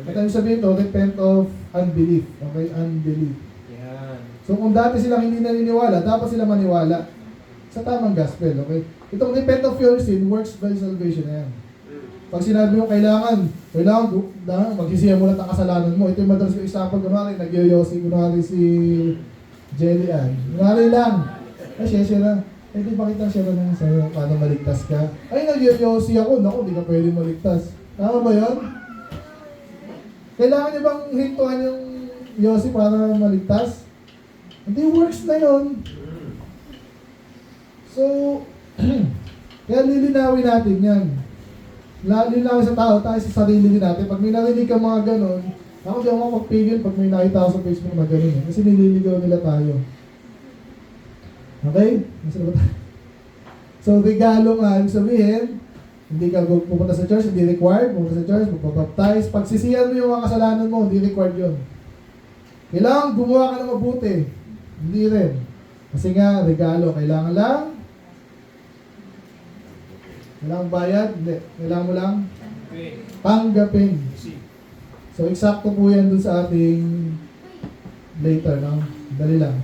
At ang sabihin to, repent of unbelief. Okay? Unbelief. Yan. So kung dati silang hindi naniniwala, dapat sila maniwala sa tamang gospel, okay? Itong repent of your sin, works by salvation na yan. Pag sinabi mo, kailangan magsisiya mo lang ang kasalanan mo. Ito yung madalas yung isapan, kunwari, nagyoyosi, kunwari si Jelly Ann. Kunwari lang, siya na. Di ba kita siya na sa'yo, paano maligtas ka? Ay, nagyoyosi ako, naku, di ka pwede maligtas. Tama ba yun? Kailangan niya bang hintuan yung yosi para maligtas? Hindi works na yun. So, kaya lilinawin natin yan. Lilinawin sa tao, tayo sa sarili din natin. Pag may narinig ka mga ganon, ako di ako magpigil pag may nakita ako sa Facebook na ganon. Kasi nililigaw nila tayo. Okay? Nasa na ba tayo? So, regalo nga, ibig sabihin, hindi ka pupunta sa church, hindi required. Pupunta sa church, magpapaptize. Pagsisiyan mo yung mga kasalanan mo, hindi required yun. Kailangan gumawa ka ng mabuti. Hindi rin. Kasi nga, regalo, kailangan lang. Kailangan bayad? Hindi. Kailangan mo lang tanggapin. So, eksakto po yan dun sa ating later, no? Dali lang.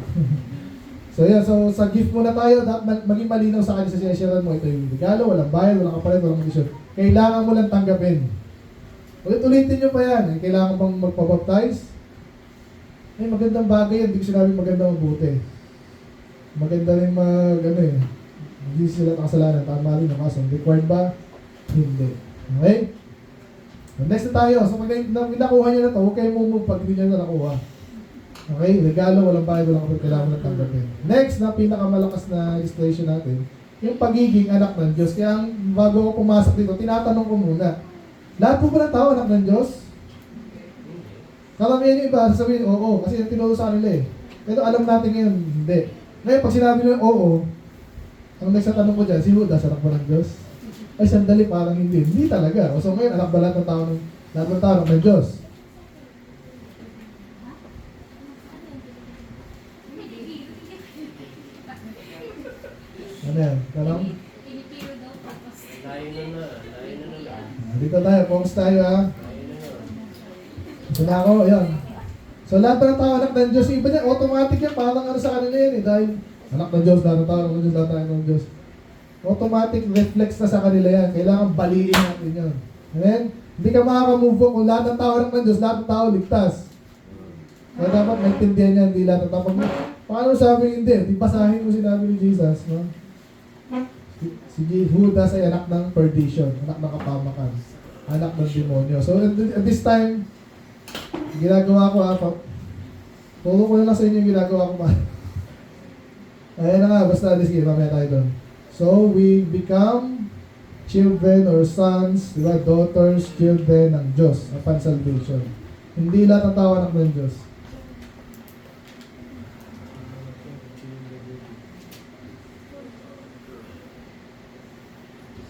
So, yan. So, sa gift muna tayo, maging malinaw sa kanya sa sinasyaran mo. Ito yung regalo, walang bayad, walang kapalit, walang kondisyon. Kailangan mo lang tanggapin. Ulit-ulitin nyo pa yan. Kailangan bang magpabaptize? Ay, magandang bagay yan. Hindi ko sinabi magandang mabuti. Maganda rin hindi sila kasalanan. Tama rin ang kaso. Required ba? Hindi. Okay? So, next na tayo. So, pag nakuha nyo na ito, huwag kayo mumove pag hindi nyo na nakuha. Okay? Regalo, walang bayad, walang kapit. Kailangan mo lang tanggapin. Next na pinakamalakas na illustration natin, yung pagiging anak ng Diyos. Kaya bago ako pumasok dito, tinatanong ko muna. Lahat po ba ng tao anak ng Diyos? Karamihan yung iba, sasabihin, oo, kasi yung tinuro sa kanila eh. Pero alam natin ngayon, hindi. Ngayon, pag sinabi nyo oo, ang next na tanong ko dyan, si Judas, anak ba ng Diyos? Ay, sandali, parang hindi. Hindi talaga. So ngayon, anak ba lahat ng tao ng Diyos? Ano yan? Tanong? Pinipiro daw po. Layo na lang. Dito tayo, focus tayo ha. Layo na lang. So na ako, ayan. So lahat ng tao anak ng Diyos, iba niya, automatic yan, parang ano sa kanila yan eh, dahil anak ng Diyos, lahat ng tao, anak ng Diyos, lahat ng Diyos. Automatic reflex na sa kanila yan, kailangan baliin natin yan. Amen? Hindi ka makaka-move on kung lahat ng tao anak ng Diyos, lahat ng tao ligtas. Kaya dapat maintindihan niya, hindi lahat ng tao. Paano sabi hindi? Di basahin mo sinabi ni Jesus, no? Si Judas ay anak ng perdition, anak ng kapamakan, anak ng demonyo. So at this time, ginagawa ko turo ko na lang sa inyo yung ginagawa ko Ayan na nga, basta sige, mamaya tayo doon. So we become children or sons, diba? Daughters, children ng Diyos upon salvation. Hindi lahat ng tao anak ng Diyos.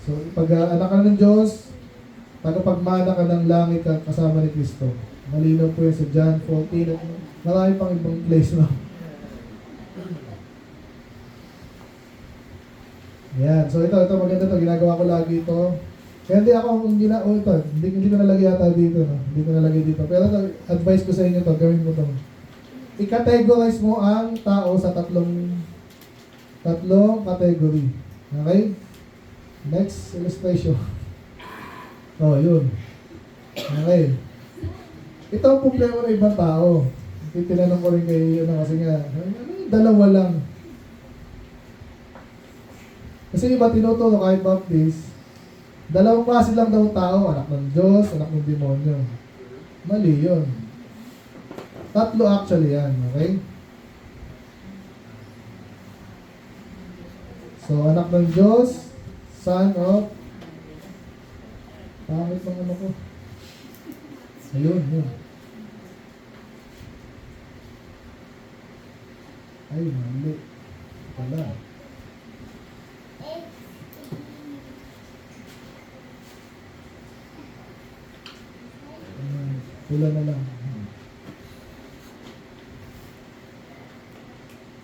So, pag anak ka ng Diyos, tagapagmana ka ng langit ka kasama ni Kristo. Malinaw po yan sa John 14 at marami pang ibang place na. Yan. So, ito maganda to. Ginagawa ko lagi ito. Kaya hindi ako ito. Hindi ko nalagay yata dito. No? Hindi ko nalagay dito. Pero ito, advice ko sa inyo to. Gawin mo to. I-categorize mo ang tao sa tatlong category. Okay? Next illustration. Oh, yun. Okay. Ito ang problema ng ibang tao. Tinanong ko rin kay, kasi nga, dalawa lang. Kasi iba tinuturo kahit Baptist, dalawang klase lang daw tao, anak ng Diyos, anak ng demonyo. Mali yun. Tatlo actually yan, okay? So, anak ng Diyos, son of, pangit ng ano ko. Ayun, yun. Ay, mali. Wala. Pula na lang.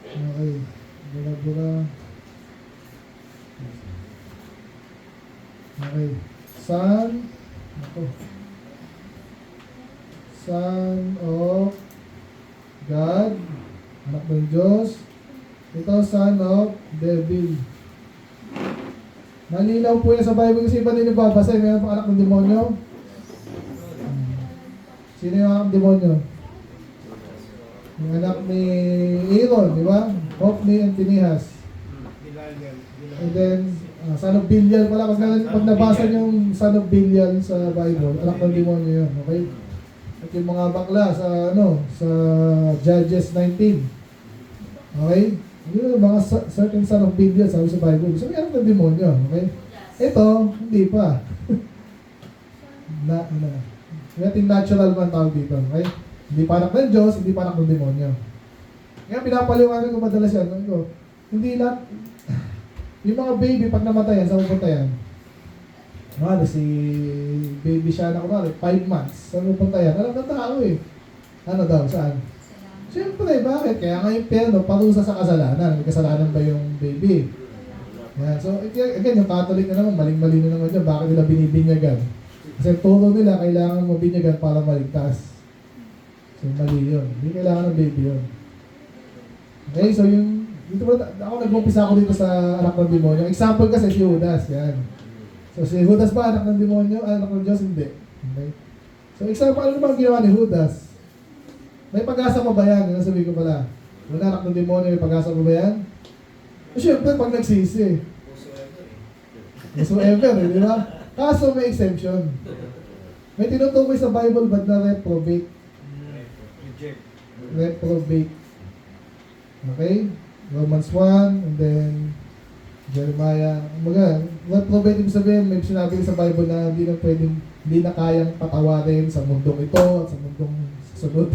Okay. Bura-bura. Okay. Son. Ako. Son of God. Anak ng Diyos. Ito, son of devil. Malinaw po yan sa Bible kasi iba din yung babasa. Mayroon pang anak ng demonyo. Sino yung anak ng demonyo? Yung anak ni Aaron, di ba? Hophni and Phinehas. And then, son of Belial pala. Pag nabasa yung son of Belial sa Bible, anak ng demonyo yun. Okay? At yung mga bakla sa sa Judges 19. Okay? Yung mga certain son of Belial sabi sa Bible. So, may anak ng demonyo. Okay? Ito, hindi pa. Yung natural man tawag dito. Okay? Hindi pa anak ng Diyos, hindi pa anak ng demonyo. Ngayon, pinapaliwanag ko madalas yan. Hindi lahat. Yung mga baby, pag namatayan, saan pupunta yan? Si baby siya na 5 months. Saan pupunta yan? Alam ng tao eh. Ano daw? Saan? Siyempre, bakit? Kaya nga yung perno, parusa sa kasalanan. May kasalanan ba yung baby? Yan. So, again, yung Catholic na naman, maling-mali na naman dyan. Bakit nila binibinyagan? Kasi turo nila, kailangan mabinyagan para maligtas. So, mali yun. Hindi kailangan ng baby yun. Okay, so yung, dito ba, ako nag-umpisa ako dito sa anak ng demonyo. Example kasi si Judas, yan. So, si Judas ba anak ng demonyo? Anak ng Diyos? Hindi. Okay. So, example, ano ba ang ginawa ni Judas? May pag-asa pa ba yan? Ano sabi ko pala? Wala anak ng demonyo, may pag-asa pa ba yan? O syempre, pag nagsisi. Whatsoever, di ba? Kaso may exemption. May tinutukoy sa Bible, ba't na reprobate? Reject. Reprobate. Okay? Romans 1, and then Jeremiah. Reprobate ibig sabihin, may sinabi sa Bible na hindi na kayang patawarin sa mundong ito at sa mundong Sunod.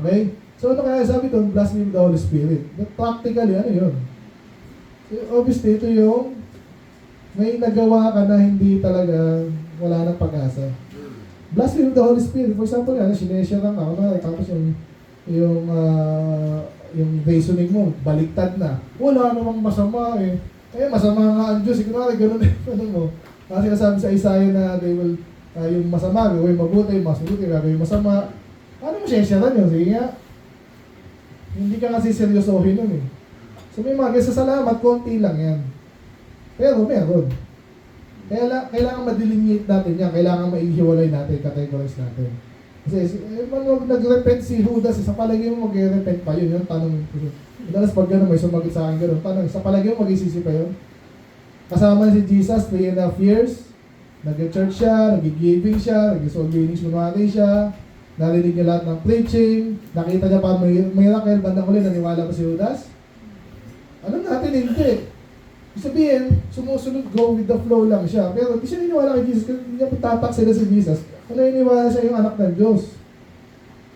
Okay? So ano kaya sabi doon? Blaspheme the Holy Spirit. But practically, ano yun? So, obviously, ito yung may nagawa ka na hindi talaga wala nang pag-asa. Blaspheme the Holy Spirit. For example, sinesya lang ako na, tapos yung reasoning mo, baliktad na. Wala namang masama eh. Masama nga ang Diyos. Kunwari, ganun ano mo. Kasi sinasabi sa Isaiah na they will, yung masama, gawin mabuti, mas mabuti, gagawin masama. Ano mo siyensyaran yun? Sige nga. Hindi ka kasi seryosohin nun eh. So may mga salamat, konti lang yan. Pero meron. Kailangan ma-delineate natin yan. Kailangan maihiwalay natin, categorize natin. Kasi nag-repent si Judas, sa palagay mo mag-repent pa yun. Yung tanong, madalas pag gano'n may sumagot sa akin gano'n, tanong, sa palagay mo mag-isisi pa yun? Kasama si Jesus 3.5 years, nag-church siya, nag-giving siya, nag-soul winning kunwari siya, narinig niya lahat ng preaching, nakita niya pa may miracle, bandang huli, naniwala pa si Judas? Ano natin, hindi. Ibig sabihin, sumusunod, go with the flow lang siya. Pero hindi siya niniwala kay Jesus, kasi hindi niya tatak sila si Jesus. Ano niniwala siya yung anak ng Diyos?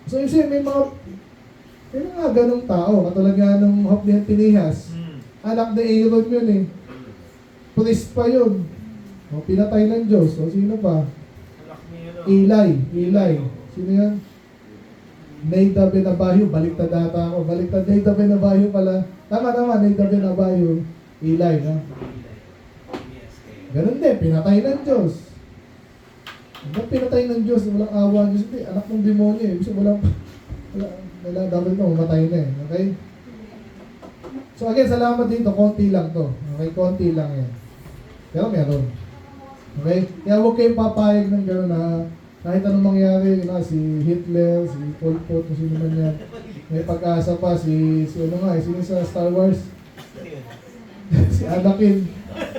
So yung siya, may mga ganong tao, katulad nga nung Hope ni Pinehas. Anak na Aaron yun eh. Priest pa yun. O, pinatay ng Diyos. O, sino pa? Eli. Sino yan? Nadab ben Abihu. Baliktad data ako. Baliktad Nadab ben Abihu pala. Tama, Nadab ben Abihu. Eli, no? Ganun din, pinatay ng Diyos. Hanggang pinatay ng Diyos, walang awa ng Diyos. Hindi, anak ng demonyo eh. Kasi wala, dapat ito, mamatay na eh. Okay? So again, salamat dito, konti lang to. Okay, konti lang yan. Pero meron. Okay? Kaya huwag kayong papayag ng gano'n na kahit anong mangyari, si Hitler, si Pol Pot, kung sino man yan. May pag-asa pa, sino sa Star Wars? Si Anakin,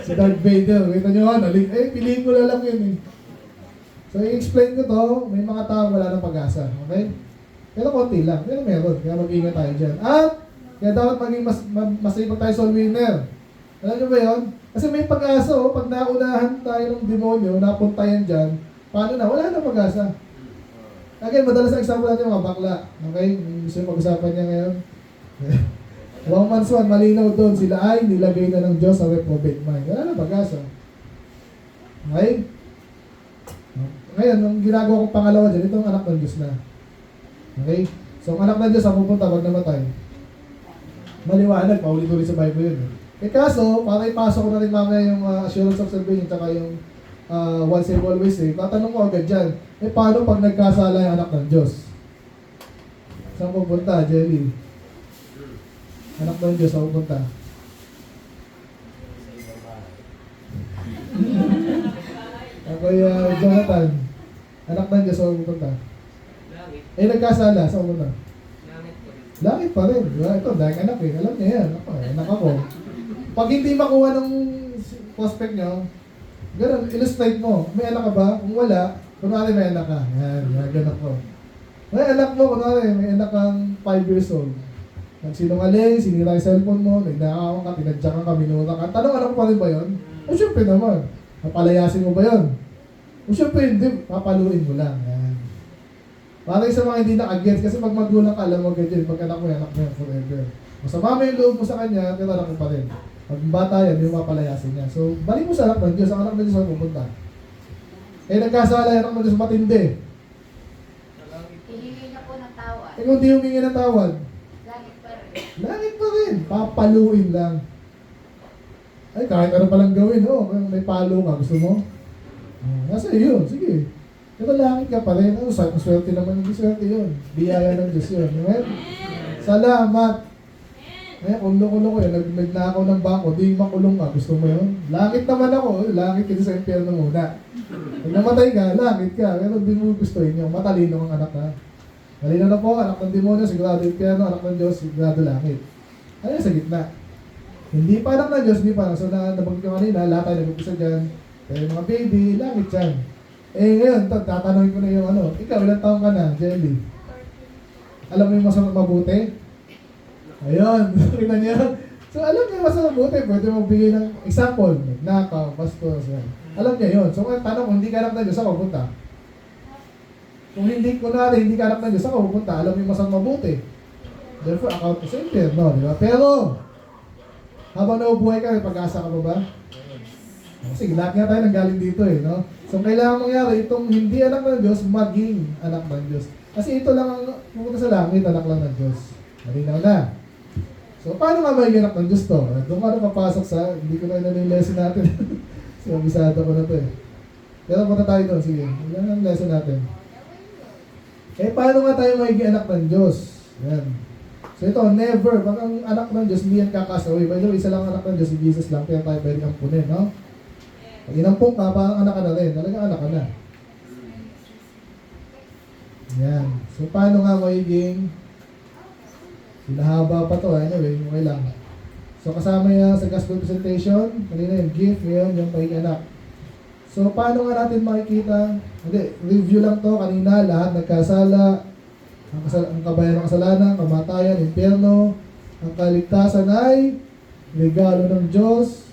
si Darth Vader. Kita nyo nga, pelikula lang yun eh. So, i-explain ko to, may mga tao wala ng pag-asa. Okay? Pero konti lang. Pero meron. Kaya mag-ingat tayo dyan. At, kaya dapat maging masipag tayo soul winner. Alam nyo ba yun? Kasi may pag-asa, pag naunahan tayo ng demonyo, napunta yan dyan, paano na? Wala na pag-asa. Again, madalas ang example natin mga bakla. Okay? Gusto yung pag-usapan niya ngayon. 1 months 1, malinaw doon. Sila ay nilagay na ng Diyos sa reprobate mind. Wala na pag-asa. Okay? Ngayon, ang ginagawa kong pangalawa dyan, ito ang anak ng Diyos na. Okay? So, ang anak ng Diyos, ang pupunta, wag namatay. Maliwanag, paulit-ulit sa Bible yun. Kaso, para ipasok ko na rin mamaya yung assurance of salvation tsaka yung once and always tatanong ko agad dyan, paano pag nagkasala yung anak ng Diyos? Saan pupunta, Jelly? Anak ng Diyos, saan pupunta? Ako yung Jonathan. Anak ng Diyos, saan pupunta? Langit. Nagkasala, saan pupunta? Langit po. Langit pa rin. Diba? Ito, dahil anak eh. Alam niya yan. Anak ako. Pag hindi makuha ng prospect nyo, ganun, illustrate mo. May anak ka ba? Kung wala, kunwari may anak ka. Yan, ganun ko. May anak mo, kunwari, may anak kang 5 years old. Nagsinungaling, sinira yung cellphone mo, nagnakawan ka, tinadyakan ka, minura ka. Tanong, anak mo pa rin ba yun? O syempre naman. Napalayasin mo ba yun? O syempre hindi, papaluin mo lang. Yan. Parang sa mga hindi nakagets, kasi pag magulang ka, alam mo ganyan, pag anak mo yan forever. Masama mo yung loob mo sa kanya, pero anak mo pa rin. Pag bata yan, yung mapalayasin niya. So, balik mo sa anak ng Diyos, ang anak ng Diyos ang pupunta. Nagkasala yung anak ng Diyos matindi. Hihingi na po ng tawad. Kung di humingi ng tawad, Langit pa rin. langit pa rin. Papaluin lang. Ay, kahit ano palang gawin, kung may palo ka, gusto mo? Nasa iyo, sige. Pero langit ka pa rin. Swerte naman yung swerte yun. Biyaya ng Diyos yun. Amen? Salamat. Kaya kulong-kulong ko yun, nagnakaw ng bangko, di makulong ka, gusto mo yun? Langit naman ako, langit ka sa impyerno muna. Pag namatay ka, langit ka, pero di mo gustuhin yung matalino ang anak ka. Talino na po, anak ng demonyo, sigurado impyerno, anak ng Diyos, sigurado langit. Ano yung sa gitna? Hindi pa anak ng Diyos, hindi pa. So nabanggit ko kanina, lahat tayo nag-upisa dyan. Pero yung mga baby, langit yan. Ngayon, tatanungin ko na yung ikaw, ilang taong ka na, Jelly? Alam mo yung masama mabuti? Ayun, kita niyo. So alam niya masama mabuti, pwede mo bigay ng example, nagnakaw, bastos, yan. Alam niya yun. So tanong, kung hindi ka anak ng Diyos, saan pupunta? Kung hindi, kunwari, hindi ka anak ng Diyos, saan ka pupunta? Alam mo yung masang mabuti. Therefore, account mo sa impyerno, di ba? Pero, habang nabubuhay ka, may pag-asa ka pa ba? Kasi lahat nga tayo nanggaling dito no? So, kailangan mangyari itong hindi anak ng Diyos, maging anak ng Diyos. Kasi ito lang ang pupunta sa langit, anak lang ng Diyos. Malinaw na. So, paano nga maging anak ng Diyos to? Doon ka na papasok sa, hindi ko na yung lesson natin. So, bisado ko na to Pero punta tayo doon, sige. Yan ang lesson natin. Paano nga tayo magiging anak ng Diyos? Yan. So ito, never. Pag ang anak ng Diyos, hindi yan kakasaway. By the way, isa lang anak ng Diyos, si Jesus lang. Kaya tayo pwede ampunin, no? Pag inampun ka, parang anak ka na rin. Talagang anak ka na. Yan. So paano nga magiging hinahaba pa to, anyway, okay lang. So kasama yan sa gospel presentation, kanina yung gift, ngayon yung pagiging anak. So paano nga natin makikita? Hindi, review lang to kanina, lahat nagkasala. Ang kabayan ng kasalanan, kamatayan, impyerno, ang kaligtasan ay regalo ng Diyos.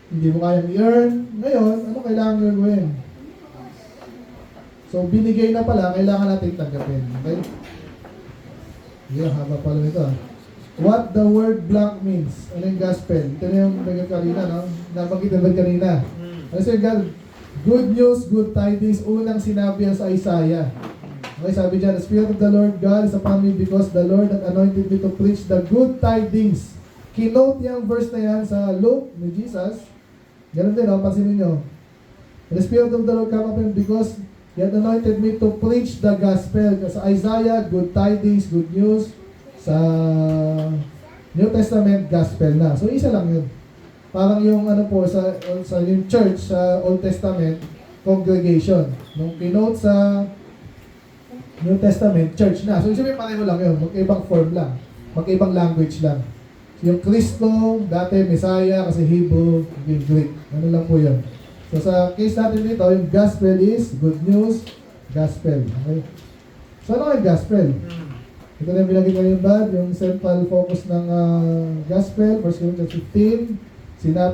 Hindi mo kayang i-earn. Ngayon, ano kailangan gagawin? So, binigay na pala, kailangan natin tanggapin. Okay? Yeah, haba pala nito What the word blank means. Ano yung gospel? Ito na yung bagay kanina, no? Nabanggit na ba kanina? Ano siya, God? Good news, good tidings. Unang sinabi yan sa Isaiah. Okay, sabi dyan, the Spirit of the Lord God is upon me because the Lord had anointed me to preach the good tidings. Kinote yung verse na yan sa Luke ni Jesus. Ganun din, pansinin nyo. The Spirit of the Lord come upon me because He had anointed me to preach the gospel. Sa Isaiah, good tidings, good news. Sa New Testament, gospel na. So, isa lang yun. Parang yung ano po, sa yung church, sa Old Testament, congregation. Nung kinote sa New Testament, church na. So, sabihin pareho lang yun. Magkaibang form lang. Magkaibang language lang. So, yung Kristo, dati Messiah, kasi Hebrew, yung Greek. Ano lang po yun. So, sa case natin dito, yung gospel is good news, gospel. Okay? So, ano yung gospel? Ito na yung binagay ko yung bad, yung central focus ng gospel, 1 Corinthians 15.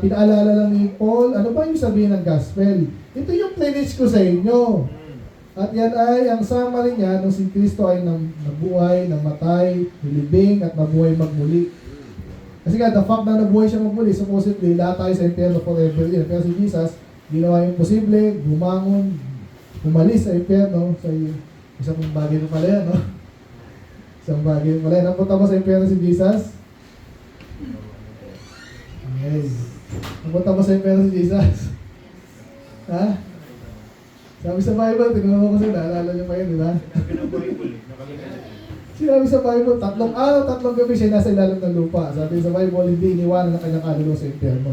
Pinaalala lang ni Paul, ano ba yung sabihin ng gospel? Ito yung pledge ko sa inyo. At yan ay, ang summary niya, nung si Kristo ay nabuhay, namatay, nilibing, at nabuhay magmuli. Kasi nga, the fact na nabuhay siya magmuli, supposedly, lahat tayo sa impyerno forever yun. Pero si Jesus, ginawa yung posible, bumangon, umalis sa impyerno. So, isang bagay na pala yan, no? Isang bagay na pala yan. Napunta mo sa impyerno si Jesus? Okay. Napunta mo sa impyerno si Jesus? Ha? Sabi sa Bible, tinanong ko sila, naalala niyo pa yun, di ba? Sinabi ng Bible, nakalimutan. Sinabi sa Bible, 3 araw, 3 gabi siya nasa ilalim ng lupa. Sabi sa Bible, hindi iniwanan ng kanyang kaluluwa sa impyerno.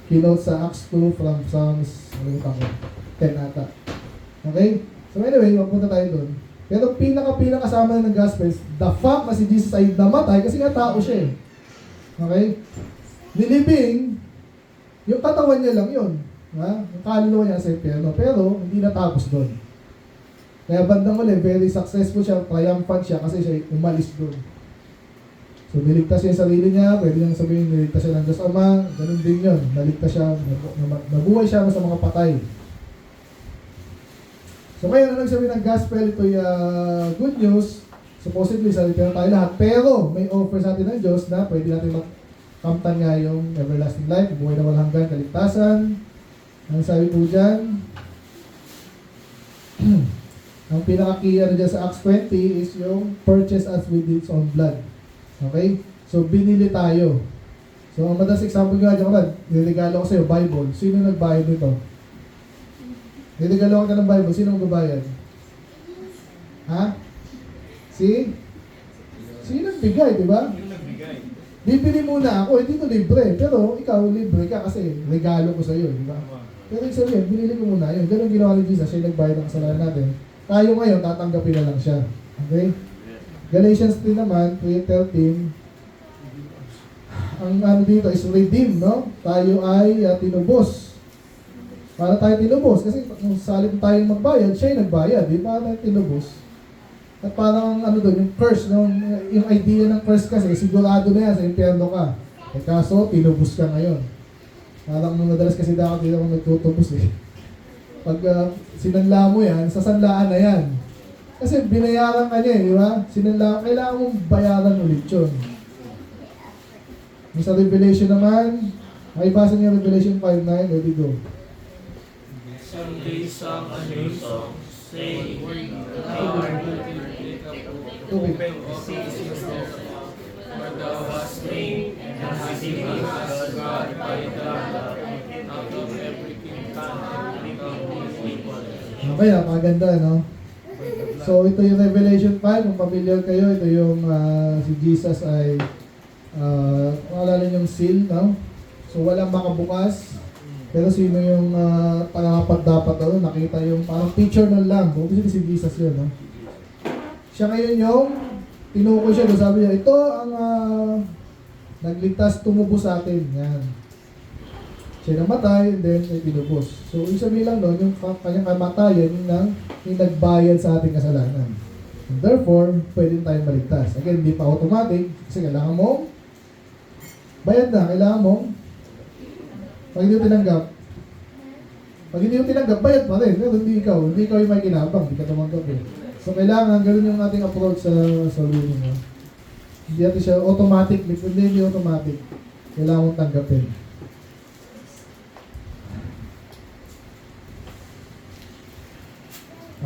Kinote sa Acts 2 from Psalms, 10 ata. Okay? So anyway, magpunta tayo doon. Pero pinaka-kasama ng Gospels, the fact na si Jesus ay namatay, kasi nga tao siya eh. Okay? Nilibing, yung katawan niya lang yun. Yung kaluluwa niya sa impyerno. Pero, hindi natapos doon. Kaya bandang uli, very successful siya, triumphant siya kasi siya umalis doon. So, niligtas siya yung sarili niya, pwede niyang sabihin, niligtas siya ng Diyos Ama, ganun din yun. Naligtas siya, nabuhay siya sa mga patay. So, ngayon, ano sabihin ng gospel, ito'y good news. Supposedly, salita tayo lahat. Pero, may offer sa atin ng Diyos na pwede natin makamtan nga yung everlasting life, buhay na walang hanggan, kaligtasan. Ang sabi po dyan, ang pinaka-key dyan sa Acts 20 is yung purchase us with its own blood. Okay? So, binili tayo. So, ang madalas example nga dyan, niregalo ko sa'yo, Bible. Sino nagbayad nito? Niregalo ko ka ng Bible, sino magbabayad? Ha? Sino nagbigay, di ba? Yung nagbigay. Bibili muna ako, hindi to libre. Pero ikaw, libre ka kasi regalo ko sa'yo, di ba? Pero ibig sabihin, binili ko muna yun. Ganun ginawa ni Jesus, siya nagbayad ng kasalanan natin. Tayo ngayon, tatanggapin na lang siya. Okay? Galatians 3 naman, 3:13. Ang ano dito is redeem, no? Tayo ay tinubos. Para tayo tinubos. Kasi kung salit tayo magbayad, siya yung nagbayad. Di ba tayo tinubos? At parang ano doon, yung curse, no? Yung idea ng curse kasi, sigurado na yan, sa impyerno ka. Kaso, tinubos ka ngayon. Parang madalas kasi dapat dito akong nagtutubos eh. pag sinanla mo yan, sa sanlaan na yan. Kasi binayaran ka niya, di ba? Sinanla, kailangan mong bayaran ulit yun. Yung sa Revelation naman, makibasa niyo Revelation 5:9, ready go. Some they sang a new song, saying, Thou art worthy to take up Okay. of seasons thereof, for thou hast made and hast given us God by the blood, out of every kingdom, and of these people. Okay, napakaganda, no? So, ito yung Revelation 5. Kung familiar kayo, ito yung si Jesus ay maalala yung seal, no? So, walang makabukas. Pero sino yung dapat nakita yung parang picture na lang. Obviously, si Jesus yun, no? Siya ngayon yung tinukoy siya. Sabi niya, ito ang nagligtas, tumubo sa atin. Yan. Siya namatay, and then may tinubos. So, ibig sabihin lang nun, yung kanyang kamatayan, yung nagbayad sa ating kasalanan. And therefore, pwede tayong maligtas. Again, hindi pa automatic, kasi kailangan mong bayad na, kailangan mong pag hindi mo tinanggap, bayad pa rin. Pero hindi ikaw yung may kinabang, hindi ka tumanggap eh. So, kailangan, ganun yung ating approach sa luling mo. Hindi natin siya automatic, hindi automatic. Kailangan mong tanggapin.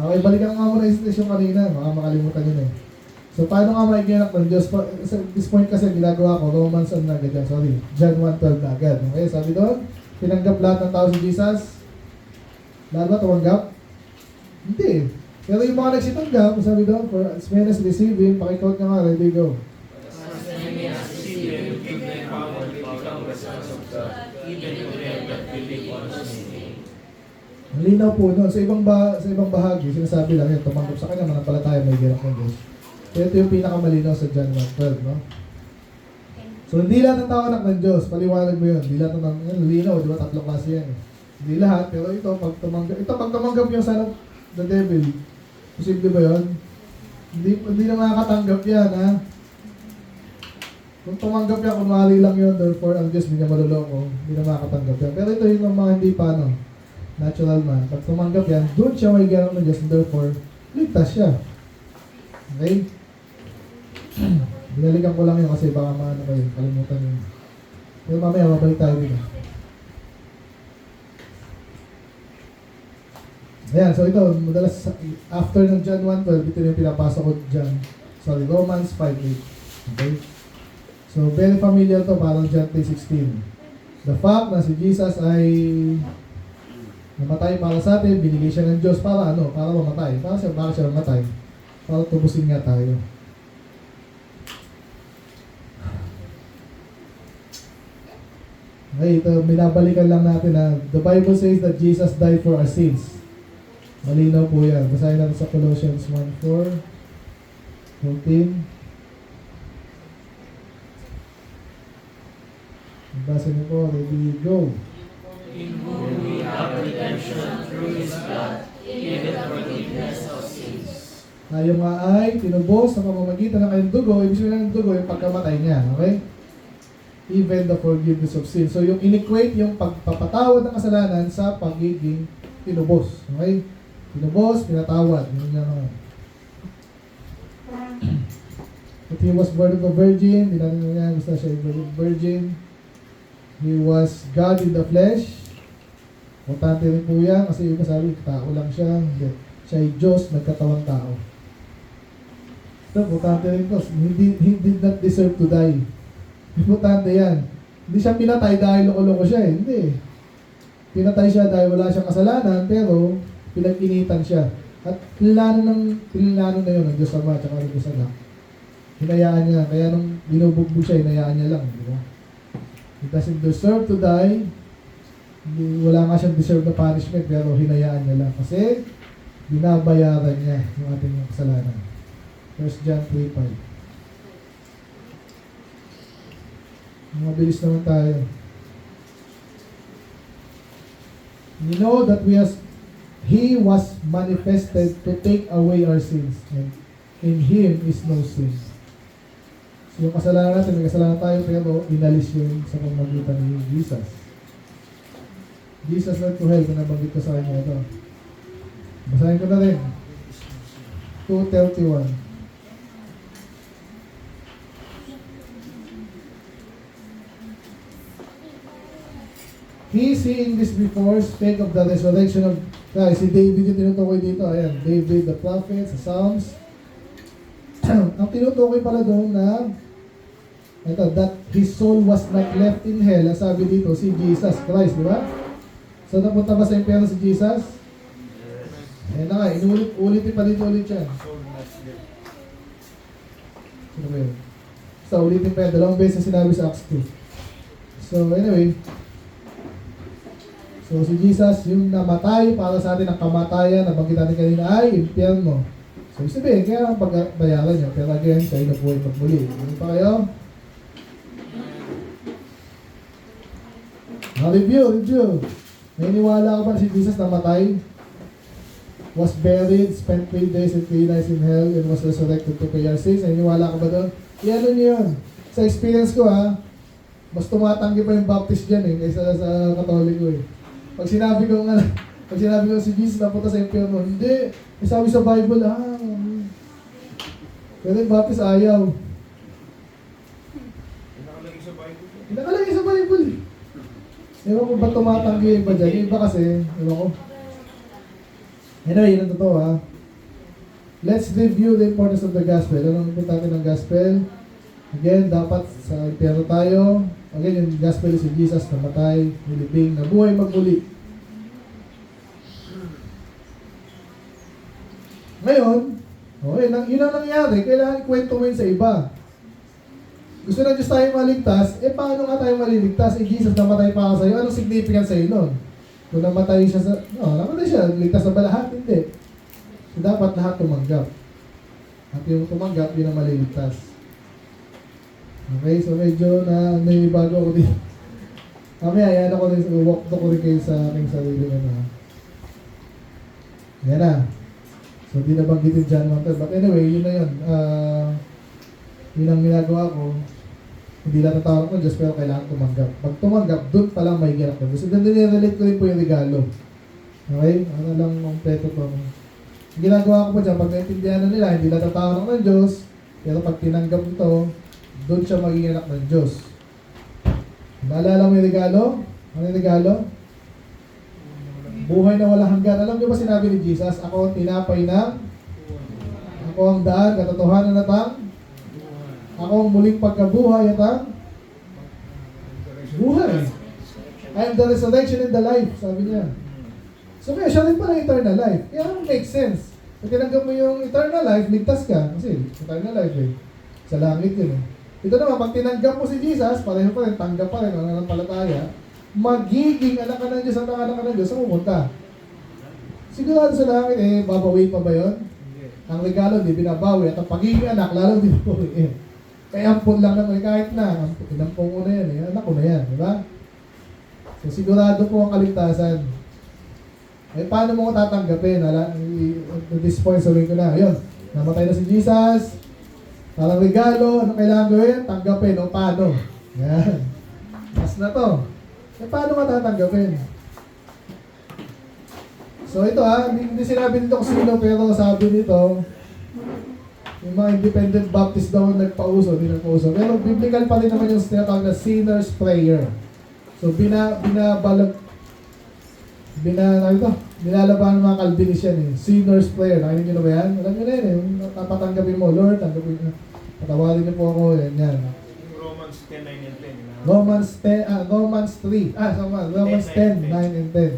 Okay, balikan nga muna yung station kanina, baka makalimutan yun eh. So, paano nga maikinak ng Diyos? At this point kasi ginagawa ko, Romans na agad yan, sorry, John 1:12 na agad. Okay, sabi doon, tinanggap lahat ng tao si Jesus. Lahat ba tumanggap? Hindi. Pero yung mga nagsitanggap, sabi doon, for as many as receive Him, pakikot nga, ready go. As many as receive Him, give them power to become the sons of God, even to them that believe on His name. Ang linaw po doon, sa ibang bahagi, sinasabi lang yun, tumanggap sa Kanya, manampalataya, may girak ng Diyos. So, ito yung pinakamalinaw sa John 1:12, no? So, hindi lahat ng tao anak ng Diyos, paliwanag mo yun, hindi lahat ng linaw, di ba, tatlong klase yan. Hindi lahat, pero ito, pag tumanggap yung son of the devil, posible ba yun? Hindi na makakatanggap yan, ha? Kung tumanggap yan, kunwari lang yun, therefore, ang Diyos, hindi niya maluloko, hindi na makakatanggap yan. Pero ito yung mga hindi pa, no? Natural man. Pag tumanggap yan, doon siya may ganang ng Diyos, and therefore, ligtas siya. Okay? Binalikan ko lang yun kasi baka maano kayo, kalimutan yun. Pero mamaya, mabalik tayo dito. Ayan, so ito, madalas after ng John 1:12, ito yung pinapasok ko dyan. Sorry, Romans 5:8. Okay? So, very familiar to, parang John 3:16. The fact na si Jesus ay namatay para sa atin, binigay siya ng Diyos para ano? Para mamatay. Para siya mamatay. Para tubusin nga tayo. Okay, ito, binabalikan lang natin na the Bible says that Jesus died for our sins. Malinaw po yan. Basahin natin sa Colossians 1:4-14. Basa niyo po, ready, go. In whom we have redemption through His blood, even the forgiveness of sins. Tayo nga ay tinubos sa pamamagitan ng kanyang dugo. Ibig sabihin ng dugo yung pagkamatay niya. Okay? Even the forgiveness of sin. So yung inequate yung pagpapatawad ng kasalanan sa pagiging tinubos. Okay? Tinubos, pinatawad. Yun nga naman. But He was born of a virgin. Di natin nga gusto siya yung virgin. He was God in the flesh. Importante rin po yan kasi iba sabi, tao lang siya. Hindi. Siya ay Diyos, nagkatawang tao. Ito, importante rin po. He did not deserve to die. Importante yan. Hindi siya pinatay dahil loko-loko siya eh. Hindi. Pinatay siya dahil wala siyang kasalanan, pero pinag-initan siya. At pinilano na yun ng Diyos Ama at ng Diyos Anak. Hinayaan niya. Kaya nung binubugbog siya, hinayaan niya lang. Di ba? He doesn't deserve to die. Wala nga siyang deserve na punishment, pero hinayaan niya lang. Kasi binabayaran niya yung ating kasalanan. 1 John 3:5. Mabilis naman tayo. We know that He was manifested to take away our sins, and in Him is no sin. So yung kasalanan natin, may kasalanan tayo, pero inalis yun sa pamamagitan ni Jesus. Jesus went to hell, kung nabanggit ko sa kanya ito. Basahin ko na rin. 2:31. He, seeing this before, spake of the resurrection of Christ. Si David yung tinutukoy dito. Ayan, David the prophet, sa Psalms. Ang tinutukoy pala doon na ito, that his soul was not left in hell. Ang sabi dito, si Jesus Christ, di ba? So, napunta ba sa impyerno si Jesus? Ayan na nga, inulit-ulitin pa dito ulit yan. Sino ba yun? So, ulitin pa yan. Dalawang beses sinabi sa Acts 2. So, anyway. So, si Jesus, yung namatay para sa atin, ang kamatayan, nabanggit natin kanina ay impyerno. So, ibig sabihin, kaya ang pagbayaran niya. Pero again, kayo na buhay magmuli. Ano pa kayo? Review. Naniniwala ka ba na si Jesus namatay? Was buried, spent 3 days and 3 nights in hell, and was resurrected to pay our sins. Naniniwala ka ba doon? Ano niyo yun? Sa experience ko mas tumatanggi pa yung Baptist dyan kaysa sa Katoliko Pag sinabi ko si Jesus napunta sa impyerno, hindi. Sabi sa Bible, pero yung Baptist ayaw. Nakalagay sa Bible. Nakalagay sa Bible. Ewan ko ba tumatanggi yung iba dyan? Yung iba kasi, ewan ko. Anyway, yun ang totoo Let's review the importance of the gospel. Anong importante ng gospel? Again, dapat sa impyerno tayo. Again, yung gospel is si Jesus namatay, nilibing, nabuhay magmuli. Ngayon, yun ang nangyari. Kailangan ikwento mo yun sa iba. Gusto na Diyos tayo maligtas, paano nga tayo maliligtas? Jesus namatay para sa'yo. Anong significance sa'yo nun? Kung namatay siya namatay siya, ligtas na ba lahat? Hindi. So, dapat lahat tumanggap. At yung tumanggap, yun ang maliligtas. Okay, so medyo naibago ako dito. Kami, ayan ako rin, walk to ko rin kayo sa aking sarili. Ayan na. So, di na banggitin dyan mga But anyway, yun na yun. Yun ang ginagawa ko. Hindi lang natawag ko Diyos, pero kailangan tumanggap. Pag tumanggap, doon pa lang may ganap na Diyos. So, doon nire-relate ko rin po yung regalo. Okay? Ano lang kompleto to. Ang ginagawa ko po dyan, pag naintindihan na nila, hindi lang tatawag ng Diyos, pero pag tinanggap ito, doon siya magiging anak ng Diyos. Naalala mo yung regalo? Ano yung regalo? Buhay na walang hanggan. Alam niyo ba sinabi ni Jesus, ako ang tinapay ng, ako ang daan, katotohanan na ako ang muling pagkabuhay at ang buhay. I am the resurrection and the life, sabi niya. So kaya siya rin pala eternal life. Kaya makes sense. Pag tinanggap mo yung eternal life, ligtas ka. Kasi eternal life sa langit yun Ito naman, pag tinanggap mo si Jesus, pareho pa rin, tanggap pa rin, ang palataya, magiging anak ka ng Diyos at ang anak ka ng Diyos, saan pumunta? Sigurado sa langit, babawi pa ba yun? Ang regalo, di binabawi. At ang pagiging anak, lalo di binabawi. Kaya ampun lang naman, kahit na, inampun ko na yan, anak ko na yan, di ba? So, sigurado po ang kaligtasan. Paano mo ko tatanggapin? At this point, sabihin ko na, ayun, namatay na si Jesus, parang regalo, ano kailangan gawin? Tanggapin, o paano? Yan. Mas na to. Paano ka tatanggapin? So ito hindi sinabi dito kung sino, pero sabi dito, yung mga independent Baptist daw nagpauso, hindi nagpauso. Pero biblical pa rin naman yung tinatawag na sinner's prayer. So binalaban ng mga Calvinist yan sinner's prayer. Nakinig nyo na ba yan? Alam nyo na yan yung tatanggapin mo, Lord, patawarin niyo po ako, yan. Romans 10:9 and 10. Romans 10:9 and 10.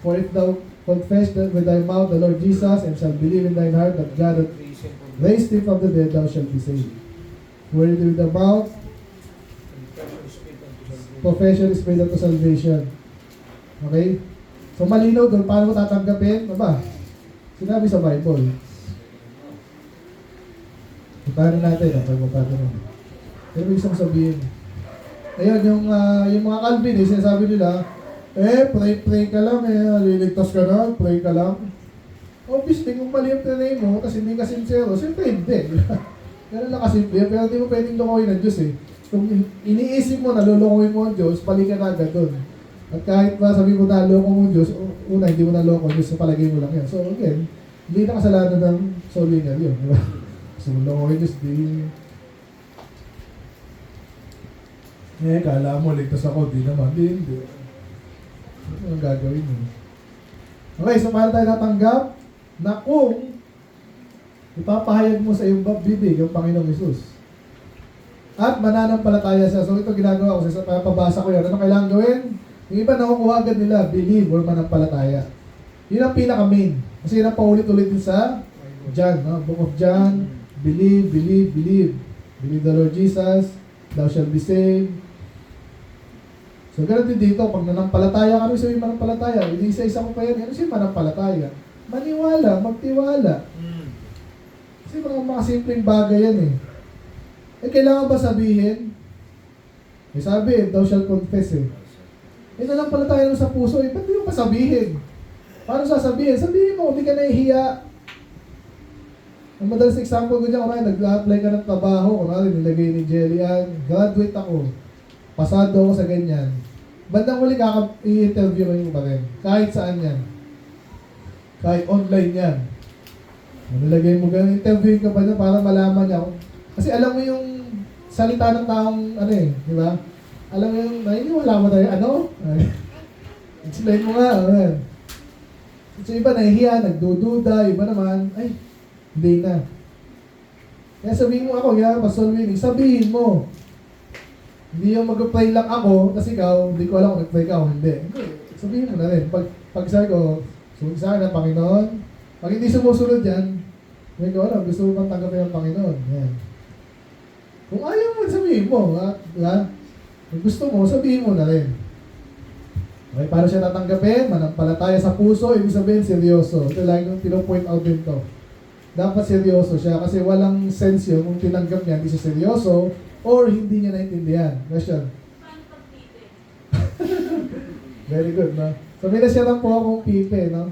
For if thou confess with thy mouth the Lord Jesus and shall believe in thine heart that God hath raised him from the dead, thou shalt be saved. For with the mouth profession is made unto salvation. Okay? So malinaw doon, paano mo tatanggapin? Sinabi sa Bible. Paano natin? Pag-upatan natin. Pero may isang sabihin. Ayun, yung mga Calvinist, sinasabi nila, pray ka lang, liligtas ka na, pray ka lang. Obviously, kung mali ang pray mo, kasi hindi ka sincero, siyempre hindi. Ganun lang kasimple, pero hindi mo pwedeng lukoyin ng Diyos Kung iniisip mo na lulukoyin mo ang Diyos, balikan na agad doon. At kahit ba sabi mo na loko mo Diyos, una, hindi mo na loko Diyos, so palagay mo lang yan. So again, hindi na kasalanan ng soul winner yun. Di ba? So loko Diyos, di... Kala mo, ligtas ako, di naman. Hindi. Ano ang gagawin mo? Okay, so paano tayo natanggap? Na kung ipapahayag mo sa iyong bibig ang Panginoong Hesus at mananampalataya siya. So ito ginagawa ko, sa pabasa ko yan. Ano kailangan gawin? Yung iba nakukuha agad nila, believe or manampalataya. Yun ang pinaka-main. Kasi yun ang paulit-ulit din sa John, no? Book of John, believe, believe, believe. Believe the Lord Jesus, thou shalt be saved. So ganun din dito, pag nanampalataya kami, sabihin manampalataya, isa-isa ko pa yan. Ano siya manampalataya? Maniwala, magtiwala. Kasi mga simpleng bagay yan eh. Kailangan ba sabihin? Sabi, thou shalt confess eh. Nanampalataya naman sa puso eh, ba't di mo pa sabihin? Paano sasabihin? Sabihin mo, hindi ka nahihiya. Ang madalas example ko dyan, kunwari, nag-apply ka ng trabaho, kunwari, nilagay ni Jelly Ann, graduate ako, pasado ako sa ganyan. Bandang huli i-interview mo yung pa rin. Kahit saan yan. Kahit online yan. Nilagay mo ganun, interview ka pa niya para malaman niya. Kasi alam mo yung salita ng taong, ano eh, di ba? Alam mo yung, naniniwala mo tayo, ano? Explain mo nga, ano. So iba nahihiya, nagdududa, iba naman, ay, hindi na. Kaya sabihin mo ako, kaya Pastor Winnie, sabihin mo. Hindi yung mag-apply lang ako, kasi ikaw, hindi ko alam kung nag-apply ka o hindi. Sabihin mo na rin. Pag sabi ko, sumunod sa akin ang Panginoon, pag hindi sumusunod yan, hindi ko alam, gusto mo bang tanggapin ang Panginoon? Yan. Kung ayaw mo, sabihin mo. Ha? Kung gusto mo, sabihin mo na rin. Okay, para siya tatanggapin, manampalataya sa puso, ibig sabihin seryoso. Ito lang yung pino-point out din to. Dapat seryoso siya kasi walang sense yun kung tinanggap niya, hindi siya seryoso or hindi niya naintindihan. Question? Very good, no? So, may nasyaran po akong pipe, no?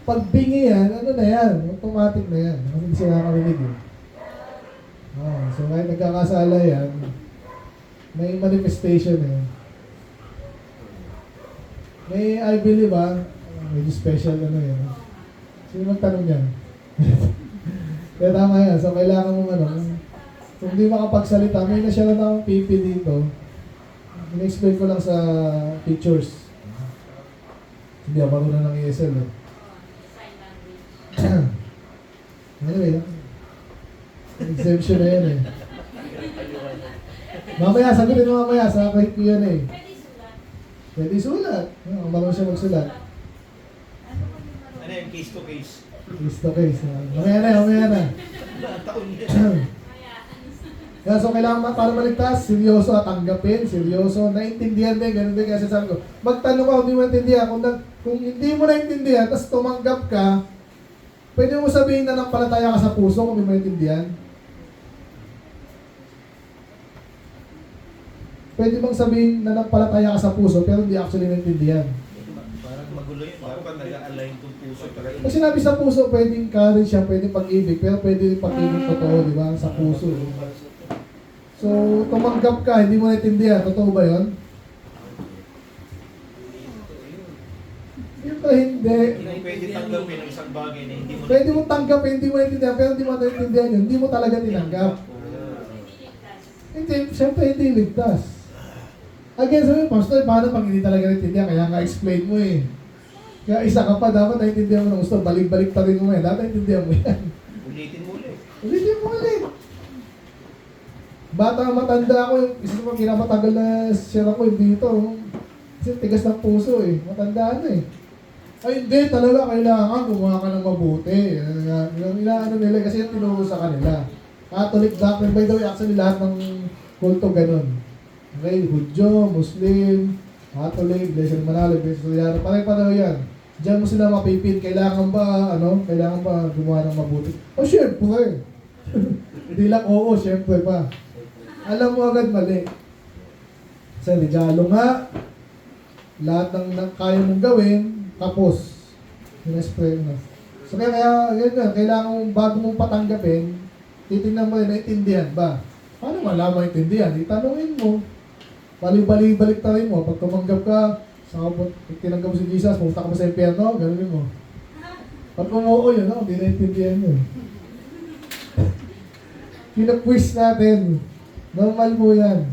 Pag bingi yan, ano na yan? Automatic na yan. Kasi hindi siya nakakarinig, eh. Oh, so, kahit nagkakasala yan, may manifestation, eh. May, I believe, medyo special, ano yan. Sino magtanong yan? Kaya tama yan. So, kailangan mong kung hindi makapagsalita, may nasyaran akong pipi dito. In-explain ko lang sa pictures. Hindi ako marunong ng ESL, eh. Anyway, exemption na yan, eh. Mamaya, sagutin mo mamaya, sa kahit ko yan, eh. Pwede sulat. Ang marunong siya magsulat. Ano yung case to case? Case to case. Mamaya na. Taon yan. Yeah, so kailangan para maligtas, seryoso at tanggapin, seryoso, naintindihan din, ganun din kasi sabi ko. Magtanong ka kung hindi mo naintindihan. Kung hindi mo naintindihan, tapos tumanggap ka, pwede mo sabihin na nampalataya ka sa puso kung hindi mo naintindihan. Pwede bang sabihin na nampalataya ka sa puso pero hindi actually naintindihan? Parang magulo yun. Dapat nag-align itong puso. Pag sinabi sa puso, pwedeng courage siya, pwedeng pag-ibig, pero pwede rin pag-ibig totoo, di ba? Sa puso. So, tumanggap ka, hindi mo naintindihan. Totoo ba yun? Siyempre, hindi. Hindi pwede tanggapin ang isang bagay na hindi mo Pwede mo tanggapin, hindi mo naintindihan, pero hindi mo naintindihan yun. Hindi mo talaga tinanggap. Hindi, siyempre hindi ligtas. Again, sabi mo, Pastor, paano pag hindi talaga naintindihan? Kaya nga explain mo eh. Kaya isa ka pa, dapat naintindihan mo ng gusto. Balik-balik pa rin mo yan. Dapat naintindihan mo yan. ulitin mo ulit. Ulitin mo ulit. Bata matanda ako, yung isa ko kinamatagal na share ako yung dito. Kasi tigas ng puso eh. Matanda na eh. Ay hindi, talaga kailangan gumawa ka ng mabuti. Yung inaano nila kasi yung tinuro sa kanila. Catholic doctrine, by the way, actually lahat ng kulto ganun. Okay, Hudyo, Muslim, Catholic, Iglesia ng Manalo, Iglesia ng Soriano, pare-pareho yan. Diyan mo sila mapipin, kailangan ba gumawa ng mabuti? O syempre. Hindi lang oo, syempre pa. Alam mo agad mali. Sa regalo nga, lahat ng kaya mong gawin, kapos. In-explain na. So kaya yan, kailangan mong bago mong patanggapin, titingnan mo rin, naintindihan ba? Paano malaman intindihan? Itanungin mo. balik tayo mo. Pag tumanggap ka, pag tinanggap mo si Jesus, pumunta ka ba sa impyerno? Ganun mo. Pag umuo yun, no? Hindi naintindihan mo. Pinaquiz natin. Normal po yan.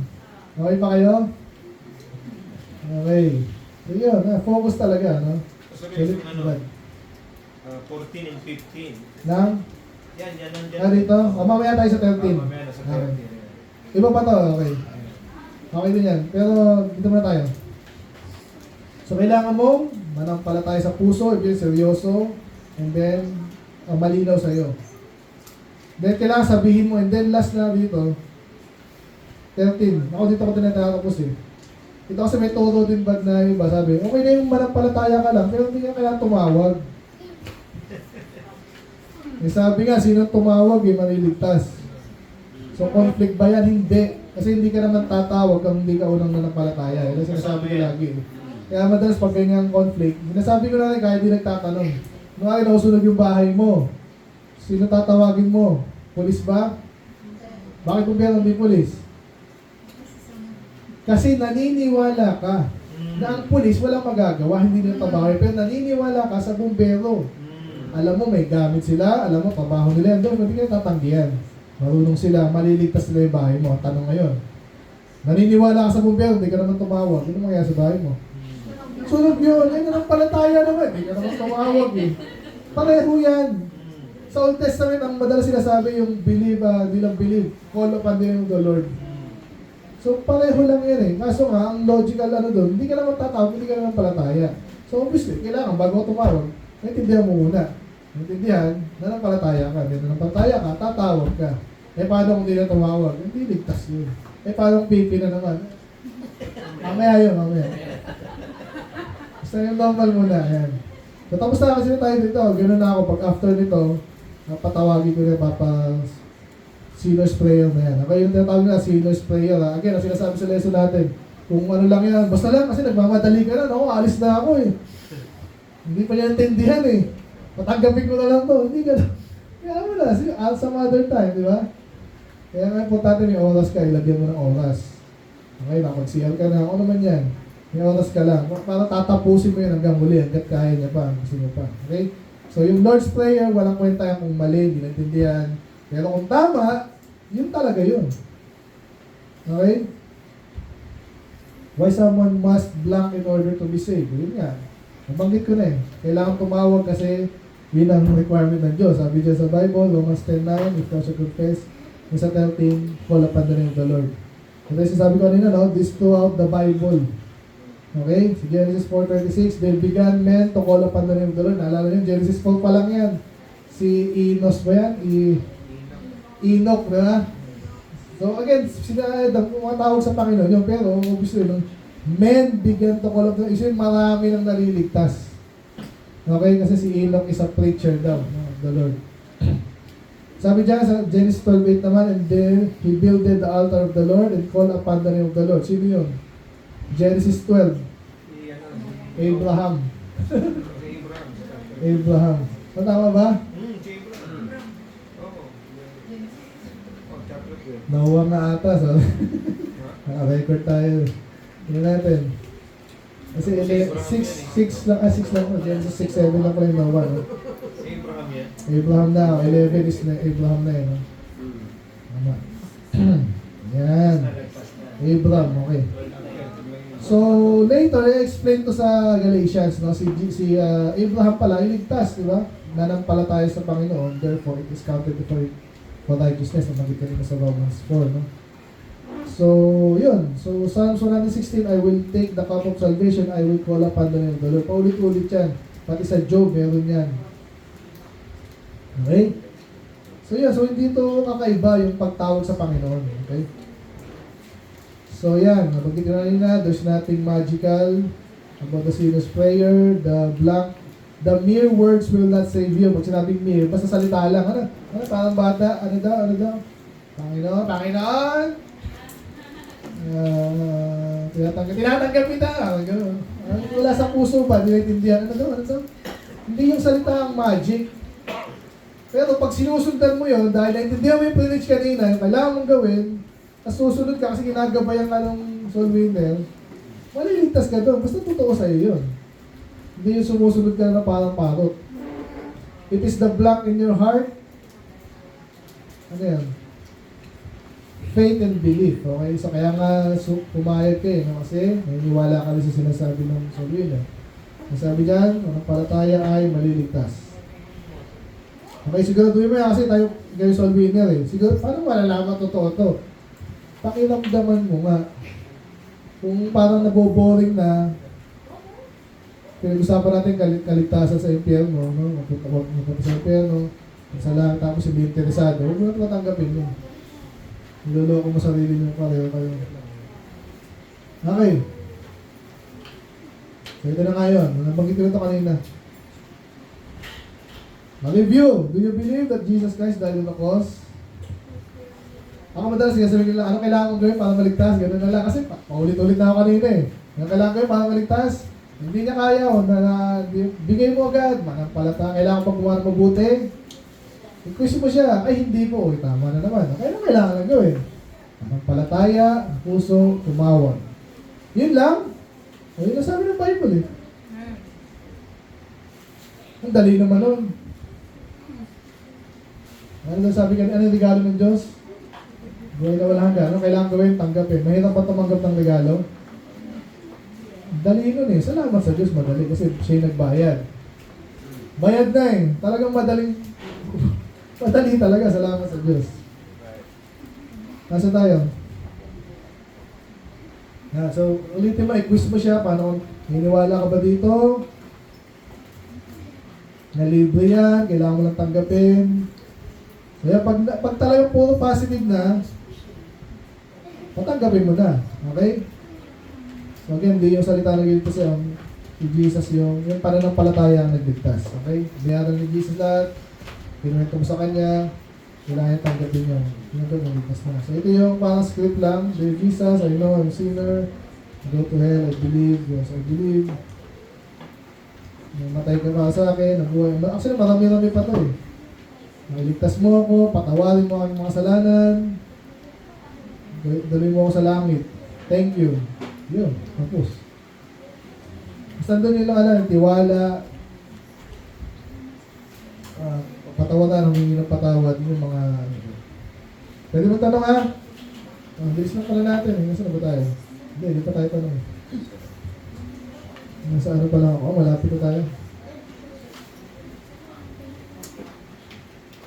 Okay pa kayo? Okay. So yun, focus talaga, no? Sabi yung ano, 14 and 15. Nang? Yan, nandyan. Dito? Mamaya tayo sa 13. Mamaya na sa 13. Iba pa to, okay. Okay din yan. Pero dito muna tayo. So kailangan mong manampalataya sa puso, ibig seryoso, and then malinaw sa'yo. Then kailangan sabihin mo, and then last na dito, 13. Ako dito ko tinatapos eh. Ito kasi may toro din bad na iba, sabi, okay na yung manampalataya ka lang, pero hindi ka kailangan tumawag. Eh, sabi nga, sino tumawag eh, maliligtas. So conflict ba yan? Hindi. Kasi hindi ka naman tatawag kung hindi ka unang nanampalataya. Ito sinasabi ko lagi. Kaya madalas pag ganyang conflict, sinasabi ko na rin kahit di nagtatanong. Nung akin nausunog yung bahay mo, sino tatawagin mo? Pulis ba? Bakit kumpiyano hindi pulis? Kasi naniniwala ka na ang pulis walang magagawa, hindi nila trabaho. Pero naniniwala ka sa bumbero. Alam mo may gamit sila, alam mo trabaho nila yan doon, hindi ka tatanggihan. Marunong sila, maliligtas nila yung bahay mo. Ang tanong ngayon, naniniwala ka sa bumbero, hindi ka naman tumawag. Ano mangyayari sa bahay mo? Sunog yun, ay nanampalataya naman. Hindi ka naman tumawag eh. Pareho yan. Sa Old Testament, ang madalas sinasabi yung believe, di lang believe, call upon the name of the Lord. So pareho lang yan eh. Kaso nga, ang logical ano doon, hindi ka naman tatawag, hindi ka naman palataya. So obviously, kailangan bago tumawag, naintindihan mo muna. Naintindihan, nanampalataya ka. Hindi nanampalataya ka, tatawag ka. Eh paano kung hindi na tumawag? Hindi ligtas yun. Eh paano kung pipi na naman? Mamaya yun, mamaya. Basta yung normal muna, yan. So tapos na kasi tayo dito, ganoon na ako. Pag after nito, patawagin ko na Papa sinner's prayer na yan. Okay, yung tinatawag na sinner's prayer. Again, ang sinasabi sa lesson natin, kung ano lang yan, basta lang kasi nagmamadali ka na, ako, alis na ako eh. Hindi pa niya intindihan eh. Patanggapin ko na lang to. Hindi ka na. Kaya mo na, at some other time, di ba? Kaya nga importante may oras ka, ilagyan mo ng oras. Okay, nakapag-CL ka na, ano naman yan? May oras ka lang. Para tatapusin mo yun hanggang huli, hanggang kaya niya pa, gusto mo pa. Okay? So yung Lord's Prayer, walang kwenta yan kung mali, hindi naintindihan. Pero kung tama, yun talaga yun. Okay? Why someone must blank in order to be saved? Yun nga. Nabanggit ko na eh. Kailangan tumawag kasi yun ang requirement ng Diyos. Sabi dyan sa Bible, Romans 10:9, if thou shalt confess, and sa 13, call upon the name of the Lord. Kasi sabi ko kanina, no? This throughout the Bible. Okay? Si Genesis 4:26, they began men to call upon the name of the Lord. Naalala nyo, Genesis 4 pa lang yan. Si Enos ba yan? Enoch, diba? So again, mga tawag sa Panginoon yun, pero obviously, no? Men began to call upon the Lord. Isa marami nang naliligtas. Okay? Kasi si Enoch is a preacher daw, no? The Lord. Sabi dyan sa Genesis 12:8 naman, and there he builded the altar of the Lord and called upon the name of the Lord. Sino yun? Genesis 12. Abraham. Abraham. Tama ba? Nahuwang na ata. So, naka-record tayo. Tingnan natin. Kasi 6 lang po. Genesis 6:7 lang pala yung nahuwa. No? Abraham yan. Abraham na. 11 is na Abraham na yun. No? Tama. Yan. Abraham, okay. So, later, i-explain to sa Galatians, no? Si Abraham pala, iligtas, di ba? Nanampalataya sa Panginoon, therefore, it is counted for righteousness, na magiging kanina sa Romans 4, no? So, yun. So, Psalms 116, I will take the cup of salvation, I will call upon the name of the Lord. Paulit-ulit yan. Pati sa Job, meron yan. Okay? So, yun. So, hindi ito kakaiba yung pagtawag sa Panginoon. Okay? So yan, nabanggit ko na rin na, there's nothing magical about the sinner's prayer, the mere words will not save you. Pag sinabing mere, basta salita lang, ano, parang bata, ano daw, Panginoon, tinatanggap kita, gano'n. Wala sa puso pa, hindi naintindihan, ano daw, hindi yung salita ang magic. Pero pag sinusundan mo yun, dahil naintindihan mo yung preach kanina, yung kailangan mong gawin, tapos susunod ka kasi ginagabayan ka ng soul winner, maliligtas ka doon. Basta totoo sa'yo yun. Hindi yung sumusunod ka na parang parot. It is the blank in your heart. Ano yan? Faith and belief. Okay? So kaya nga pumayag ka eh. No? Kasi naniniwala ka rin sa sinasabi ng soul winner. Sabi dyan, ang palataya ay maliligtas. Okay, siguraduhin mo yan kasi tayo soul winner eh. Siguro, paano malalaman totoo to? Pakiramdaman mo nga. Kung parang naboboring na, pinag-usapan natin kaligtasan sa impyerno, no? Mapunta sa impyerno, sa lang, tapos hindi interesado, huwag mo na matanggapin yun. Niloloko mo sarili nyo pareho kayo. Okay. So ito na nga yun. Nabanggit ko ito kanina. Ma-review. Do you believe that Jesus Christ died on the cross? Ako madalas sabihin nila, ano kailangan kong gawin para maligtas? Ganun na lang. Kasi paulit-ulit na ako kanina eh. Ano kailangan gawin para maligtas? Hindi niya kaya. Bigay mo agad. Manampalata. Kailangan pang gumawa ng mabuti. I-quiz mo siya. Ay, hindi po. Uy, tama na naman. Kaya kailangan lang gawin? Manampalataya, ang puso, tumawag. Yun lang. Ayun na sabi ng Bible eh. Ang dali naman nun. Ano na sabi kanina? Ano yung regalo ng Diyos? Buhay na wala hanggan. Ano kailangan gawin? Tanggapin. Mahirap ba tumanggap ng regalo? Dali nun eh. Salamat sa Diyos. Madali kasi siya yung nagbayad. Bayad na eh. Talagang madaling madali talaga. Salamat sa Diyos. Nasa tayo? So, ulitin mo, i-quiz mo siya, paano, niniwala ka ba dito? Na libre yan, kailangan mo lang tanggapin. Kaya pag talagang puro positive na, patanggapin mo na. Okay? So again, hindi yung salita ng ligtas si Jesus yung pananampalataya ang nagligtas. Okay? Binayaran ni Jesus lahat, pinuwento mo sa Kanya, kailangan tanggapin yun. Yun ito, nagligtas na. So ito yung parang script lang. Dear Jesus, I know I'm a sinner. I go to hell, I believe. Yes, I believe. Namatay ka pa sa akin, nabuhay. Actually, marami-rami pa ito eh. Nailigtas mo ako, patawarin mo ang mga kasalanan. Dali mo ako sa langit. Thank you. Yun, tapos. Basta doon yung alam, tiwala, patawatan, humingi ng patawad, yung mga pwede mo tanong ha? Bilis lang pala natin eh. Nasaan na ba tayo? Hindi pa tayo tanong eh. Nasa ano pa lang ako? Malapit na tayo.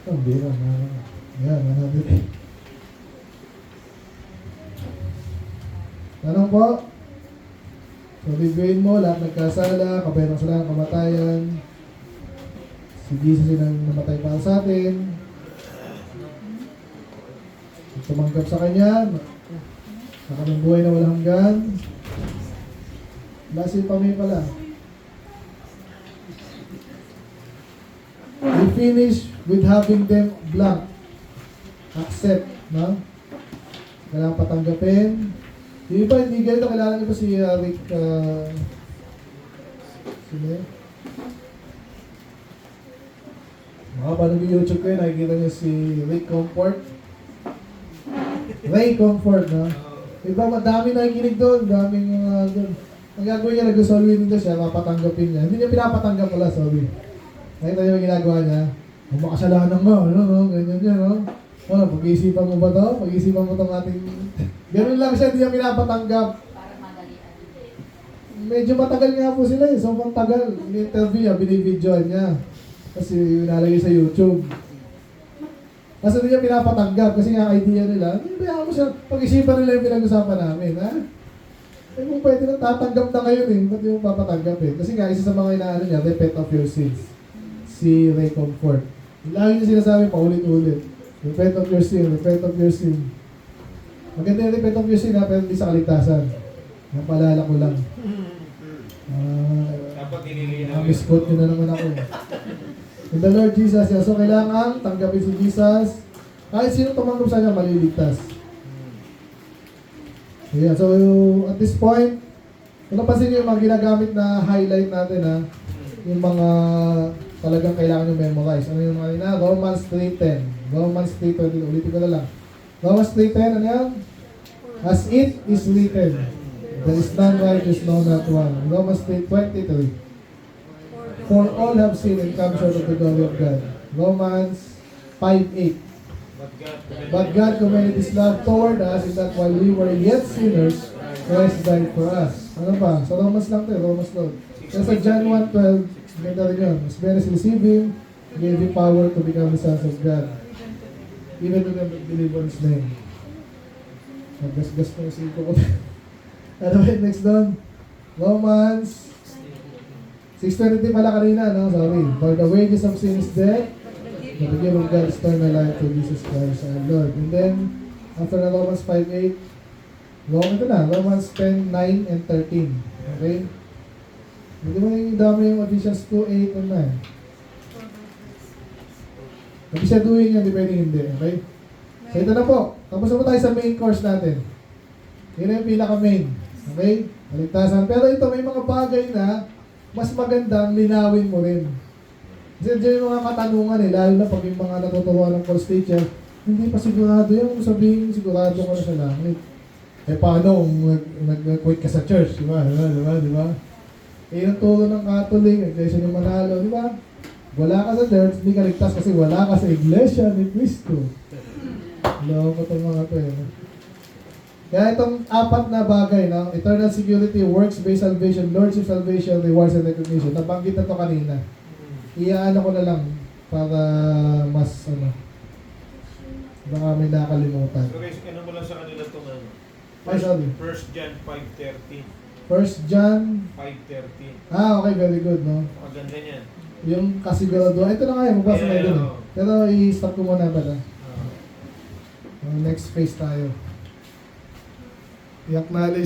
Ang bira. Yan, manabit. Tanong po? So, reviewin mo, lahat nagkasala, kabayan ng kasalanan, kamatayan. Si Jesus yung namatay para sa atin. Tumanggap sa Kanya, sa kaming buhay na walang hanggan. Lasi pa may pala. We finish with having them blank. Accept, no? Kailangan patanggapin. Yung iba, hindi ganito. Kailangan niyo ba si Rick, sino yun? Paano yung YouTube ko yun, nakikita niyo si Rick Comfort. Ray Comfort, no? Iba, madami nakikinig doon. Daming doon. Ang gagawin niya, nag-solve nito siya, mapatanggapin niya. Hindi niya pinapatanggap pala, sorry. Nakita niyo yung ginagawa niya. Kung makasalanan mo, ano, no? Ganyan niya, no? Ano, pag-iisipan mo ba to? Pag-iisipan mo itong ating... Ganun lang siya, hindi niya pinapatanggap. Medyo matagal nga po sila eh. So, tagal. Interview niya, binibidyoan niya. Kasi nalagay sa YouTube. Kasi hindi niya pinapatanggap. Kasi nga idea nila, hindi ba mo siya, pag-isipan nila yung pinag-usapan namin, ha? Eh kung pwede na tatanggap na ngayon eh, ba't yung papatanggap eh? Kasi nga, isa sa mga inaano niya, repent of your sins. Si Ray Comfort. Lagi niya sinasabi, paulit-ulit. Repent of your sin, repent of your sin. Maganda yung repent of your sin ha, pero hindi sa kaligtasan. Napaalala ko lang. Dapat nililinaw. Misquote nyo na naman ako. In the Lord Jesus, yeah. So kailangan tanggapin si Jesus. Kahit sino tumanggap sa kanya, maliligtas. Yeah, so at this point, kung napansin nyo yung mga ginagamit na highlight natin ha, yung mga talagang kailangan nyo memorize. Ano yung mga na? Romans 3:10. Romans 3:10. Ulitin ko na lang. Romans 3:10, ano yan? For As it is written, there is none righteous, no, not one. Romans 3:23. For all have sinned and come short of the glory of God. Romans 5:8. But God commended His love toward us in that while we were yet sinners, Christ died for us. Ano pa? Sa Romans lang tayo, Romans Lord. Kaya sa John 1:12, ganda rin yun. As many as receive Him, gave Him power to become the sons of God. Even to them that believe on His name. Naggasgas na yung siko ko. Ano ba yung next doon? Romans 6:23 pala kanina, no? Sorry. For the wages of sin is death, but the gift of God is eternal life through Jesus Christ our Lord. And then, after the Romans 5:8, Romans 10:9 and 13. Okay? Hindi mo yung dami yung Ephesians 2:8 and 9. Hindi siya doing yan, di pwedeng hindi. Okay? So ito na po. Tapos na po tayo sa main course natin. Yun na yung pinaka-main. Okay? Kaligtasan. Pero ito, may mga bagay na mas magandang linawin mo rin. Kasi dyan yung mga katanungan lalo na pag yung mga natuturuan ng course teacher, hindi pa sigurado yung sabihin, sigurado ko na sa langit. Eh paano kung nag-quit ka sa church, di ba? Di ba? Eh yung turo ng Catholic, Iglesia ng Manalo, di ba? Wala ka sa church, hindi ka ligtas kasi wala ka sa Iglesia ni Cristo. Loko itong mga to eh. Kaya itong apat na bagay, no? Eternal security, works-based salvation, lordship salvation, rewards and recognition. Nabanggit na to kanina. Iyaano ko na lang para mas baka may nakalimutan. Okay, ano mo lang sa kanila itong ano? Ay, sorry. 1 John 5:13. 1 John 5:13. okay, very good, no? Maganda niyan. Yung kasigurado, ito na nga yun, magbasa kayo dun eh. Pero i-stop ko muna pala. Next phase tayo. I-acknowledge